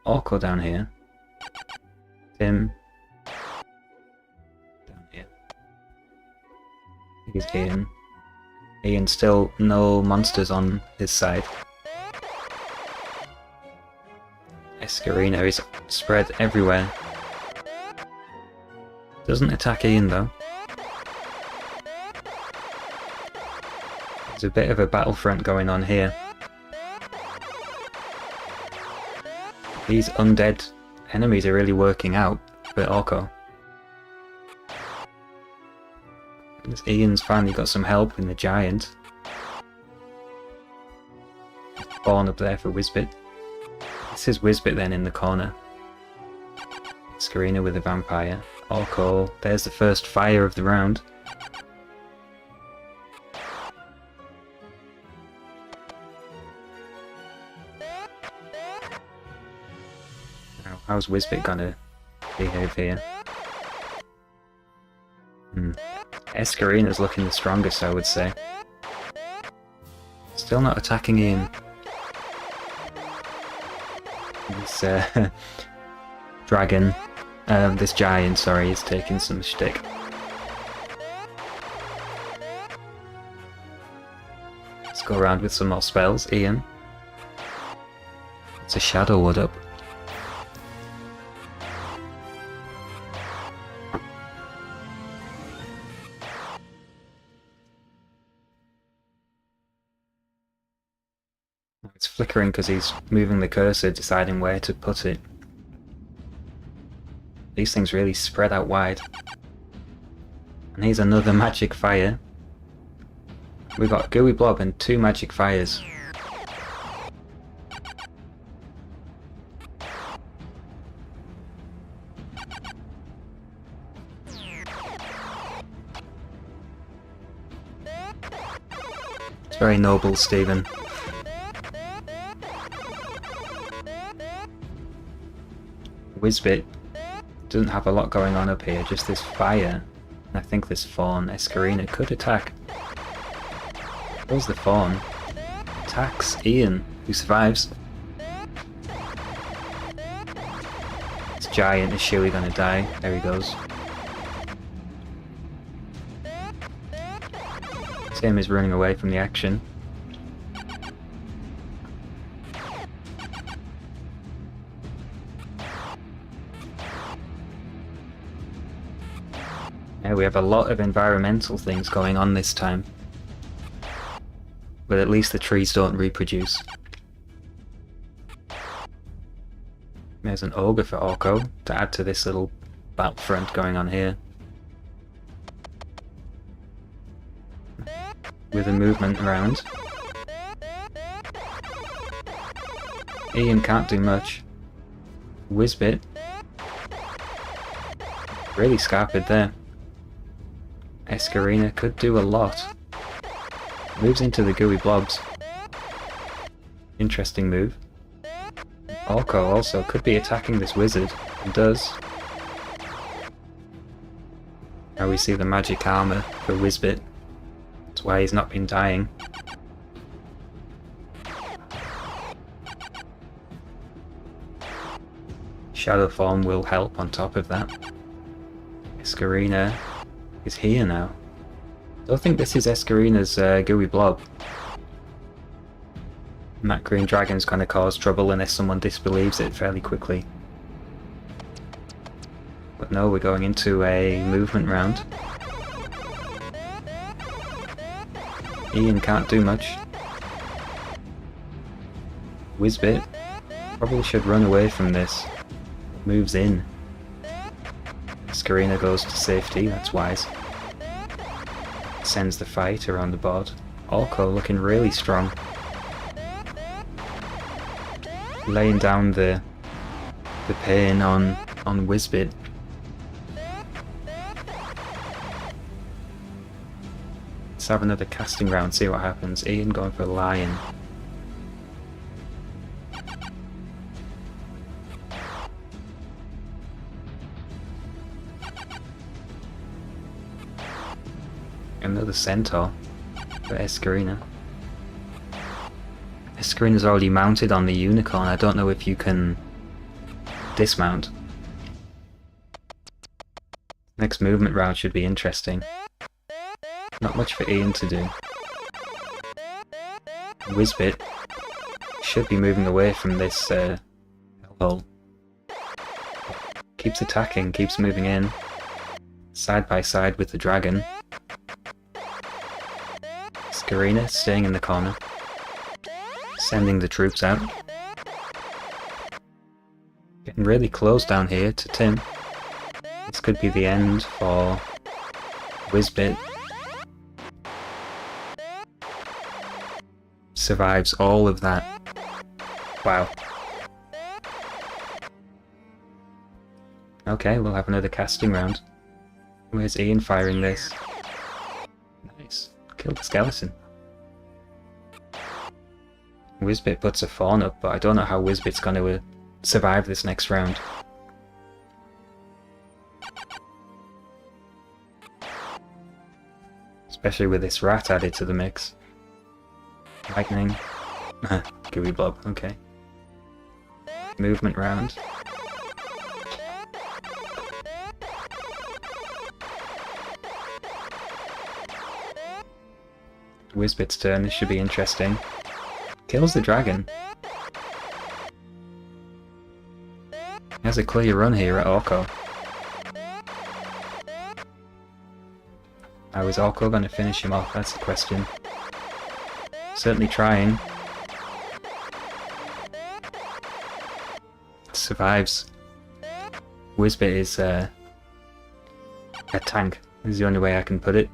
Orko down here. Tim down here. He's Ian. Ian still no monsters on his side. Escarina is spread everywhere. Doesn't attack Ian though. There's a bit of a battlefront going on here. These undead enemies are really working out for Orko. Ian's finally got some help in the giant. Spawn up there for Whizbit. This is Whizbit then in the corner. Escarina with a vampire. Orko, there's the first fire of the round. How's Whizbit gonna behave here? Escarina's looking the strongest, I would say. Still not attacking Ian. This dragon, this giant, sorry, is taking some shtick. Let's go around with some more spells. Ian. It's a shadow wood up. It's flickering because he's moving the cursor, deciding where to put it. These things really spread out wide. And here's another magic fire. We've got Gooey Blob and 2 magic fires. It's very noble, Stephen. Whizbit doesn't have a lot going on up here, just this fire. I think this fawn, Escarina, could attack. Kills the fawn. Attacks Ian, who survives. This giant is surely gonna die. There he goes. Tim is running away from the action. Yeah, we have a lot of environmental things going on this time. But at least the trees don't reproduce. There's an ogre for Orko to add to this little battlefront going on here. With a movement around. Ian can't do much. Whizbit. Really scarpered there. Escarina could do a lot. Moves into the gooey blobs. Interesting move. Orko also could be attacking this wizard, and does. Now we see the magic armor for Whizbit. That's why he's not been dying. Shadow form will help on top of that. Escarina is here now. Don't think this is Escarina's gooey blob. And that green dragon's gonna cause trouble unless someone disbelieves it fairly quickly. But no, we're going into a movement round. Ian can't do much. Whizbit probably should run away from this. Moves in. Escarina goes to safety, that's wise. Sends the fight around the board. Orko looking really strong. Laying down the pain on Whizbit. Let's have another casting round, see what happens. Ian going for a lion. Another centaur for Escarina. Escarina's already mounted on the unicorn. I don't know if you can dismount. Next movement round should be interesting. Not much for Ian to do. Whizbit should be moving away from this hellhole. Keeps attacking, keeps moving in. Side by side with the dragon. Escarina staying in the corner. Sending the troops out. Getting really close down here to Tim. This could be the end for Whizbit. Survives all of that. Wow. Okay, we'll have another casting round. Where's Ian firing this? Nice. Killed the skeleton. Whizbit puts a fawn up, but I don't know how Whizbit's going to survive this next round. Especially with this rat added to the mix. Lightning. Gooey blob, okay. Movement round. Whizbit's turn, this should be interesting. Kills the dragon. He has a clear run here at Orko. How is Orko going to finish him off? That's the question. Certainly trying. survives. Whizbit is a tank, is the only way I can put it.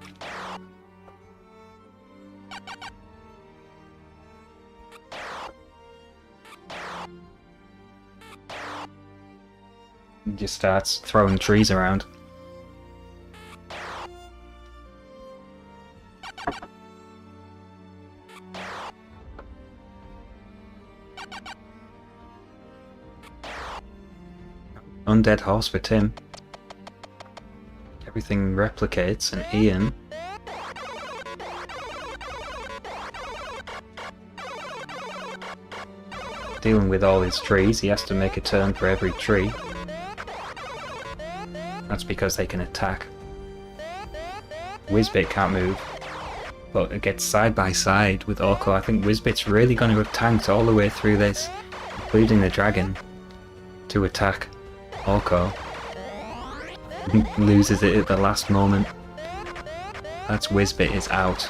He just starts throwing trees around. Undead horse for Tim. Everything replicates, and Ian dealing with all his trees. He has to make a turn for every tree. That's because they can attack. Whizbit can't move, but it gets side by side with Orko. I think Whizbit's really going to have tanked all the way through this, including the dragon, to attack Orko. Loses it at the last moment. That's Whizbit is out.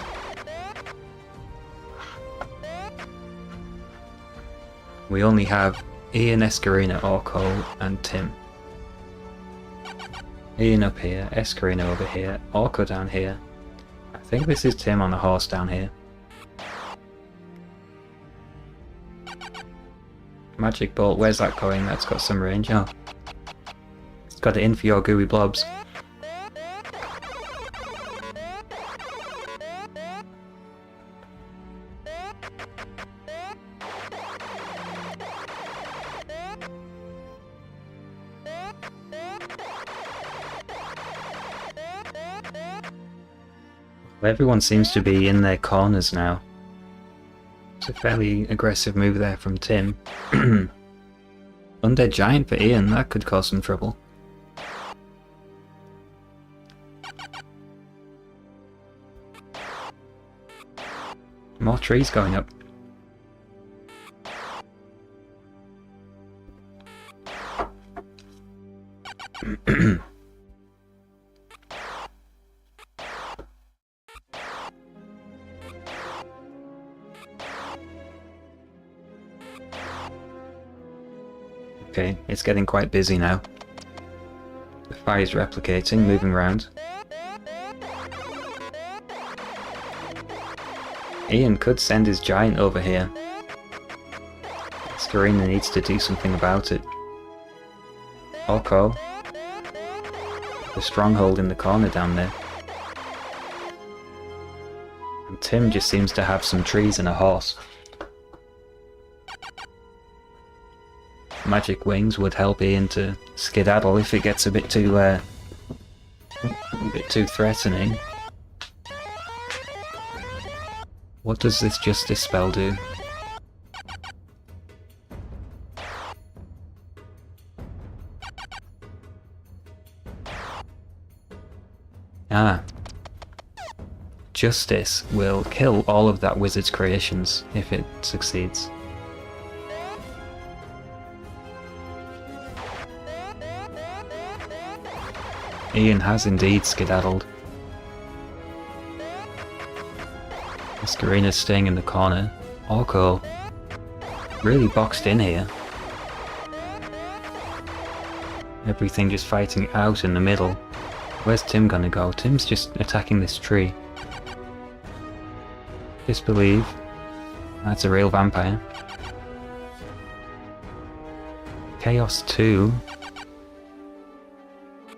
We only have Ian, Escarina, Orko, and Tim. Ian up here, Escarina over here, Orko down here. I think this is Tim on the horse down here. Magic bolt, where's that going? That's got some range. Oh. It's got it in for your gooey blobs. Everyone seems to be in their corners now. It's a fairly aggressive move there from Tim. Undead Giant for Ian, that could cause some trouble. More trees going up. Okay, it's getting quite busy now. The fire's replicating, moving around. Ian could send his giant over here. Scarina needs to do something about it. Orko. The stronghold in the corner down there. And Tim just seems to have some trees and a horse. Magic wings would help Ian to skedaddle if it gets a bit too threatening. What does this justice spell do? Ah. Justice will kill all of that wizard's creations if it succeeds. Ian has indeed skedaddled. Scarina's staying in the corner. Orko really boxed in here. Everything just fighting out in the middle. Where's Tim gonna go? Tim's just attacking this tree. Disbelieve. That's a real vampire. Chaos 2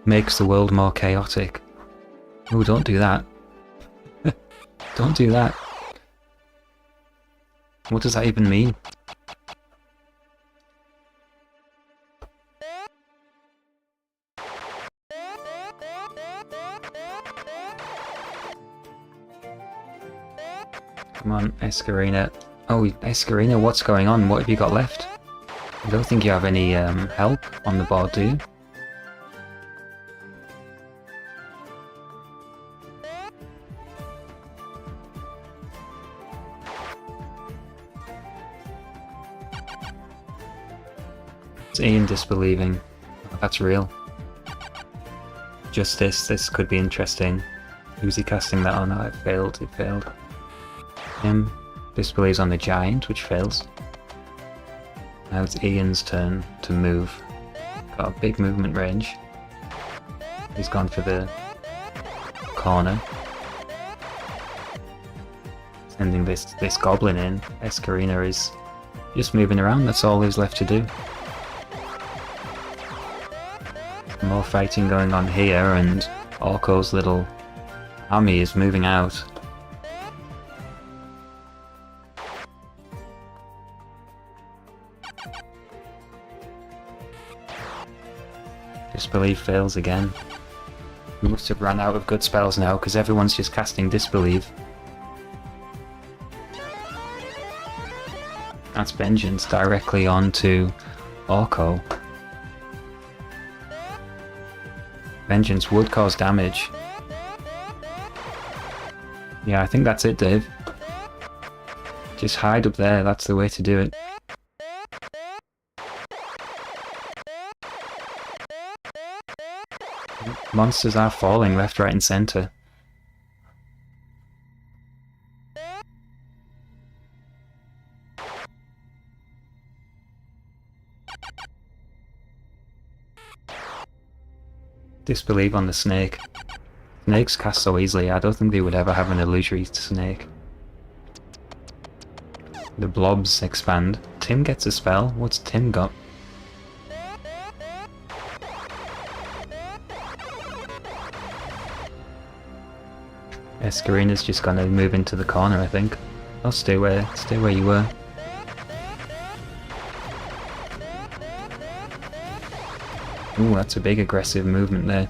makes the world more chaotic. Oh, don't do that. Don't do that. What does that even mean? Come on, Escarina. Oh, Escarina, what's going on? What have you got left? I don't think you have any help on the board, do you? It's Ian disbelieving. Oh, that's real. Justice, this could be interesting. Who's he casting that on? Oh, it failed, it failed. Him disbelieves on the giant, which fails. Now it's Ian's turn to move. Got a big movement range. He's gone for the corner. Sending this goblin in. Escarina is just moving around, that's all there's left to do. More fighting going on here, and Orko's little army is moving out. Disbelief fails again. We must have run out of good spells now, because everyone's just casting Disbelief. That's Vengeance directly onto Orko. Vengeance would cause damage. Yeah, I think that's it, Dave. Just hide up there, that's the way to do it. Monsters are falling left, right and centre. Disbelieve on the snake. Snakes cast so easily, I don't think they would ever have an illusory snake. The blobs expand. Tim gets a spell. What's Tim got? Escarina's just gonna move into the corner, I think. Oh, stay where you were. Ooh, that's a big aggressive movement there.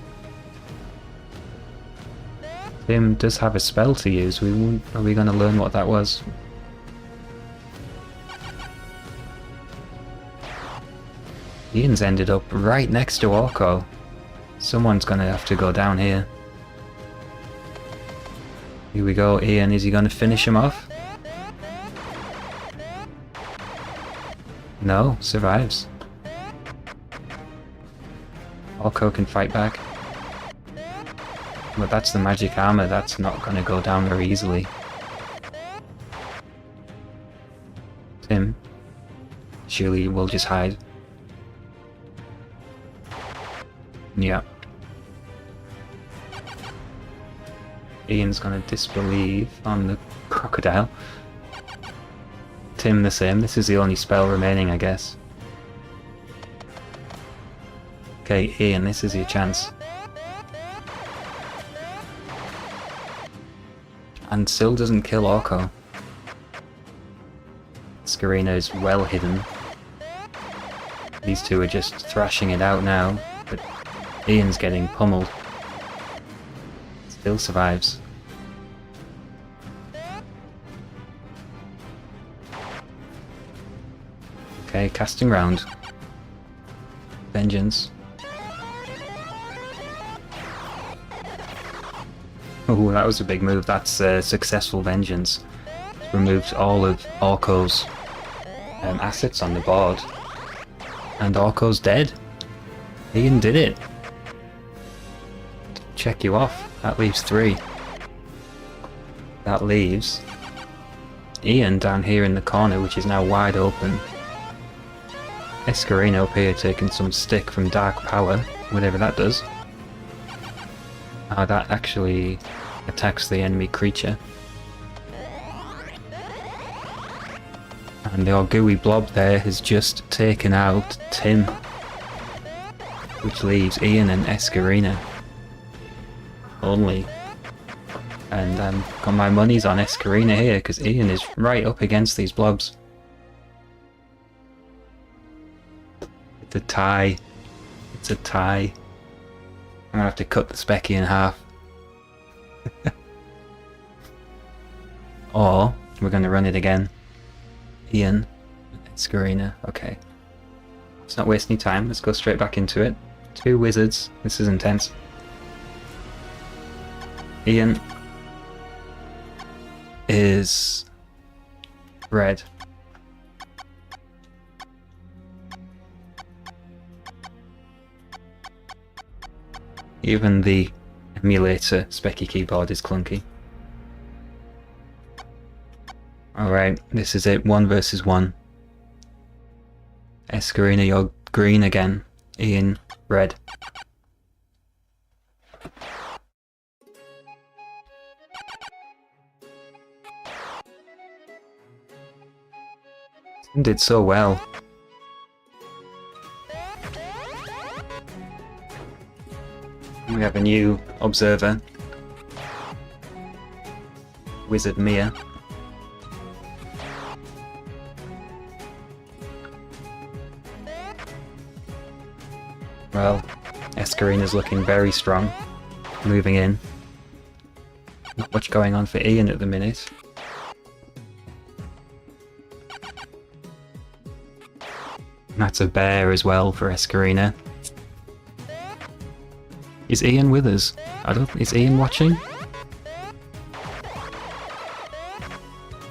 Tim does have a spell to use. Are we gonna learn what that was? Ian's ended up right next to Orko. Someone's gonna have to go down here. Here we go, Ian, is he gonna finish him off? No, survives. Orko can fight back. But that's the magic armor, that's not gonna go down very easily. Tim. Surely we'll just hide. Yeah. Ian's gonna disbelieve on the crocodile. Tim the same, this is the only spell remaining, I guess. Okay, Ian, this is your chance. And still doesn't kill Orko. Escarina is well hidden. These two are just thrashing it out now, but Ian's getting pummeled. Still survives. Okay, casting round. Vengeance. Oh, that was a big move. That's successful Vengeance. Removed all of Orko's assets on the board. And Orko's dead. Ian did it. Check you off. That leaves 3. That leaves Ian down here in the corner, which is now wide open. Escarina up here taking some stick from Dark Power, whatever that does. That actually attacks the enemy creature. And the Gooooooo blob there has just taken out Tim, which leaves Ian and Escarina only. And got my money's on Escarina here, because Ian is right up against these blobs. It's a tie. It's a tie. I'm gonna have to cut the Speccy in half. Or we're gonna run it again. Ian, Escarina, okay. Let's not waste any time, let's go straight back into it. 2 wizards, this is intense. Ian is red. Even the emulator Speccy keyboard is clunky. Alright, this is it, 1 versus 1. Escarina, you're green again. Ian, red. Tim did so well. We have a new observer. Wizard Mia. Well, Escarina's looking very strong. Moving in. Not much going on for Ian at the minute. That's a bear as well for Escarina. Is Ian with us? Is Ian watching?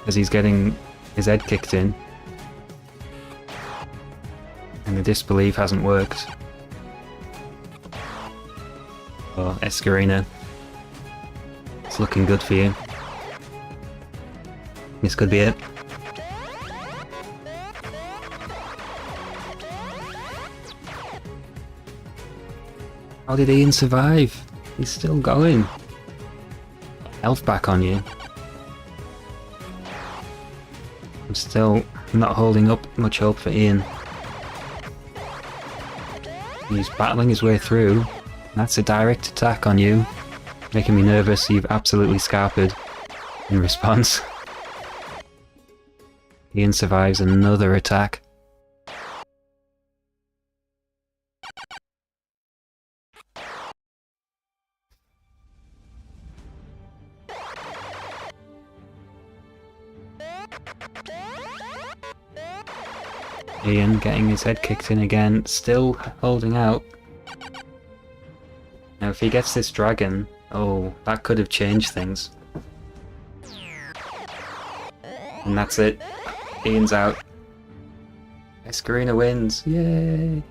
As he's getting his head kicked in. And the disbelief hasn't worked. Oh, Escarina. It's looking good for you. This could be it. How did Ian survive? He's still going. Health back on you. I'm still not holding up much hope for Ian. He's battling his way through. That's a direct attack on you. Making me nervous. You've absolutely scarpered in response. Ian survives another attack. Ian getting his head kicked in again, still holding out. Now if he gets this dragon, oh, that could have changed things. And that's it. Ian's out. Escarina wins, yay!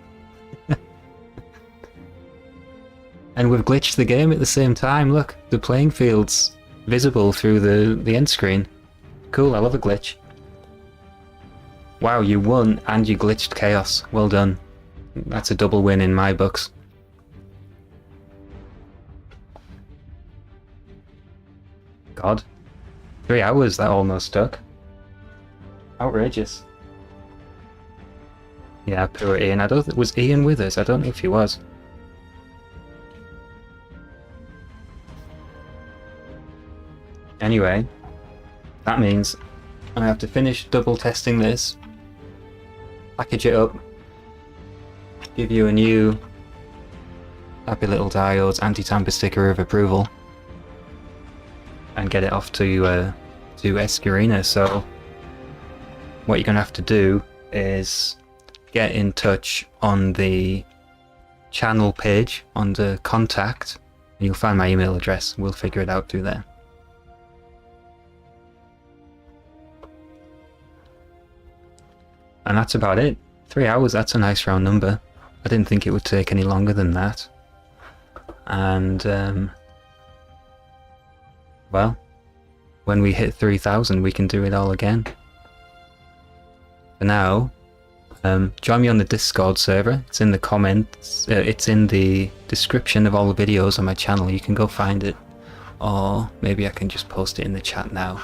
And we've glitched the game at the same time, look, the playing field's visible through the end screen. Cool, I love a glitch. Wow, you won and you glitched chaos. Well done. That's a double win in my books. God. 3 hours that almost took. Outrageous. Yeah, poor Ian. Was Ian with us? I don't know if he was. Anyway, that means I have to finish double testing this. Package it up, give you a new Happy Little Diodes anti-tamper sticker of approval, and get it off to Escarina. So what you're going to have to do is get in touch on the channel page under contact, and you'll find my email address. We'll figure it out through there. And that's about it. 3 hours, that's a nice round number. I didn't think it would take any longer than that. And, well, when we hit 3,000 we can do it all again. For now, join me on the Discord server. It's in the comments, it's in the description of all the videos on my channel. You can go find it. Or maybe I can just post it in the chat now.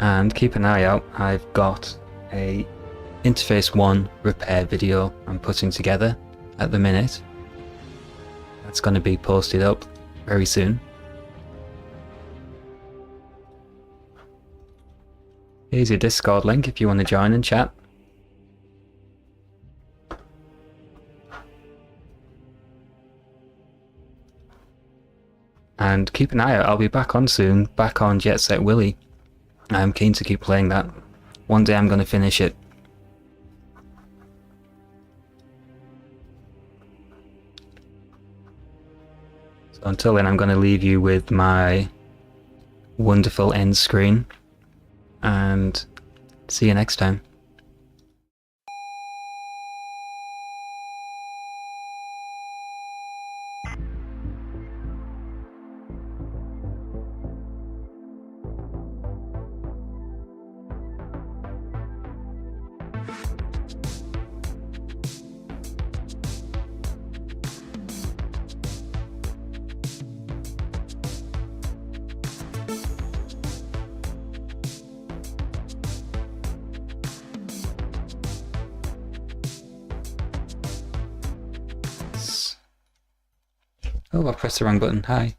And keep an eye out, I've got a Interface 1 repair video I'm putting together at the minute. That's going to be posted up very soon. Here's your Discord link if you want to join and chat. And keep an eye out, I'll be back on soon, back on Jet Set Willy. I'm keen to keep playing that. One day I'm going to finish it. So until then I'm going to leave you with my wonderful end screen. And see you next time. Oh, I pressed the wrong button. Hi.